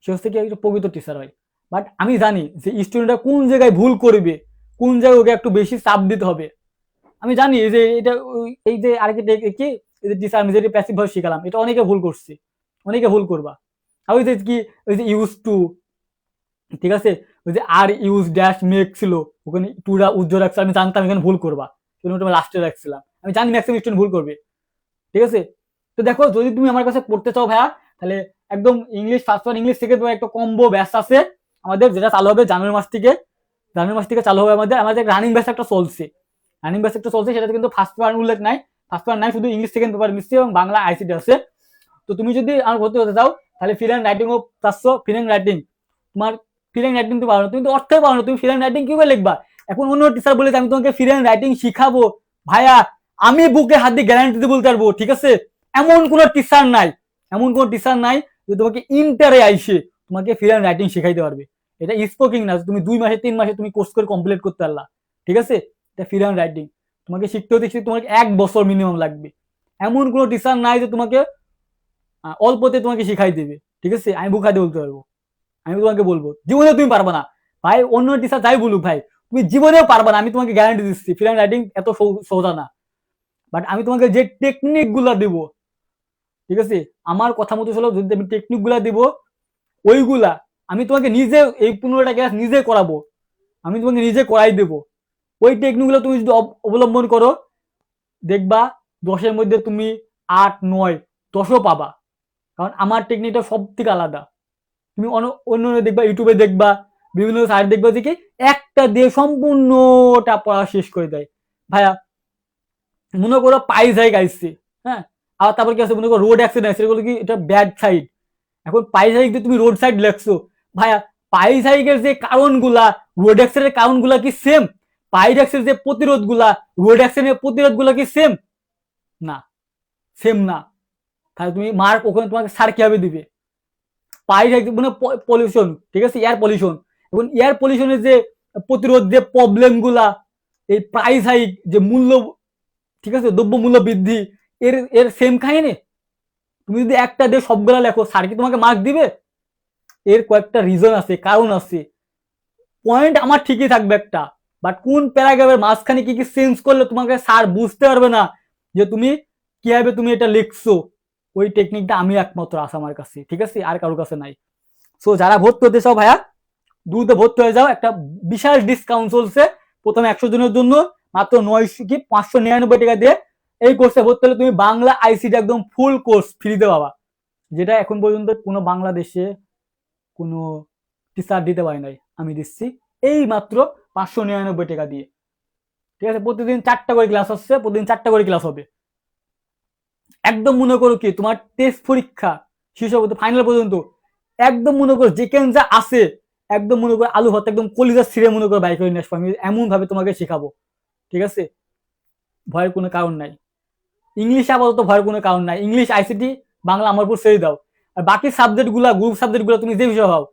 S1: সে হচ্ছে কি একজন প্রকৃত টিচার হয়। বাট আমি জানি যে স্টুডেন্টরা কোন জায়গায় ভুল করবে, কোন জায়গায় ওকে একটু বেশি চাপ দিতে হবে। আমি জানি যে এটা এই যে আর্কিটেক্ট কি, এই যে টিচার আমি যেটা প্যাসিভ ভয়েস শিখালাম, এটা অনেকে ভুল করছে, অনেকে ভুল করবা। আর ওই যে কি, ওই যে ইউজ টু, ঠিক আছে, ওই যে আর ইউজ ড্যাশ মেক ছিল, ওখানে টুরা উজ্জ্বল রাখছে, আমি জানতাম এখানে ভুল করবা, তুমি লাস্টে রাখছিলাম, আমি জানি ম্যাক্সিমাম স্টুডেন্ট ভুল করবে, ঠিক আছে। তো দেখো যদি তুমি আমার কাছে পড়তে চাও ভাইয়া, তাহলে একদম ইংলিশ ফার্স্ট ওয়ান ইংলিশ থেকে তোমার একটা কম্বো ব্যাচ আছে আমাদের, যেটা চালু হবে জানুয়ারি মাস থেকে, চালু হবে আমাদের, আমাদের রানিং ব্যাচ একটা চলছে, রানিং ব্যাচ একটা চলছে, সেটাতে কিন্তু ফার্স্ট পেপার উল্লেখ নাই, ফার্স্ট পেপার নাই, শুধু ইংলিশ সেকেন্ড পেপার মিশছে এবং বাংলা আইসিটি আছে। তো তুমি যদি আমার ভর্তি হতে চাও তাহলে ফ্রি হ্যান্ড রাইটিং ও 400, ফ্রি হ্যান্ড রাইটিং তোমার ফ্রি হ্যান্ড রাইটিং তুমি পারো না, তুমি তো অর্থই পারো না, তুমি ফ্রি হ্যান্ড রাইটিং কি করে লিখবা? এখন অন্য টিচার বলে আমি তোমাকে ফ্রি হ্যান্ড রাইটিং শিখাবো, ভাইয়া আমি বুকে হাত দিয়ে গ্যারান্টি দিয়ে বলতে পারবো, ঠিক আছে? এমন কোন টিচার নাই, এমন কোন টিচার নাই যে তোমাকে ইন্টারে আইসে তোমাকে ফ্রি হ্যান্ড রাইটিং শেখাইতে পারবে। এটা স্পোকিং না, তুমি 2 মাসে 3 মাসে তুমি কোর্স করে কমপ্লিট করতে পারলা, ঠিক আছে? এটা ফ্রি হ্যান্ড রাইটিং তোমাকে শিখতে হতে তোমাকে 1 বছর মিনিমাম লাগবে। এমন কোনো টিচার নাই যে তোমাকে অল্পতে তোমাকে শিখাই দেবে, ঠিক আছে? আমি বুক হাতে বলতে পারবো, আমি তোমাকে বলবো জীবনে তুমি পারবে না ভাই, অন্য টিচার যাই বলুক ভাই তুমি জীবনেও পারবে না, আমি তোমাকে গ্যারান্টি দিচ্ছি। ফ্রি হ্যান্ড রাইটিং এত সোজা না, বাট আমি তোমাকে যে টেকনিক গুলা দিব, ঠিক আছে, আমার কথা মতো চলো, যদি আমি টেকনিক গুলা দিব ওইগুলা আমি তোমাকে নিজে এই 15টা ক্লাস নিজে করাবো, আমি তোমাকে নিজে করাই দেবো। ওই টেকনিক গুলো তুমি যদি অবলম্বন করো দেখবা 10-এর মধ্যে তুমি 8, 9, 10ও পাবা, কারণ আমার টেকনিকটা সব থেকে আলাদা। তুমি অন্য দেখবা, ইউটিউবে দেখবা, বিভিন্ন সাইট দেখবা যে কি একটা দিয়ে সম্পূর্ণটা পড়া শেষ করে দেয়। ভাইয়া মনে করো পাইজাইক আইসছে, হ্যাঁ, আর তারপর কি আছে মনে করো রোড অ্যাক্সিডেন্ট, সেগুলো কি এটা ব্যাড সাইড। এখন পাইজাইক দিয়ে তুমি রোড সাইড লেখছো, ভাইয়া পাইজাইকের যে কারণগুলা রোড অ্যাক্সিডেন্টের কারণগুলা কি সেম? পাইজাইকের যে প্রতিরোধগুলা রোড অ্যাক্সিডেন্টের প্রতিরোধগুলা কি সেম? না, সেম না। তাহলে তুমি মার্ক ওখানে তোমাকে স্যার কিভাবে দিবে? পাইজাইক মানে পলিউশন, ঠিক আছে, এয়ার পলিউশন। এখন এয়ার পলিউশনের যে প্রতিরোধ যে প্রবলেমগুলা, এই প্রাইস হাইক যে মূল্য, ঠিক আছে, দ্রব্য মূল্য বৃদ্ধি, এর এর সেম কাহিনী। তুমি যদি একটা দিয়ে সবগুলা লেখো স্যার কি তোমাকে মার্ক দিবে? এর কয়েকটা রিজন আছে, কারণ আছে। পয়েন্ট আমার ঠিকই থাকবে একটা, বাট কোন প্যারাগ্রাফের মাঝখানে কি কি চেঞ্জ করলে তোমাকে স্যার বুঝতে পারবে না যে তুমি কিভাবে তুমি এটা লিখছো। ওই টেকনিকটা আমি একমাত্র আছে আমার কাছে, ঠিক আছে, আর কারোর কাছে নাই। সো যারা ভর্তি হতে চাও ভাইয়া দ্রুত ভর্তি হয়ে যাও, একটা বিশাল ডিসকাউন্ট চলছে প্রথমে 100 জনের জন্য, মাত্র 599 টাকা দিয়ে এই কোর্সে ভর্তি হলে তুমি বাংলা আইসিটি একদম ফুল কোর্স ফ্রিতে পাবা, যেটা এখন পর্যন্ত কোনো বাংলাদেশে কোনো টিচার দিতে পারে নাই, আমি দিচ্ছি এই মাত্র 599 টাকা দিয়ে, ঠিক আছে? প্রতিদিন 4টা করে ক্লাস হচ্ছে, প্রতিদিন 4টা করে ক্লাস হবে। একদম মনে করো কি তোমার টেস্ট পরীক্ষা শেষ হবে ফাইনাল পর্যন্ত, একদম মনে করো যেখানে যা আছে একদম মনে করো আলু ভাত একদম কলিজা ছিঁড়ে মনে করো বাইক করে নিয়ে আসবো, আমি এমন ভাবে তোমাকে শেখাবো, ঠিক আছে? ভয়ের কোনো কারণ নাই। ইংলিশ আপাতত ভয়ের কোনো কারণ নাই, ইংলিশ আইসিটি বাংলা আমার উপর ছেড়ে দাও। আর বাকি সাবজেক্ট গুলা গ্রুপ সাবজেক্ট গুলা তুমি যে বিষয় হও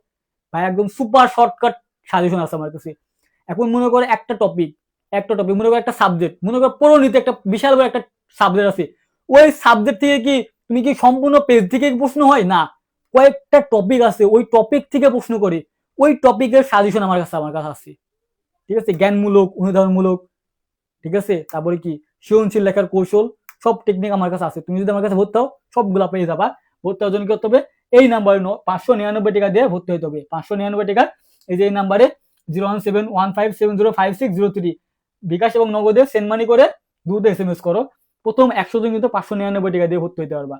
S1: ভাই একদম সুপার শর্টকাট সাজেশন আছে আমার কাছে। এখন মনে করো একটা টপিক মনে করো একটা সাবজেক্ট, মনে করো পরিণীতি একটা বিশাল বড় একটা সাবজেক্ট আছে, ওই সাবজেক্ট থেকে কি তুমি কি সম্পূর্ণ পেজ থেকে প্রশ্ন হয় না, কয়েকটা টপিক আছে ওই টপিক থেকে প্রশ্ন করি, ওই টপিকের সাজেশন আমার কাছে আছে, ঠিক আছে? জ্ঞানমূলক, অনুধাবনমূলক, ঠিক আছে, তারপরে কি সৃজনশীল লেখার কৌশল, সব টেকনিক আমার কাছে আছে। তুমি যদি আমার কাছে ভর্তি হও সবগুলা পেয়ে যাবা। ভর্তি হওয়ার জন্য কি করতে হবে? এই নাম্বারে 599 টাকা দিয়ে ভর্তি হতে হবে, 599 টাকা। এই যে এই নাম্বারে 01715705603 বিকাশ এবং নগদে সেন্ড মানি করে দ্রুত SMS করো। প্রথম 100 জন কিন্তু 599 টাকা দিয়ে ভর্তি হতে পারবা।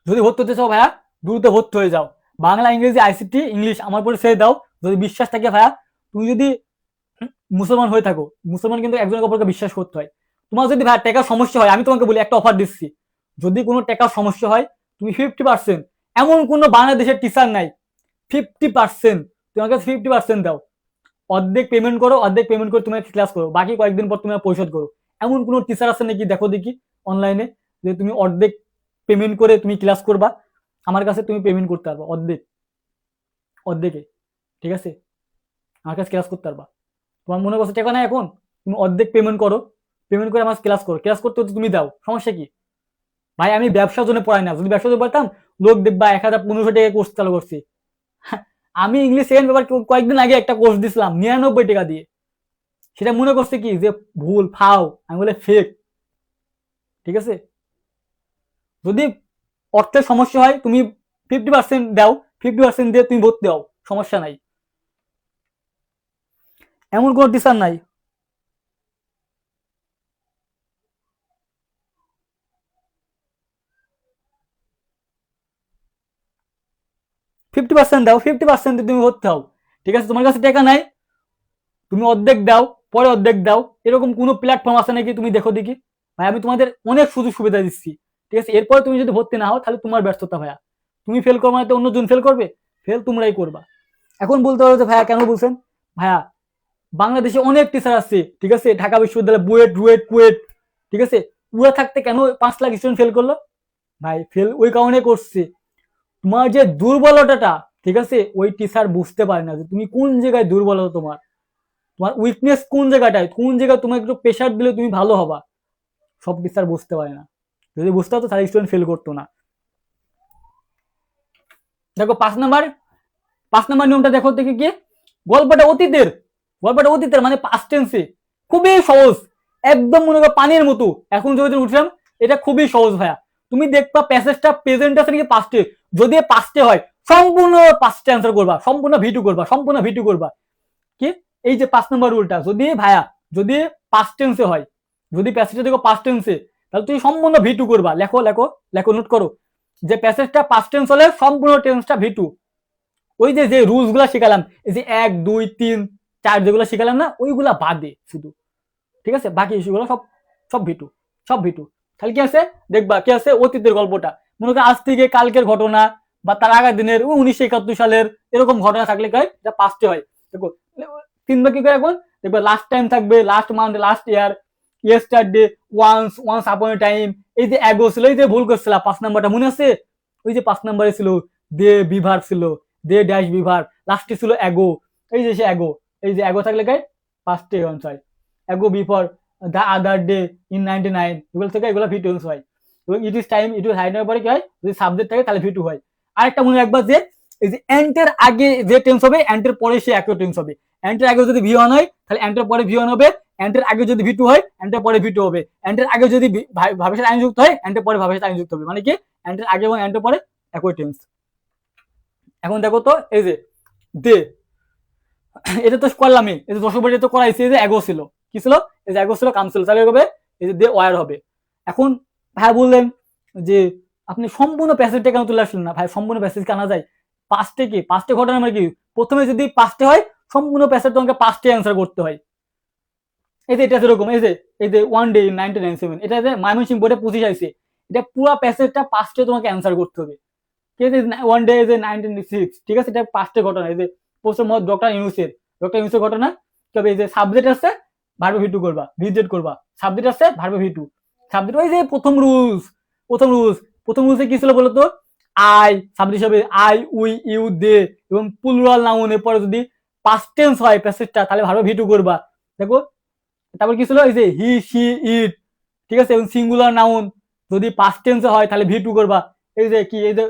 S1: যদি ভর্তি হতে চাও ভাইয়া দ্রুত ভর্তি হয়ে যাও। বাংলা, ইংরেজি, আইসিটি, ইংলিশ আমার উপরে ছেড়ে দাও। যদি বিশ্বাস থাকে ভাইয়া, তুমি যদি মুসলমান হয়ে থাকো, মুসলমান কিন্তু একজনের অপরকে বিশ্বাস করতে হয়। তোমার যদি ভাই টাকার সমস্যা হয়, আমি তোমাকে বলি একটা অফার দিচ্ছি, যদি কোনো টাকার সমস্যা হয় তুমি 50%, এমন কোনো বাংলাদেশের টিচার নাই, 50% তোমাকে 50% দাও, অর্ধেক পেমেন্ট করো, অর্ধেক পেমেন্ট করে তুমি ক্লাস করো, বাকি কয়েকদিন পর তুমি পরিশোধ করো। এমন কোনো টিচার আছে নাকি দেখো দেখি অনলাইনে যে তুমি অর্ধেক পেমেন্ট করে তুমি ক্লাস করবা, আমার কাছে তুমি পেমেন্ট করতে পারবা অর্ধেকে, ঠিক আছে? আমার কাছে ক্লাস করতে পারবা। তোমার মনে করছে টাকা নাই, এখন তুমি অর্ধেক পেমেন্ট করো, পেমেন্ট করে আমার ক্লাস করো, ক্লাস করতে হচ্ছে তুমি দাও, সমস্যা কি? ভাই আমি ব্যবসার জন্য পড়াই না, যদি ব্যবসার জন্য পড়তাম লোক দেখবা 1015 টাকা কোর্স চালু করছি। আমি ইংলিশ সেকেন্ড পেপার কয়েকদিন আগে একটা কোর্স দিছিলাম 99 টাকা দিয়ে, সেটা মনে করছে কি যে ভুল ফাও, আমি বলে ফেক। ঠিক আছে, যদি অর্থের সমস্যা হয় তুমি 50% দাও, 50% দিয়ে তুমি ভর্তি দাও, সমস্যা নাই, এমন কোনো টিচার নাই। 50% দাও, 50% দিয়ে তুমি ভর্তি হও। ঠিক আছে, তোমার কাছে টাকা নাই, তুমি অর্ধেক দাও, পরে অর্ধেক দাও, এরকম কোনো প্ল্যাটফর্ম আছে নাকি তুমি দেখো দেখি। ভাই আমি তোমাদের অনেক সুযোগ সুবিধা দিচ্ছি, ঠিক আছে, এরপরে তুমি যদি ভর্তি না হও তাহলে তোমার ব্যর্থতা ভাইয়া। তুমি ফেল করবে না তো অন্যজন ফেল করবে? ফেল তোমরাই করবা। এখন বলতে পারো যে ভাইয়া কেন বলছেন? ভাইয়া বাংলাদেশে অনেক টিচার আছে, ঠিক আছে, ঢাকা বিশ্ববিদ্যালয় বুয়েট রুয়েট কুয়েট, ঠিক আছে, উড়া থাকতে কেন 5 লাখ স্টুডেন্ট ফেল করলো? ভাই ফেল ওই কারণে করছে, তোমার যে দুর্বলতাটা, ঠিক আছে, ওই টিচার বুঝতে পারে না যে তুমি কোন জায়গায় দুর্বলতা, তোমার তোমার উইকনেস কোন জায়গাটায়, কোন জায়গায় তোমার একটু প্রেশার দিলে তুমি ভালো হবা, সব টিচার বুঝতে পারে না। যদি বুঝতে হতো তাহলে স্টুডেন্ট ফেল করতো না। দেখো 5 নাম্বার নিয়মটা দেখো দেখি কি, গল্পটা অতীতের, গল্পটা অতীতের মানে পাস্ট টেন্সে, খুবই সহজ, একদম মনে করো পানির মতো। এখন যদি উঠলাম, এটা খুবই সহজ ভাইয়া। তুমি দেখবা প্যাসেজটা প্রেজেন্ট আছে নাকি পাস্টে, যদি পাস্টে হয় সম্পূর্ণ পাস্টে অ্যান্সার করবা, সম্পূর্ণ ভিটু করবা, সম্পূর্ণ ভিটু করবা। কি, এই যে 5 নম্বর রুলটা, যদি ভাইয়া যদি পাস্ট টেন্সে হয়, যদি প্যাসেজটা দেখো পাস্ট টেন্সে, তাহলে তুমি সম্পূর্ণ ভিটু করবা। লেখো লেখো লেখো, নোট করো যে প্যাসেজটা পাস্ট টেন্স হলে সম্পূর্ণ টেন্সটা ভিটু। ওই যে যে রুলস গুলা শিখালাম, এই যে 1 2 3 4 যেগুলো শিখালাম না, ওইগুলা বাদে শুধু, ঠিক আছে, বাকি ইস্যুগুলো সব সব ভিটু, সব ভিটু। তাহলে কি আছে দেখবা, কি আছে অতীতের গল্পটা, মনে করো আজ থেকে কালকের ঘটনা বা তার আগের দিনের 1971 সালের এরকম ঘটনা থাকলে কয় এটা পাস্টে হয়। দেখো 3 বার কি করে এখন দেখবা, লাস্ট টাইম থাকবে, last month, last year, yesterday, once upon a time. এই যে অ্যাগো ছিল, এই যে ভুল করছিলাম 5 নাম্বারটা মনে আছে, ওই যে 5 নাম্বারে ছিল দে বিভার ছিল, দে ড্যাশ বিভার, লাস্টে ছিল অ্যাগো, এই যে সে অ্যাগো, এই যে অ্যাগো থাকলে কয় পাস্টে answer. Ago before, the other day, in 99, এগুলো থেকে এগুলো ভি টেন্স হয়। এবং it is time, it is high নেওয়ার পরে কি হয়, যদি সাবজেক্ট থাকে তাহলে ভি টু হয়। আরেকটা মনে রাখবা যে এই যে এন্টের আগে যে টেন্স হবে, এন্টের পরে সে একই টেন্স হবে। এন্টের আগে যদি ভি ওয়ান হয় তাহলে এন্টের পরে ভি ওয়ান হবে, এন্টের আগে যদি ভি টু হয় এন্টের পরে ভি টু হবে, এন্টের আগে যদি ভাবের সাথে আইনযুক্ত হয় এন্টের পরে ভাবের সাথে আইনযুক্ত হবে, মানে কি এন্টের আগে এবং এন্টের পরে একই টেন্স। এখন দেখো তো এই যে দে, এটা তো করলামই, এই যে 10 তো করাইছি, এই যে এগো ছিল, কি ছিল, এই যে এগো ছিল, কাম ছিল, তাহলে হবে এই যে দে ওয়ার হবে। এখন ভাই বললেন যে আপনি সম্পূর্ণ প্যাসেজটা কেন তুলে আসলেন না? ভাই সম্পূর্ণ প্যাসেজ কেনা যায়, পাঁচটে কি পাঁচটে ঘটনা মানে কি, প্রথমে যদি পাঁচটে হয় সম্পূর্ণ প্যাসেজ তোমাকে পাঁচটে অ্যান্সার করতে হয়। এই যে এটা সেরকম, এই যে ওয়ান ডে 1997, এটা যে ময়মনসিংহ বোর্ডে 25 আইছে, এটা পুরো প্যাসেজটা পাঁচটে তোমাকে অ্যান্সার করতে হবে। ঠিক আছে, ওয়ান ডে যে 1996, ঠিক আছে, এটা পাঁচটে ঘটনা, এই যে প্রফেসর মোহাম্মদ ডক্টর ইউনুসের ঘটনা। তবে এই যে সাবজেক্ট আছে ভার্বে ভি টু করবা, ভিজিট করবা, সাবজেক্ট আছে ভার্বে ভি টু, সাবজেক্ট ওই যে প্রথম রুলসে কি ছিল বলতো, আই সাবজেক্ট হিসাবে আই উই ইউ দে, এবং প্লুরাল নাউনের পরে যদি পাস্ট টেন্স হয় প্যাসেজটা তাহলে ভার্বে ভি টু করবা। দেখো তারপর কি ছিল, এই যে হি শি ইট, ঠিক আছে, এবং সিঙ্গুলার নাউন যদি পাস্ট টেন্সে হয় তাহলে ভি টু করবা। এই যে কি, এই যে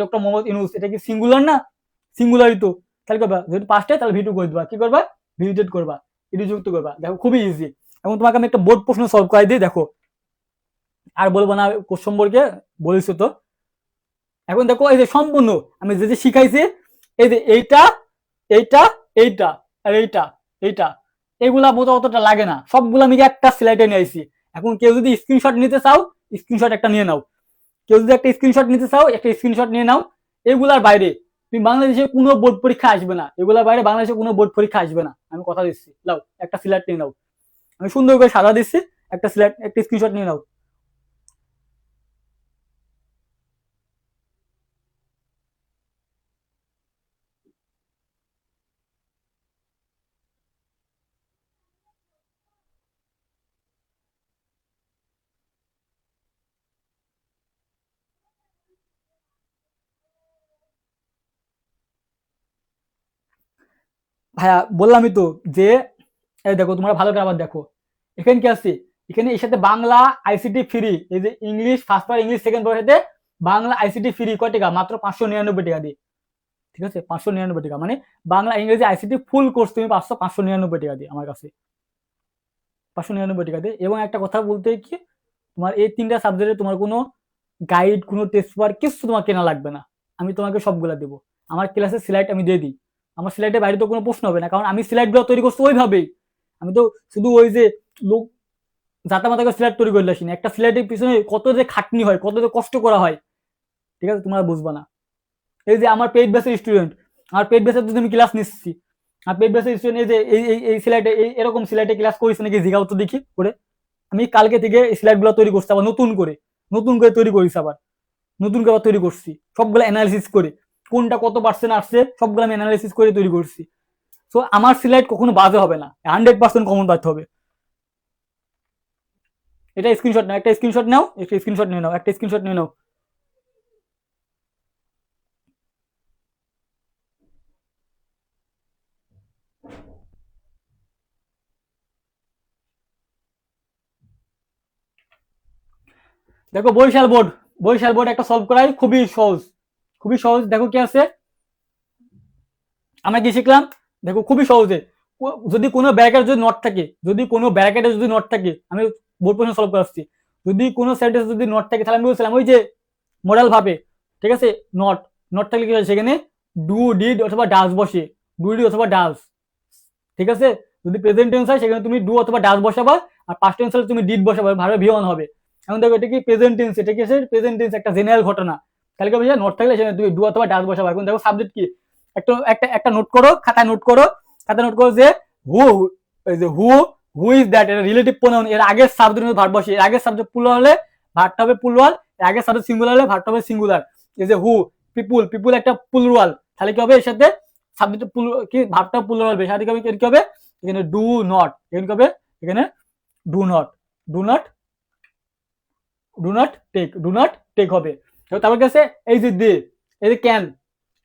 S1: ডক্টর মোহাম্মদ ইউনুস, এটা কি সিঙ্গুলার না? সিঙ্গুলারই তো, তাহলে করবা যদি পাস্টে তাহলে ভি টু করে দিবা, কি করবা ভিজিটেড করবা, ইডি যুক্ত করবা। দেখো খুবই ইজি। এবং তোমাকে আমি একটা বোর্ড প্রশ্ন সলভ করাই দিই, দেখো আর বলবো না কোশ্চেন সম্পর্কে, বলিস তো। এখন দেখো এই যে সম্পূর্ণ আমি যে যে শিখাইছি, এই যে এইটা এইটা এইটা আর এইটা এগুলা বোধ অতটা লাগে না, সবগুলো আমি একটা স্লাইডে নিয়ে আইছি। এখন কেউ যদি স্ক্রিনশট নিতে চাও, স্ক্রিনশট একটা নিয়ে নাও, কেউ যদি একটা স্ক্রিনশট নিতে চাও একটা স্ক্রিনশট নিয়ে নাও। এগুলার বাইরে তুমি বাংলাদেশে কোনো বোর্ড পরীক্ষা আসবে না, এগুলার বাইরে বাংলাদেশে কোনো বোর্ড পরীক্ষা আসবে না, আমি কথা দিচ্ছি। নাও একটা সিলেক্ট নিয়ে নাও, আমি সুন্দর করে সাদা দিচ্ছি, একটা সিলেক্ট একটা স্ক্রিনশট নিয়ে নাও। ভাইয়া বললামই তো যে এই দেখো তোমরা ভালো করে আবার দেখো, এখানে কি আছে, এখানে এর সাথে বাংলা আইসিটি ফ্রি, এই যে ইংলিশ ফার্স্ট পার ইংলিশ সেকেন্ড পার সাথে বাংলা আইসিটি ফ্রি কয় টাকা, মাত্র 599 টাকা দিয়ে। ঠিক আছে, 599 টাকা, মানে বাংলা ইংরেজি আইসিটি ফুল কোর্স তুমি পাচ্ছ 599 টাকা দিয়ে আমার কাছে, 599 টাকা দিয়ে। এবং একটা কথা বলতে কি, তোমার এই 3টা সাবজেক্টে তোমার কোনো গাইড, কোনো টেস্ট পেপার কিছু তোমার কেনা লাগবে না, আমি তোমাকে সবগুলা দেবো। আমার ক্লাসের স্লাইড আমি দিয়ে দিই, আমার স্লাইডের বাইরে তো কোনো প্রশ্ন হবে না, কারণ আমি স্লাইডগুলো তৈরি করছি ওইভাবেই। আমি তো শুধু ওই যে লোক জাতা মাতা করে স্লাইড তৈরি করে আসি না, একটা স্লাইডের পিছনে কত যে খাটনি হয়, কত যে কষ্ট করা হয়, ঠিক আছে, তোমরা বুঝবা না। এই যে আমার পেইড বেসের স্টুডেন্ট, আমার পেইড বেসের যদি আমি ক্লাস নিচ্ছি, আর পেইড বেসের স্টুডেন্ট এই যে এই স্লাইডে এরকম স্লাইডে ক্লাস করিস নাকি জিগাও তো দেখি করে। আমি কালকে থেকে স্লাইডগুলো তৈরি করছি আবার নতুন করে তৈরি করিস, আবার নতুন করে তৈরি করছি সবগুলো অ্যানালিসিস করে, কোনটা কত পার্সেন্ট আসছে সবগুলো আমি অ্যানালিসিস করে তৈরি করছি। সো আমার স্লাইড কখনো বাজে হবে না, 100% কমন পাইতে হবে। এটা স্ক্রিনশট নাও, একটা স্ক্রিনশট নাও, একটা স্ক্রিনশট নিয়ে নাও, একটা স্ক্রিনশট নিয়ে নাও। দেখো বরিশাল বোর্ড একটা সলভ করাই খুবই সহজ, খুবই সহজ। দেখো কি আছে, আমরা কি শিখলাম, দেখো খুবই সহজে, যদি কোনো ব্র্যাকেট যদি নট থাকে, যদি কোনো ব্র্যাকেটে যদি নট থাকে, আমি বোর্ড প্রশ্ন সলভ করে আসছি, যদি কোনো সেন্টেন্স যদি নট থাকে তাহলে আমি বলছিলাম ওই যে মডেল ভাবে, ঠিক আছে, নট নট থাকলে কি হয় সেখানে ডু ডিড অথবা ডাজ বসে, ডু ডিড অথবা ডাজ, ঠিক আছে। যদি প্রেজেন্ট টেন্স হয় সেখানে তুমি ডু অথবা ডাজ বসাবা, আর পাস্ট টেন্স হলে তুমি ডিড বসাবা, ভাবে ভি অন হবে। এখন দেখো এটা কি প্রেজেন্ট টেন্স, এটা কি আছে প্রেজেন্ট টেন্স, একটা জেনারেল ঘটনা, তাহলে কি হবে, নট থাকলে সেখানে তুমি ডু অথবা ডাজ বসাবা। এখন দেখো সাবজেক্ট কি, একটা একটা একটা নোট করো, খাতায় নোট করো, খাতায় নোট করো যে হু, এই যে হু, হু ইজ দ্যাট, এটা রিলেটিভ প্রোনাউন, এর আগের সাবজেক্ট ভার্ব বসে, এর আগের সাবজেক্ট প্লুরাল হলে ভার্বটা হবে প্লুরাল, এর আগের সাবজেক্ট সিঙ্গুলার হলে ভার্বটা হবে সিঙ্গুলার। এই যে হু, পিপুল একটা প্লুরাল, তাহলে কি হবে এর সাথে সাবজেক্ট কি ভার্বটা প্লুরাল হবে, সাথে কি হবে এখানে ডু নট, এখানে কি হবে এখানে do not, do not do not take হবে। তারপর কাছে এই যে দে, এই যে ক্যান,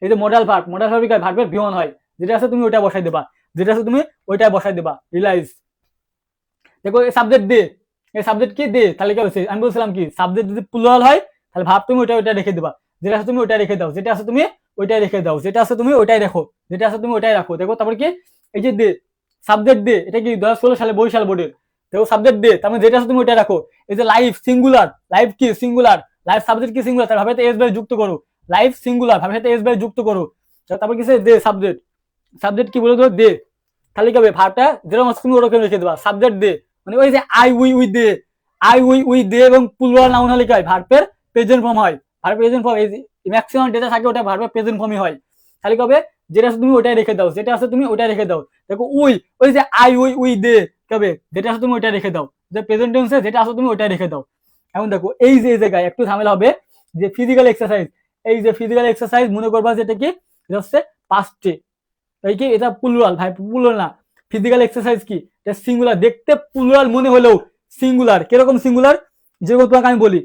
S1: এই যে মডেল ভার্ব ভার্বের বিহন হয়, যেটা আছে তুমি ওইটা বসাই দেবা, যেটা আছে তুমি ওইটাই বসাই দেবা। রিলাইজ, দেখো এই সাবজেক্ট দে, এই সাবজেক্ট কি দে, তাহলে কি হচ্ছে, আমি বলছিলাম কি সাবজেক্ট যদি প্লুরাল হয় তাহলে ভাব তুমি ওইটা রেখে দেবা, যেটা আছে তুমি ওইটা রেখে দাও, যেটা আছে তুমি ওইটাই রেখে দাও, যেটা আছে তুমি ওইটাই রাখো, যেটা আছে তুমি ওইটাই রাখো। দেখো তারপর কি এই যে দে, সাবজেক্ট দে, এটা কি 2016 সালে বরিশাল বোর্ডের, দেখো সাবজেক্ট দে, তার মানে যেটা আছে তুমি ওইটা রাখো। এই যে লাইফ সিঙ্গুলার, লাইফ কি সিঙ্গুলার, লাইফ সাবজেক্ট কি সিঙ্গুলার, তার ভাবে এস বাই যুক্ত করো, লাইফ সিঙ্গুলার ভাবে এস বাই যুক্ত করো। তারপর কি দে, সাবজেক্ট কি বলে দেবো দে, তাহলে কি হবে ভাবটা যেরকম তুমি ওরকম রেখে দেবা, সাবজেক্ট দে, মানে ওই যে উই দে এবং প্লুরাল নাউন হলে কি হয় ভার্বের প্রেজেন্ট ফর্ম হয়, ভার্বের প্রেজেন্ট ফর্ম, এই ম্যাক্সিমাম যেটা থাকে ওটা ভার্বের প্রেজেন্ট ফর্মই হয়। তাহলে কি হবে, যেটা আছে তুমি ওটাই রেখে দাও, যেটা আছে তুমি ওটাই রেখে দাও। দেখো ওই যে উই দে, কি হবে যেটা আছে তুমি ওইটা রেখে দাও, যে প্রেজেন্ট টেন্সে যেটা আছে তুমি ওইটাই রেখে দাও। এখন দেখো এই যে এই জায়গায় একটু ঝামেলা হবে, যে ফিজিক্যাল এক্সারসাইজ, এই যে ফিজিক্যাল এক্সারসাইজ মনে করবা যেটা কি, এটা হচ্ছে পাস্টে, তাই কি এটা প্লুরাল, ভাই প্লুরাল না, ফিজিক্যাল এক্সারসাইজ কি এটা সিঙ্গুলার, দেখতে প্লুরাল মনে হলেও সিঙ্গুলার। কিরকম সিঙ্গুলার, যেরকম তোমাকে আমি বলি,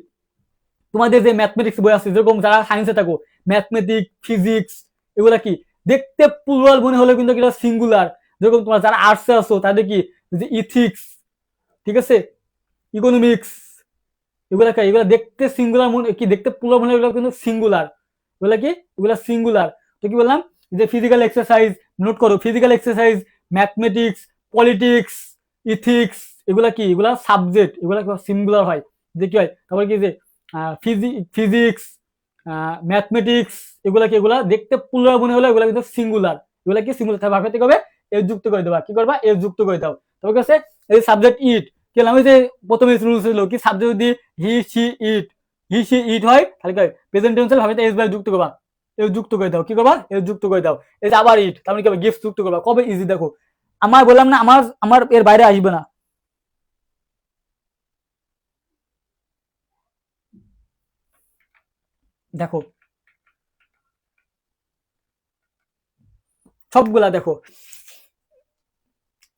S1: তোমাদের যে ম্যাথমেটিক্স বই আছে, যেরকম যারা সায়েন্সে থাকো, ম্যাথমেটিক্স ফিজিক্স এগুলা কি দেখতে প্লুরাল মনে হলেও কিন্তু এটা সিঙ্গুলার। যেরকম তোমার যারা আর্টসে আছো তাদের কি যে ইথিক্স, ঠিক আছে, ইকোনমিক্স, এগুলা দেখতে সিঙ্গুলার মনে কি দেখতে প্লুরাল মনে হলেও কিন্তু সিঙ্গুলার, এগুলা কি এগুলা সিঙ্গুলার। তো কি বললাম, যে ফিজিক্যাল এক্সারসাইজ নোট করো, physical exercise, mathematics, politics, ethics, এগুলা কি এগুলা সাবজেক্ট, এগুলা সিঙ্গুলার হয়, যে কি হয় তারপরে কি যে ফিজিক্স, ম্যাথমেটিক্স, এগুলা কি এগুলা দেখতে প্লুরাল মনে হলো এগুলা কিন্তু সিঙ্গুলার, এগুলা কি সিঙ্গুলার, তার ভাবে থেকে হবে এর যুক্ত করে দেবা, কি করবা এর যুক্ত করে দাও। তারপর কাছে এই সাবজেক্ট ইট, কি আমি যে প্রথমে রুল ছিল কি সাবজেক্ট যদি হি সি ইট হয় তাহলে কি প্রেজেন্ট টেন্সে ভাবে এস বাই যুক্ত করবা, এর যুক্ত করে দাও, কি করবা এর যুক্ত করে দাও। এই যে আবার ইট, তার মানে কি হবে গিফট যুক্ত করবা, কবে ইজি। দেখো আমার বললাম না, আমার এর বাইরে আসবে না। দেখো সবগুলা দেখো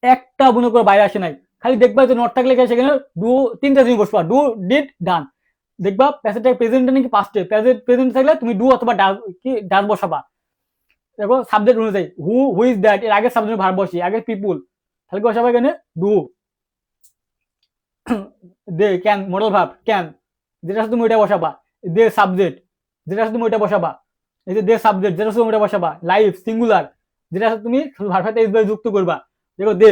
S1: একটা মনে করে বাইরে আসে নাই, খালি দেখবা যে নট থাকলে সেখানে ডু, তিনটা জিনিস বসবা, ডু ডিড ডান, দেখবা প্যাসেজটা প্রেজেন্ট নাকি পাস্টে, প্রেজেন্ট থাকলে তুমি ডু অথবা ডাজ বসাবা। দেখো সাবজেক্ট অনুযায়ী হু ইজ দ্যাট, এর আগে সাবজেক্ট ভার্ব বসি, আগে পিপুল, তাহলে কি বসাবা এখানে do, they can modal verb can, যেটা আছে তুমি ওইটা বসাবা, দে সাবজেক্ট, যেটা আছে তুমি ওইটা বসাবা, এই যে দে সাবজেক্ট যেটা তুমি ওটা বসাবা, লাইফ সিঙ্গুলার যেটা তুমি ভার্বের এস বাই যুক্ত করবা, দেখো দে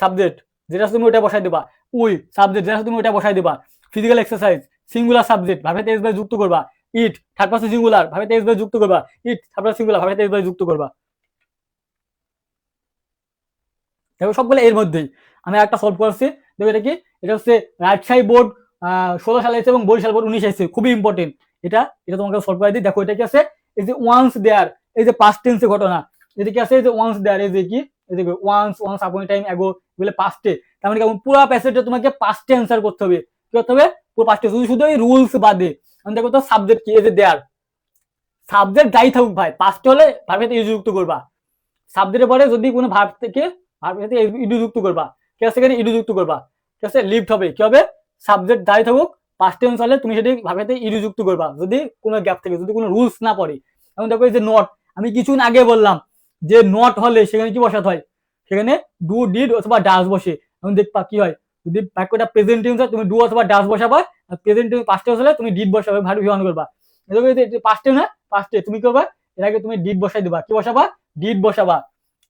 S1: সাবজেক্ট যেটা তুমি ওটা বসাই দিবা, উই সাবজেক্ট যেটা তুমি ওটা বসাই দিবা, ফিজিক্যাল এক্সারসাইজ সিঙ্গুলার সাবজেক্ট ভার্বের এস বাই যুক্ত করবা, ইট থার্ড পারসন সিঙ্গুলার ভার্বের এস বাই যুক্ত করবা, ইট থার্ড পারসন সিঙ্গুলার ভার্বের এস বাই যুক্ত করবা। দেখো সবগুলো এর মধ্যেই। আমি একটা সলভ করছি, দেখো এটা কি, এটা হচ্ছে রাজশাহী বোর্ড 16 সালে এসেছে এবং বরিশাল বোর্ড 19 এসেছে, খুবই ইম্পর্টেন্ট এটা। এটা তোমাকে সলভ করে দিই। দেখো এটা কি আছে, এই যে ওয়ান্স দেয়ার, এই যে পাস্ট টেন্সের ঘটনা, এটা কি আছে, এই যে ওয়ান্স দেয়ার, এই যে কি, এই যে ওয়ান্স আপন টাইম অ্যাগো, এগুলো পাস্টে। তার মানে কেমন পুরো প্যাসেজটা তোমাকে পাস্টে অ্যান্সার করতে হবে। কি করতে হবে, পুরো পাস্টে, শুধু শুধু এই রুলস বাদে। আমি দেখো তো সাবজেক্ট কি, এই যে দেয়ার, সাবজেক্ট যাই থাকুক ভাই, পাস্টে হলে ভার্বের সাথে যুক্ত করবা। সাবজেক্টের পরে যদি কোনো ভার্ব থেকে ভার্বের সাথে ইডু যুক্ত করবা, ঠিক আছে, সেখানে ইডু যুক্ত করবা, ঠিক আছে, লিফট হবে। কি হবে, সাবজেক্ট যাই থাকুক পাস্ট টেন্স হলে তুমি সেটি ভার্বের সাথে ইডু যুক্ত করবা, যদি কোনো গ্যাপ থাকে, যদি কোনো রুলস না পড়ে। এখন দেখো এই যে নট, আমি কিছুদিন আগে বললাম যে নট হলে সেখানে কি বসাতে হয়, সেখানে ডু ডিড অথবা ডাস বসে। এখন দেখবা কি হয়, যদি বাক্যটা প্রেজেন্ট টেন্স হয় তুমি ডু অথবা ডাস বসাবা, আর প্রেজেন্ট টেন্স পাস্ট টেন্স হলে তুমি ডিড বসাবে, ভার্ব ব্যবহার করবা। পাস্টে না, পাস্টে তুমি করবা, এর আগে তুমি ডিড বসাই দিবা, কি বসাবা, ডিড বসাবা,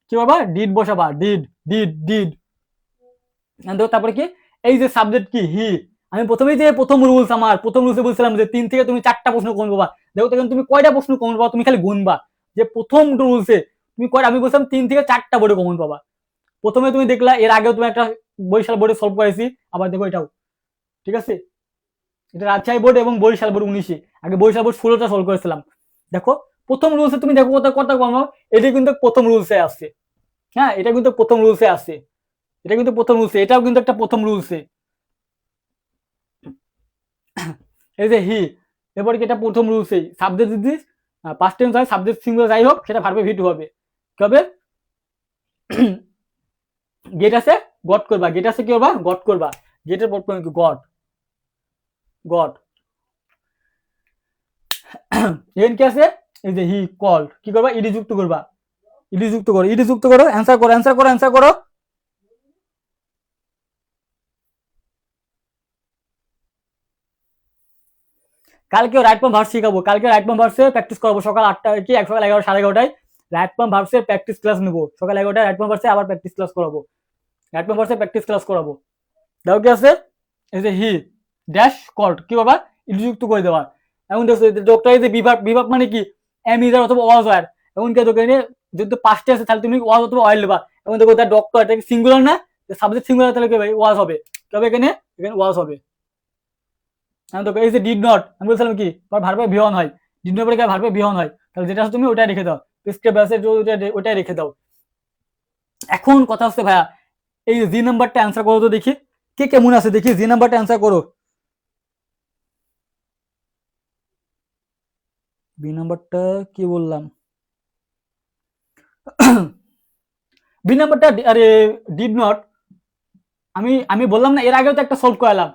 S1: কি করবা, ডিড বসাবা, ডিড ডিড ডিড। তারপরে কি, এই যে সাবজেক্ট কি, হি, আমি প্রথমেই যে প্রথম রুলস, আমার প্রথম রুলসে বলছিলাম যে 3 থেকে তুমি 4টা প্রশ্ন কমন পাবা। দেখো তখন তুমি কয়টা প্রশ্ন কমন পাবা, তুমি খালি গুনবা যে প্রথম রুলসে তুমি কয়টা, আমি বলছিলাম 3 থেকে 4টা বোর্ডে কমন পাবা। প্রথমে তুমি দেখলা, এর আগেও তুমি একটা বরিশাল বোর্ডে সলভ করেছি, আবার দেখো এটাও, ঠিক আছে, এটা রাজশাহী বোর্ড এবং বরিশাল বোর্ড 19-এ, আগে বরিশাল বোর্ড 16টা সলভ করেছিলাম। দেখো প্রথম রুলসে তুমি দেখো কত কত কম, এটা কিন্তু প্রথম রুলসে আসছে, হ্যাঁ এটা কিন্তু প্রথম রুলসে আসছে, এটা কিন্তু প্রথম রুলসে, এটাও কিন্তু একটা প্রথম রুলসে। এই যে হি, এরপরে কি, এটা প্রথম রুলসেই সাবজেক্ট যদি পাস্ট টেন্স হয়, সাবজেক্ট সিঙ্গুলার যাই হোক, সেটা ভার্বে ভিটু হবে। কবে গেট আছে গট করবা, গেট আছে কি করবা, গট করবা, গেটের পর গট গট। এন কি আছে, এই যে হি কল্ড, কি করবা, ইডি যুক্ত করবা, ইডি যুক্ত করো, ইডি যুক্ত করো, অ্যান্সার করো, অ্যান্সার করো, অ্যান্সার করো। কালকে রাইট ফর্ম ভার্স শিখাবো, কালকে রাইট ফর্ম ভার্সে প্র্যাকটিস করবো সকাল 8টায়, কি সকাল 11 11:30 রাইট ফর্ম ভার্সের প্র্যাকটিস ক্লাস নেবো, সকাল 11টায় রাইট ফর্ম ভার্সে আবার প্র্যাকটিস ক্লাস করাবো, রাইট ফর্ম ভার্সে প্র্যাকটিস ক্লাস করাবো। দেখো কি আছে, এই যে হি ড্যাশ কল্ড, কি বাবা, ইন্ট্রোযুক্ত করে দেওয়া। এখন দেখো ডক্টর, এই যে বিভাগ, বিভাগ মানে কি, এম ইজ অথবা ওয়াজ ওয়ার। এখন কি দেখো এখানে যদি পাঁচটা আছে তাহলে তুমি ওয়াজ অথবা অয়েল নেবা। এখন দেখো তার ডক্টর, এটা সিঙ্গুলার না, সাবজেক্ট সিঙ্গুলার, তাহলে কি ওয়াজ হবে, তবে এখানে এখানে ওয়াজ হবে। এখন দেখো এই যে ডিড নট, আমি বলছিলাম কি ভার্বে ভিয়ন হয়, ডিড নট পরে ভার্বে ভিয়ন হয়, তাহলে যেটা তুমি ওটাই রেখে দাও, প্রেসক্রাইব আছে ওটাই রেখে দাও। এখন কথা হচ্ছে ভাইয়া, এই জি নাম্বারটা অ্যান্সার করো তো দেখি, কে কেমন আছে দেখি, জি নাম্বারটা অ্যান্সার করো। বি নাম্বারটা কি বললাম, বি নাম্বারটা আরে ডিড নট, আমি আমি বললাম না, এর আগেও তো একটা সলভ করালাম,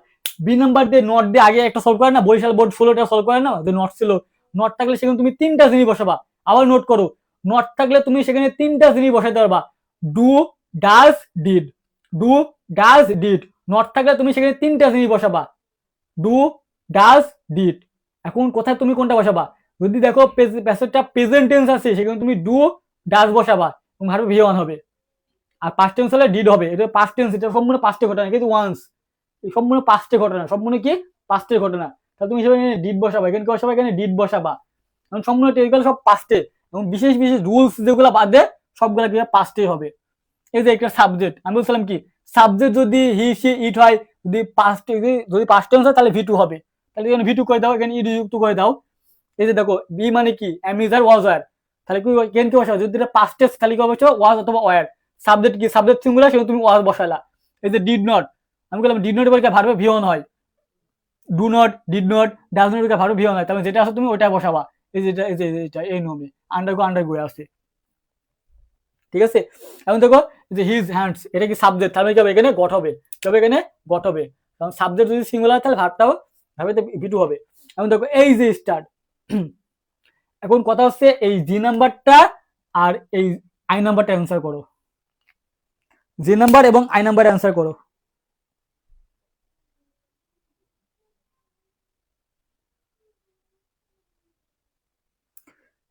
S1: বি নাম্বার দিয়ে নট দিয়ে আগে একটা সলভ করে না, বরিশাল বোর্ড 16টা সলভ করে না, যে নট ছিল, নট থাকলে সেখানে তুমি 3টা জিনিস বসাবা। আবার নোট করো, নট থাকলে তুমি সেখানে 3টা জিনিস বসাতে পারবা, do does did, do does did. Not থাকলে তুমি সেখানে 3টা জিনিস বসাবা, ডু ডাজ ডিড। এখন কোথায় তুমি কোনটা বসাবা, যদি দেখো প্যাসেজটা প্রেজেন্ট টেন্স আছে, সেখানে তুমি ডু ডাজ বসাবা এবং ভার্ব ভি ওয়ান হবে। আর পাস্ট টেন্স হলে ডিড হবে, এটা পাস্ট টেন্স, এটা সম্পূর্ণ পাস্টে ঘটনা, কিন্তু ওয়ান্স সম্পূর্ণ পাস্টে ঘটনা, সম্পূর্ণ কি পাস্টের ঘটনা। তাহলে তুমি সেখানে ডিড বসাবা, এখানে কি বসাবা, এখানে ডিড বসাবা, কারণ সম্পূর্ণ টেরিক্যাল সব পাস্টে, এবং বিশেষ বিশেষ রুলস যেগুলো বাদে সবগুলো কি পাস্টে হবে। এই যে একটা সাবজেক্ট, আমি বলছিলাম কি সাবজেক্ট যদি হি সি ইট হয়, যদি পাস্ট, যদি পাস্ট টেন্স হয় তাহলে ভি2 হবে, তাহলে এখানে ভি2 করে দাও, এখানে ইডি যুক্ত করে দাও। এই যে দেখো বি মানে কি, am is are was were, তাহলে কি এখানে কি বসাবে, যদি এটা পাস্ট টেন্স তাহলে কি হবে, ওয়াজ অথবা ওয়ার। সাবজেক্ট কি, সাবজেক্ট সিঙ্গুলার, সেখানে তুমি ওয়াজ বসালা। এই যে ডিড নট, আমি বললাম ডিড নট পরীক্ষা ভার্বে ভি ওয়ান হয়, do not did not does not পরীক্ষা ভার্বে ভি ওয়ান হয়, তাহলে যেটা আছে তুমি ওইটা বসাবা। এই যে এটা এই নিয়মে আন্ডারগো আছে, ঠিক আছে। এখন দেখো যে হিজ হ্যান্ডস, এটা কি সাবজেক্ট, তাহলে কি হবে, এখানে গট হবে, তবে এখানে গট হবে, কারণ সাবজেক্ট যদি সিঙ্গুলার তাহলে ভার্বটাও ভাবে ভি2 হবে। এখন দেখো এই যে স্টার্ট, এখন কথা হচ্ছে এই জি নাম্বারটা আর এই আই নাম্বারটা অ্যান্সার করো, জি নাম্বার এবং আই নাম্বার অ্যান্সার করো।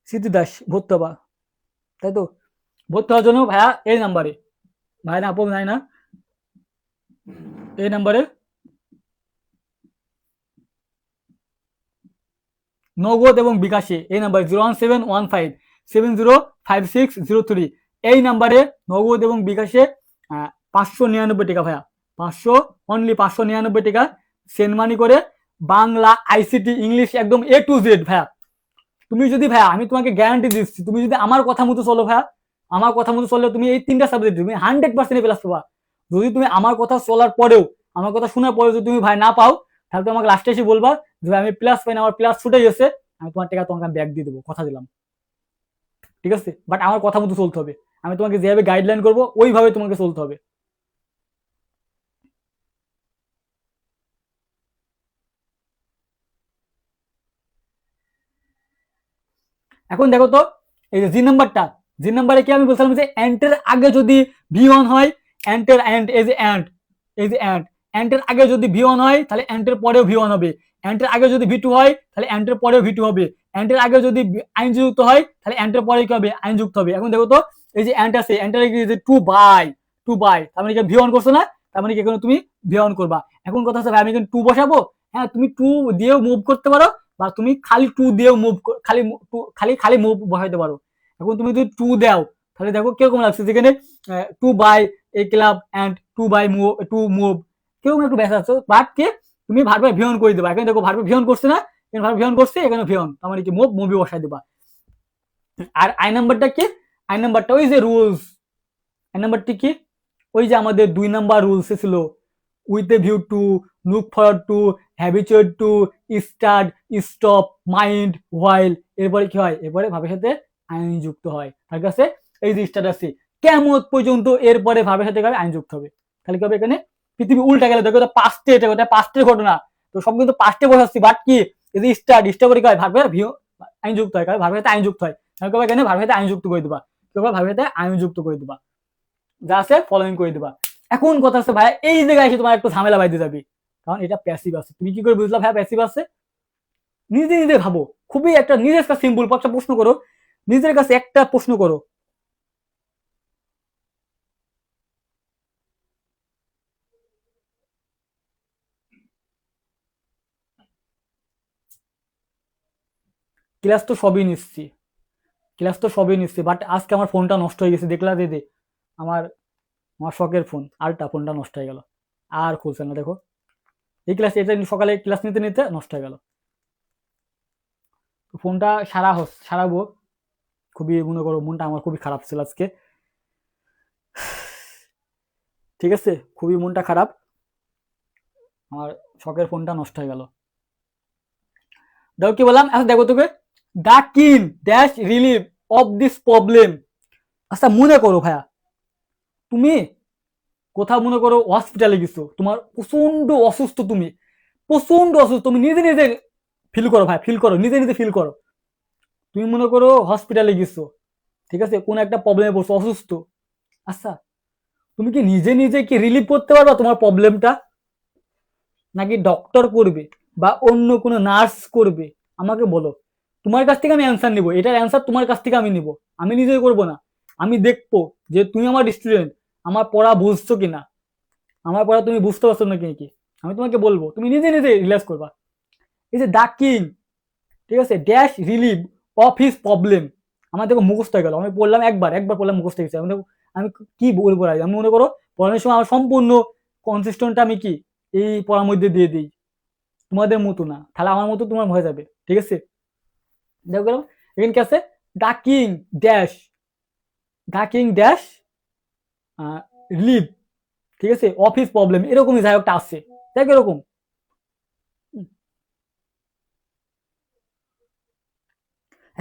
S1: স্মৃতি দাস ভর্তি হবা, তাই তো? ভর্তি হওয়ার জন্য ভাইয়া এই নাম্বারে, ভাই না আপু নাই না, এই নাম্বারে নগদ এবং বিকাশে, এই নাম্বার 01715705603, এই নাম্বারে নগদ এবং বিকাশে 599 টাকা ভাইয়া, 500 অনলি 599 টাকা সেন্ড মানি করে বাংলা আইসিটি ইংলিশ একদম A to Z ভাইয়া। তুমি যদি ভাইয়া, আমি তোমাকে গ্যারান্টি দিচ্ছি, তুমি যদি আমার কথা মতো চলো ভাইয়া, আমার কথা মতো চললে তুমি এই 3টা সাবজেক্ট তুমি 100% প্লাস পাবা। যদি তুমি আমার কথা চলার পরেও, আমার কথা শোনার পরেও যদি তুমি ভাই না পাও, তাহলে তুমি আমাকে লাস্টে এসে বলবা যে আমি প্লাস পাই না, আমার প্লাস ছুটে গেছে, আমি তোমার টাকা তোমাকে ব্যাক দিয়ে দেবো, কথা দিলাম, ঠিক আছে? বাট আমার কথা মতো চলতে হবে, আমি তোমাকে যেভাবে গাইডলাইন করবো ওইভাবে তোমাকে চলতে হবে। এখন দেখো তো, এই যে জি নাম্বারটা, জি নাম্বারে কি আমি বলছিলাম যে অ্যান্টের আগে যদি ভি1 হয়, অ্যান্টের অ্যান্ড, এই যে অ্যান্ড, এই যে অ্যান্ড, অ্যান্টের আগে যদি ভি1 হয় তাহলে অ্যান্টের পরেও ভি1 হবে, অ্যান্টের আগে যদি ভি2 হয় তাহলে অ্যান্টের পরেও ভি2 হবে, অ্যান্টের আগে যদি আইনযুক্ত হয় তাহলে অ্যান্টের পরে কি হবে, আইনযুক্ত হবে। এখন দেখো তো, এই যে অ্যান্ট আছে, অ্যান্টের আগে যে টু বাই, তার মানে কি ভি1 করছো না, তার মানে কি এখানে তুমি ভি1 করবা। এখন কথা হচ্ছে ভাই আমি এখানে টু বসাবো, হ্যাঁ তুমি টু দিয়েও মুভ করতে পারো, বা তুমি খালি টু দিয়েও মুভ, খালি খালি খালি মুভ বসাইতে পারো। এখন তুমি যদি টু দাও তাহলে দেখো কিরকম লাগছে, যেখানে to buy a club and to buy move, to move, কিরকম একটু ব্যাস আছে, বাট কে তুমি ভার্বে ভিয়ন করে দেবা। এখানে দেখো ভার্বে ভিয়ন করছে না, এখানে ভার্বে ভিয়ন করছে, এখানে ভিয়ন, তার মানে কি মুভ, মুভি বসাই দেবা। আর আই নাম্বারটা কি, আই নাম্বারটা ওই যে রুলস, আই নাম্বারটি কি, ওই যে আমাদের 2 নাম্বার রুলসে ছিল, with a view to, look forward to, habituate to, start, stop, mind, while, এরপরে কি হয়, এরপরে ভাবের সাথে আইন যুক্ত হয়। তার কাছে এই যে স্টার্ট আছে কেমন পর্যন্ত, এরপরে ভাবের সাথে আইন যুক্ত হবে। তাহলে কি হবে, এখানে পৃথিবী উল্টা গেলে দেখো পাস্টে, এটা পাস্টের ঘটনা, তো সব কিন্তু পাস্টে বসাচ্ছি, বাট কি এই যে স্টার্ট, স্টার্ট করে ভাবে ভিউ আইন যুক্ত হয়, ভাবের সাথে আইন যুক্ত হয়, তাহলে কবে এখানে ভাবের সাথে আইন যুক্ত করে দিবা, ভাবের সাথে আইন যুক্ত করে দিবা, যা আছে ফলোইং করে দিবা। এখন কথা আছে ভাই, এই জায়গায় এসে তোমার একটু ঝামেলা বাইতে যাবে, কারণ এটা প্যাসিভ আছে। তুমি কি করে বুঝলা ভাই প্যাসিভ আছে? নিজে নিজে ভাবো, খুবই একটা নিজের কাছে সিম্পল একটা প্রশ্ন করো, নিজের কাছে একটা প্রশ্ন করো, ক্লাস তো সবই নিচ্ছি, ক্লাস তো সবই নিচ্ছি, বাট আজকে আমার ফোনটা নষ্ট হয়ে গেছে, দেখলা দিদি, আমার আমার শখের ফোন আলটা, ফোনটা নষ্ট হয়ে গেল, আর খুলছে না দেখো, এই ক্লাস, এটা সকালে ক্লাস নিতে নিতে নষ্ট হয়ে গেল, তো ফোনটা সারাবো, খুবই মনে করো মনটা আমার খুবই খারাপ ছিল আজকে, ঠিক আছে, খুবই মনটা খারাপ, আমার শখের ফোনটা নষ্ট হয়ে গেল। দেখো কি বললাম, আচ্ছা দেখো তোকে, the king dash relieve of this problem. আচ্ছা মনে করো ভাইয়া, তুমি কোথাও মনে করো হসপিটালে গেছো, তোমার প্রচন্ড অসুস্থ, তুমি প্রচন্ড অসুস্থ, তুমি নিজে নিজে ফিল করো ভাই, ফিল করো, নিজে নিজে ফিল করো, তুমি মনে করো হসপিটালে গেছো, ঠিক আছে, কোন একটা প্রবলেমে পড়ছো, অসুস্থ, আচ্ছা তুমি কি নিজে নিজে কি রিলিভ করতে পারবা তোমার প্রবলেমটা, নাকি ডক্টর করবে বা অন্য কোনো নার্স করবে, আমাকে বলো। তোমার কাছ থেকে আমি অ্যান্সার নিব, এটার অ্যান্সার তোমার কাছ থেকে আমি নিব, আমি নিজেই করব না, আমি দেখবো যে তুমি আমার স্টুডেন্ট, আমার পড়া বুঝছো কিনা, আমার পড়া তুমি বুঝতে পারছো না কি, আমি তোমাকে বলবো, তুমি নিজে নিজে রিলাইজ করবা। এই যে দা কিং, ঠিক আছে, dash relieve of his problem, আমার দেখো মুখস্থ হয়ে গেল, আমি পড়লাম একবার একবার পড়লাম মুখস্থ হয়ে গেছে, আমি কি বলবো, আমি মনে করো পড়ানোর সময় আমার সম্পূর্ণ কনসিস্টেন্টটা আমি কি এই পড়ার মধ্যে দিয়ে দিই, তোমাদের মতো না, তাহলে আমার মতো তোমার হয়ে যাবে, ঠিক আছে? দেখো গেলাম, এখানে কি আছে, the king dash, the king dash leave, ঠিক আছে, অফিস প্রবলেম, এরকমই যাই একটা আছে, দেখ এরকম।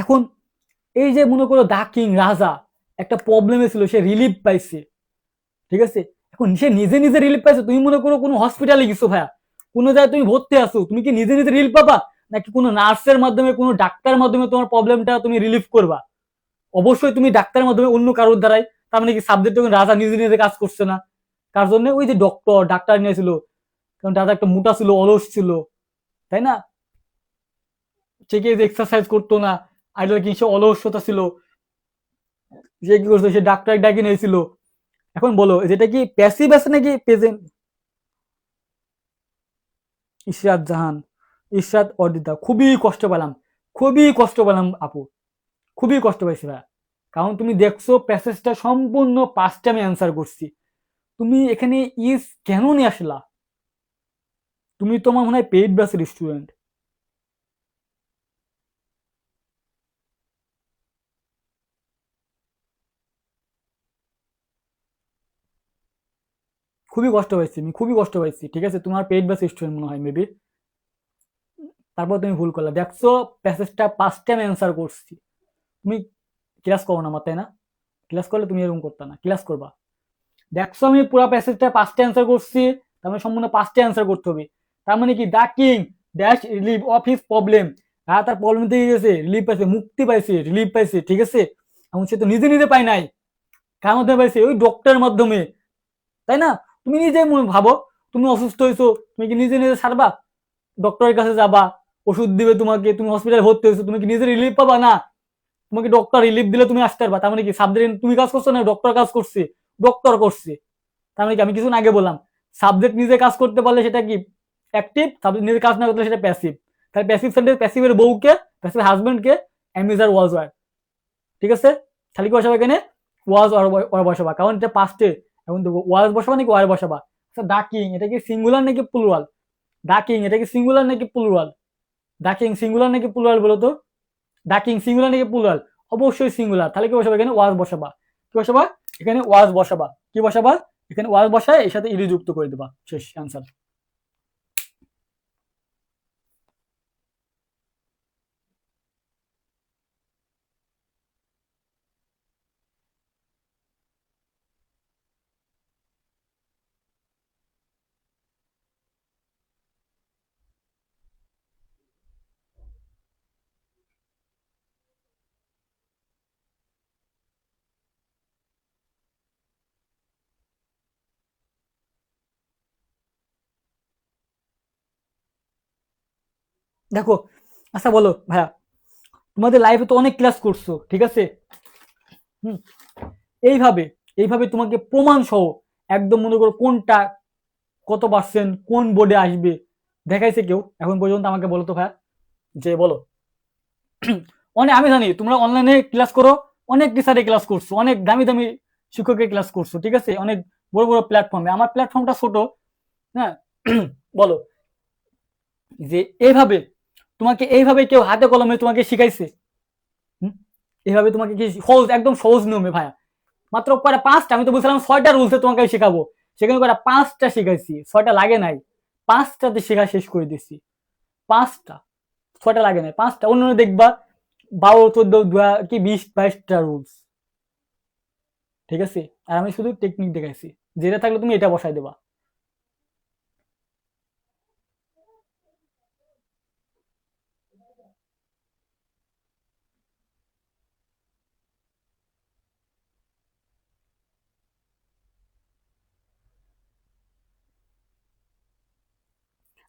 S1: এখন এই যে মনে করো দা কিং রাজা একটা প্রবলেমে ছিল, সে রিলিফ পাইছে, ঠিক আছে, এখন সে নিজে নিজে রিলিফ পাইছে, তুমি মনে করো কোনো হসপিটালে গেছো ভাইয়া, কোনো জায়গায় তুমি ভর্তি আছো, তুমি কি নিজে নিজে রিলিফ পাবা, নাকি কোনো নার্সের মাধ্যমে, কোনো ডাক্তারের মাধ্যমে তোমার প্রবলেমটা তুমি রিলিফ করবা? অবশ্যই তুমি ডাক্তারের মাধ্যমে, অন্য কারোর দ্বারাই, তার মানে কি সাবজেক্ট রাজা নিজে নিজে কাজ করছে না, কার জন্য, ওই যে ডাক্তার নিয়েছিল, কারণ রাজা একটা মোটা ছিল, অলস ছিল, তাই না, সে কি এক্সারসাইজ করতো না, আইডল কিং, সে অলস্যতা ছিল, সে কি করছে, সে ডাক্তার ডাকি নিয়েছিল। এখন বলো যেটা কি প্যাসিভ আছে নাকি প্রেজেন্ট? ইশরাত জাহান, ইশরাত অর্দিতা, খুবই কষ্ট পেলাম, খুবই কষ্ট পেলাম আপু, খুবই কষ্ট পাইছি ভাইয়া। কারণ তুমি দেখছো প্যাসেজটা সম্পূর্ণ পাঁচটা আমি অ্যান্সার করছি, তুমি এখানে ইজ কেন নিয়ে আসলা? তুমি তো আমার মনে হয় পেইড ব্যাচের স্টুডেন্ট। খুবই কষ্ট পাইছি, আমি খুবই কষ্ট পাইছি, ঠিক আছে, তোমার পেইড ব্যাচের স্টুডেন্ট মনে হয় মেবি। তারপর তুমি ভুল করলা, দেখছো প্যাসেজটা পাঁচটা আমি অ্যান্সার করছি। তুমি ক্লাস করো না আমার, তাই না? ক্লাস করলে তুমি এরকম করতে না, ক্লাস করবা। দেখছো আমি পুরো প্যাসেজটা পাঁচটা অ্যান্সার করছি, তার মানে সম্পূর্ণ পাঁচটা অ্যান্সার করতে হবে। তার মানে কি the king dash relieve of his problem, হ্যাঁ তার প্রবলেম থেকে গেছে, রিলিভ পাইছে, মুক্তি পাইছে, রিলিভ পাইছে, ঠিক আছে। এবং সে তো নিজে নিজে পায় নাই, কার মাধ্যমে পাইছে? ওই ডক্টরের মাধ্যমে, তাই না? তুমি নিজে ভাবো, তুমি অসুস্থ হয়েছো, তুমি কি নিজে নিজে সারবা? ডক্টরের কাছে যাবা, ওষুধ দিবে তোমাকে, তুমি হসপিটালে ভর্তি হয়েছো, তুমি কি নিজে রিলিফ পাবা? না, তোমাকে ডক্টর রিলিফ দিলে তুমি আসতে পারবা। তার মানে কি সাবজেক্ট তুমি কাজ করছো না, ডক্টর কাজ করছে? ডক্টর করছে। তার মানে কি আমি কিছুক্ষণ আগে বললাম, সাবজেক্ট নিজে কাজ করতে পারলে সেটা কি অ্যাক্টিভ, সাবজেক্ট নিজে কাজ না করলে সেটা প্যাসিভ। তাহলে প্যাসিভ সেন্টেন্স, প্যাসিভের বউকে, প্যাসিভ হাজবেন্ডকে অ্যামিজার ওয়াজ ওয়ার, ঠিক আছে। তাহলে কি বসাবো এখানে? ওয়াজ অর বসাবা, কারণ এটা পাস্টে। এখন দেখো ওয়াজ বসাবা নাকি ওয়ার বসাবা। আচ্ছা ডাকিং এটা কি সিঙ্গুলার নাকি প্লুরাল? ডাকিং এটা কি সিঙ্গুলার নাকি প্লুরাল? ডাকিং সিঙ্গুলার নাকি প্লুরাল বলো তো? ডাকিং সিঙ্গুলার নাকি প্লুরাল? অবশ্যই সিঙ্গুলার। তাহলে কি বসাবা এখানে? ওয়াজ বসাবা। কি বসাবা এখানে? ওয়াজ বসাবা। কি বসাবা এখানে? ওয়াজ বসায় এর সাথে ইডি যুক্ত করে দেবা, শেষ অ্যান্সার। দেখো, আচ্ছা বলো ভাইয়া, তোমাদের লাইফে তো অনেক ক্লাস করছো, ঠিক আছে। হুম, এইভাবে এইভাবে তোমাকে প্রমাণ সহ একদম মনে করো কোনটা কত পার্সেন্ট কোন বোর্ডে আসবে দেখাইছে কেউ এখন পর্যন্ত? আমাকে বলো তো ভাইয়া, যে বলো। অনেক আমি জানি তোমরা অনলাইনে ক্লাস করো, অনেক টিচারে ক্লাস করছো, অনেক দামি দামি শিক্ষকের ক্লাস করছো, ঠিক আছে, অনেক বড় বড় প্ল্যাটফর্মে। আমার প্ল্যাটফর্মটা ছোট, হ্যাঁ। বলো যে এইভাবে তোমাকে, এইভাবে কেউ হাতে কলমে তোমাকে শিখাইছে? হুম? এইভাবে তোমাকে কি সহজ, একদম সহজ নিয়মে ভাইয়া, মাত্র কয়টা? পাঁচটা। আমি তো বলছিলাম ছয়টা রুলসে তোমাকে শেখাবো, সেখানে কয়টা? পাঁচটা শিখাইছি, ছয়টা লাগে নাই, পাঁচটাতে শেখা শেষ করে দিছি। পাঁচটা, ছয়টা লাগে নাই, পাঁচটা। অন্য দেখবা 12, 14, কি 20, 22টা রুলস, ঠিক আছে। আর আমি শুধু টেকনিক দেখাইছি, যেটা থাকলে তুমি এটা বসাই দেবা।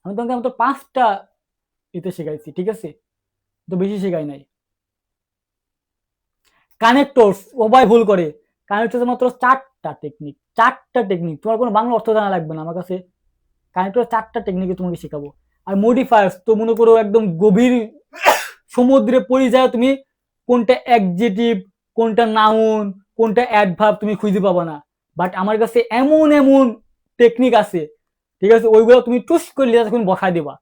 S1: আমি তোমাকে মাত্র পাঁচটা এতে শেখাইছি, ঠিক আছে, তো বেশি শেখাই নাই। কানেক্টরস সবাই ভুল করে, কানেক্টরস মাত্র চারটা টেকনিক, চারটা টেকনিক, তোমার কোনো বাংলা অর্থ জানা লাগবে না আমার কাছে। কানেক্টর চারটা টেকনিকে তোমাকে শেখাবো। আর মডিফায়ার্স তো মনে করো একদম গভীর সমুদ্রে পড়ে যায়, তুমি কোনটা অ্যাডজেটিভ, কোনটা নাউন, কোনটা অ্যাডভার্ব তুমি খুঁজে পাবা না। বাট আমার কাছে এমন এমন টেকনিক আছে, ঠিক আছে, ওইগুলো তুমি টুস করলে তখন বসাই দেবা,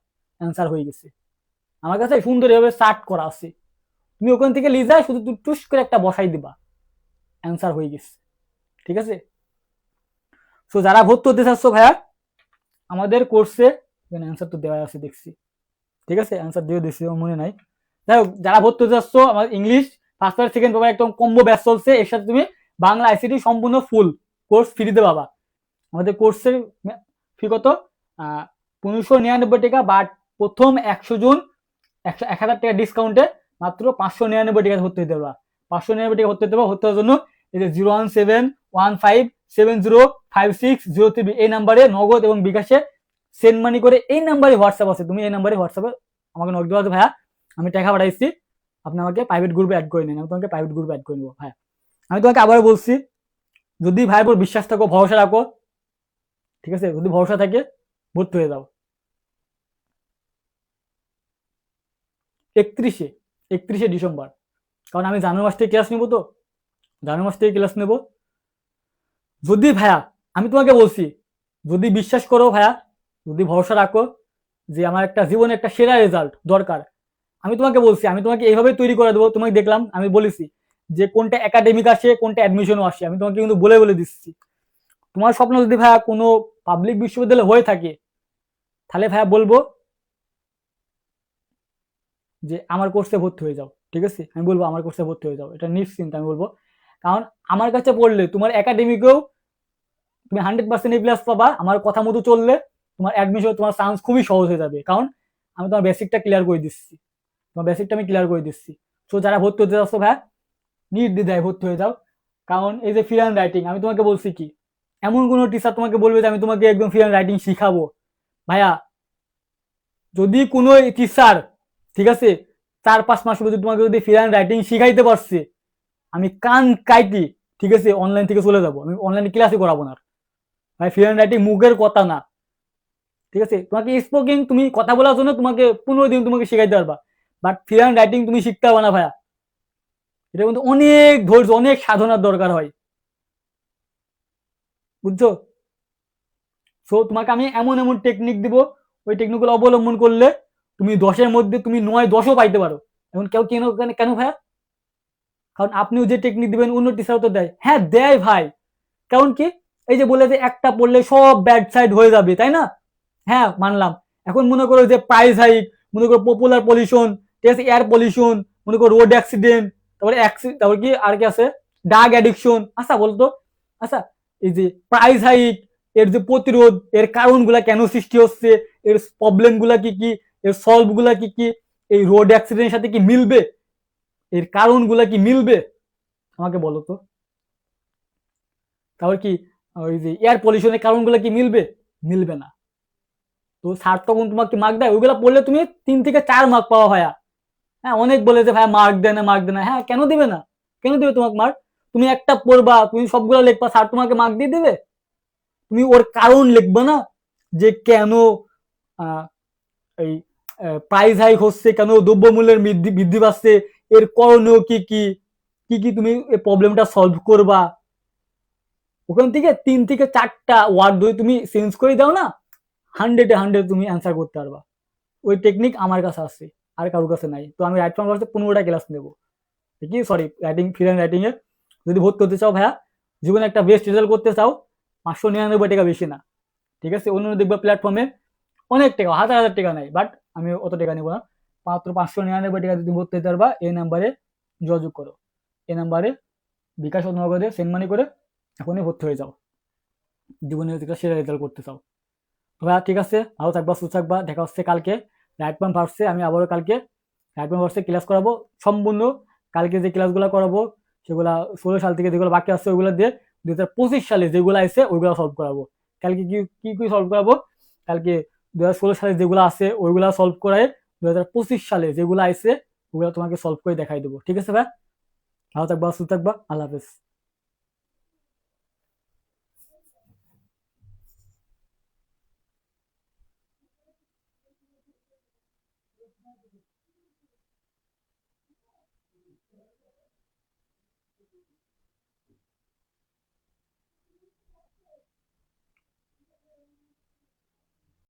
S1: অ্যান্সার হয়ে গেছে। আমার কাছে সুন্দরভাবে চার্ট করা আছে, তুমি ওখান থেকে লিজা শুধু তুমি টুস করে একটা বসাই দিবা, অ্যান্সার হয়ে গেছে, ঠিক আছে। সো যারা ভর্তি হতে চাচ্ছ ভাইয়া আমাদের কোর্সে, অ্যান্সার তো দেওয়া আছে দেখছি, ঠিক আছে, অ্যান্সার দিয়ে দিচ্ছি, মনে নাই। যাই হোক, যারা ভর্তি হতে যাচ্ছ, আমার English first paper second paper একদম কম্বো ব্যাচ চলছে, এর সাথে তুমি বাংলা আইসিটি সম্পূর্ণ ফুল কোর্স ফ্রিতে পাবা। আমাদের কোর্সের ফি কত? 1599 টাকা, বাট প্রথম 100 জন 1000 টাকা ডিসকাউন্টে মাত্র 599 টাকা ভর্তি হতে পারবা। 599 টাকা ভর্তি হতে পারবা। ভর্তি হওয়ার জন্য এই যে 01715705603 এই নাম্বারে নগদ এবং বিকাশে সেন্ড মানি করে, এই নাম্বারে হোয়াটসঅ্যাপ আছে, তুমি এই নাম্বারে হোয়াটসঅ্যাপে আমাকে নক দেওয়া আছে, ভাইয়া আমি টাকা পাঠাইছি, আপনি আমাকে প্রাইভেট গ্রুপে অ্যাড করে নিন, আমি তোমাকে প্রাইভেট গ্রুপে অ্যাড করে নেবো। হ্যাঁ, আমি তোমাকে আবার বলছি, যদি ভাইয়ের উপর বিশ্বাস থাকো, ভরসা রাখো, ঠিক আছে, যদি ভরসা থাকে ভর্তি হয়ে যাও। 31-এ 31শে ডিসেম্বর, কারণ আমি জানুয়ারি মাস থেকে ক্লাস নেবো, তো জানুয়ারি মাস থেকে ক্লাস নেবো। যদি ভাইয়া, আমি তোমাকে বলছি, যদি বিশ্বাস করো ভাইয়া, যদি ভরসা রাখো যে আমার একটা জীবনে একটা সেরা রেজাল্ট দরকার, আমি তোমাকে বলছি, আমি তোমাকে এইভাবে তৈরি করে দেবো। তোমাকে দেখলাম, আমি বলেছি যে কোনটা একাডেমিক আসে, কোনটা অ্যাডমিশনও আসে, আমি তোমাকে কিন্তু বলে বলে দিচ্ছি। তোমার স্বপ্ন যদি ভাইয়া কোনো পাবলিক বিশ্ববিদ্যালয় হয়ে থাকে, তাহলে ভাইয়া বলবো যে আমার কোর্সে ভর্তি হয়ে যাও, ঠিক আছে, আমি বলবো আমার কোর্সে ভর্তি হয়ে যাও, এটা নিশ্চিন্ত আমি বলবো। কারণ আমার কাছে পড়লে তোমার একাডেমিকেও তুমি 100% A+ পাবা, আমার কথা মতো চললে তোমার অ্যাডমিশন, তোমার চান্স খুবই সহজ হয়ে যাবে, কারণ আমি তোমার বেসিকটা ক্লিয়ার করে দিচ্ছি, তোমার বেসিকটা আমি ক্লিয়ার করে দিচ্ছি। সো যারা ভর্তি হতে যাচ্ছ ভাইয়া, নির্দ্বিধায় ভর্তি হয়ে যাও। কারণ এই যে ফ্রি হ্যান্ড রাইটিং, আমি তোমাকে বলছি কি, এমন কোনো টিচার তোমাকে বলবে যে আমি তোমাকে একদম ফ্রি হ্যান্ড রাইটিং শিখাবো, ভাইয়া যদি কোনো টিচার, ঠিক আছে, 4-5 মাস যদি তোমাকে যদি ফ্রি হ্যান্ড রাইটিং শিখাইতে পারছে, আমি কান কাইটি, ঠিক আছে, অনলাইন থেকে চলে যাবো, আমি অনলাইনে ক্লাসই করাবো না। ভাই ফ্রি হ্যান্ড রাইটিং মুখের কথা না, ঠিক আছে, তোমাকে স্পোকিং, তুমি কথা বলার জন্য তোমাকে 15 দিন তোমাকে শিখাইতে পারবা, বাট ফ্রি হ্যান্ড রাইটিং তুমি শিখতে পারবা না ভাইয়া, এটা কিন্তু অনেক ধৈর্য, অনেক সাধনার দরকার হয়, বুঝছো? সো তোমাকে আমি এমন এমন টেকনিক দিব, ওই টেকনিকগুলো অবলম্বন করলে তুমি 10-এর মধ্যে তুমি 9-10ও পাইতে পারো। এখন কেউ কেন কেন কেন ভাইয়া? কারণ আপনিও যে টেকনিক দিবেন অন্য টিচারও তো দেয়, হ্যাঁ দেয় ভাই। কারণ কি, এই যে বলে যে একটা পড়লে সব ব্যাড সাইড হয়ে যাবে, তাই না? হ্যাঁ মানলাম। এখন মনে করো যে প্রাইস হাইক, মনে করো পপুলার পলিউশন, ঠিক আছে, এয়ার পলিউশন, মনে করো রোড অ্যাক্সিডেন্ট, তারপরে কি আর কি আছে, ড্রাগ অ্যাডিকশন। আচ্ছা বলতো, আচ্ছা এই যে প্রাইস হাইক, এর যে প্রতিরোধ, এর কারণগুলা কেন সৃষ্টি হচ্ছে, এর প্রবলেম গুলা কি কি, এর সলভ গুলা কি কি, এই রোড অ্যাক্সিডেন্টের সাথে কি মিলবে, এর কারণগুলা কি মিলবে, আমাকে বলো তো। তারপর কি ওই যে এয়ার পলিউশনের কারণগুলো কি মিলবে? মিলবে না। তো স্যার তখন তোমাকে মার্ক দেয়, ওইগুলো পড়লে তুমি 3 থেকে 4 মার্ক পাওয়া হয়। হ্যাঁ, অনেক বলে যে ভাই মার্ক দেয় না, মার্ক দেয় না। হ্যাঁ, কেন দিবে না? কেন দিবে তোমাকে মার্ক? তুমি একটা পড়বা, তুমি সবগুলো লিখবা, স্যার তোমাকে মার্ক দিয়ে দিবে? তুমি ওর কারণ লিখবা না, যে কেন আহ, এই প্রাইস হাইক হচ্ছে, কেন দ্রব্যমূল্যের বৃদ্ধি বৃদ্ধি পাচ্ছে, এর করণীয় কি কি, কি কি তুমি এই প্রবলেমটা সলভ করবা। ওখান থেকে 3 থেকে 4টা ওয়ার্ড যদি তুমি চেঞ্জ করে দাও না, 100-এ 100 তুমি অ্যান্সার করতে পারবা। ওই টেকনিক আমার কাছে আছে, আর কারোর কাছে নাই। তো আমি রাইট ফ্রম ভার্সে 15টা ক্লাস নেবো, কি sorry writing, free hand writing এর। যদি ভর্তি হতে চাও ভাইয়া, জীবনে একটা বেস্ট রেজাল্ট করতে চাও, 599 টাকা বেশি না, ঠিক আছে। অন্য দেখবা প্ল্যাটফর্মে অনেক টাকা, হাজার হাজার টাকা নেয়, বাট আমি অত টাকা নেবো না। মাত্র 599 টাকা যদি ভর্তি হতে পারবা, এই নাম্বারে যোগাযোগ করো, এই নাম্বারে বিকাশ ও নগদে সেন্ড মানি করে এখনই ভর্তি হয়ে যাও, জীবনে যদি একটা সেরা রেজাল্ট করতে চাও। তো ভাইয়া ঠিক আছে, ভালো থাকবা, সুস্থ থাকবা, দেখা হচ্ছে কালকে রাইটমান ভার্সে। আমি আবারও কালকে রাইটমান ভার্সে ক্লাস করাবো সম্পূর্ণ। কালকে যে ক্লাসগুলো করাবো সেগুলা 16 সাল থেকে যেগুলো বাকি আছে ওইগুলো দিয়ে 2025 সালে যেগুলো আছে ওইগুলো সলভ করাবো। কালকে কি কি কি সলভ করাবো, কালকে 2016 সালে যেগুলো আছে ওইগুলা সলভ করায় 2025 সালে যেগুলো আছে ওগুলো তোমাকে সলভ করে দেখাই দেবো, ঠিক আছে ভাই? ভালো থাকবা, সুস্থ থাকবা, আল্লাহ হাফেজ।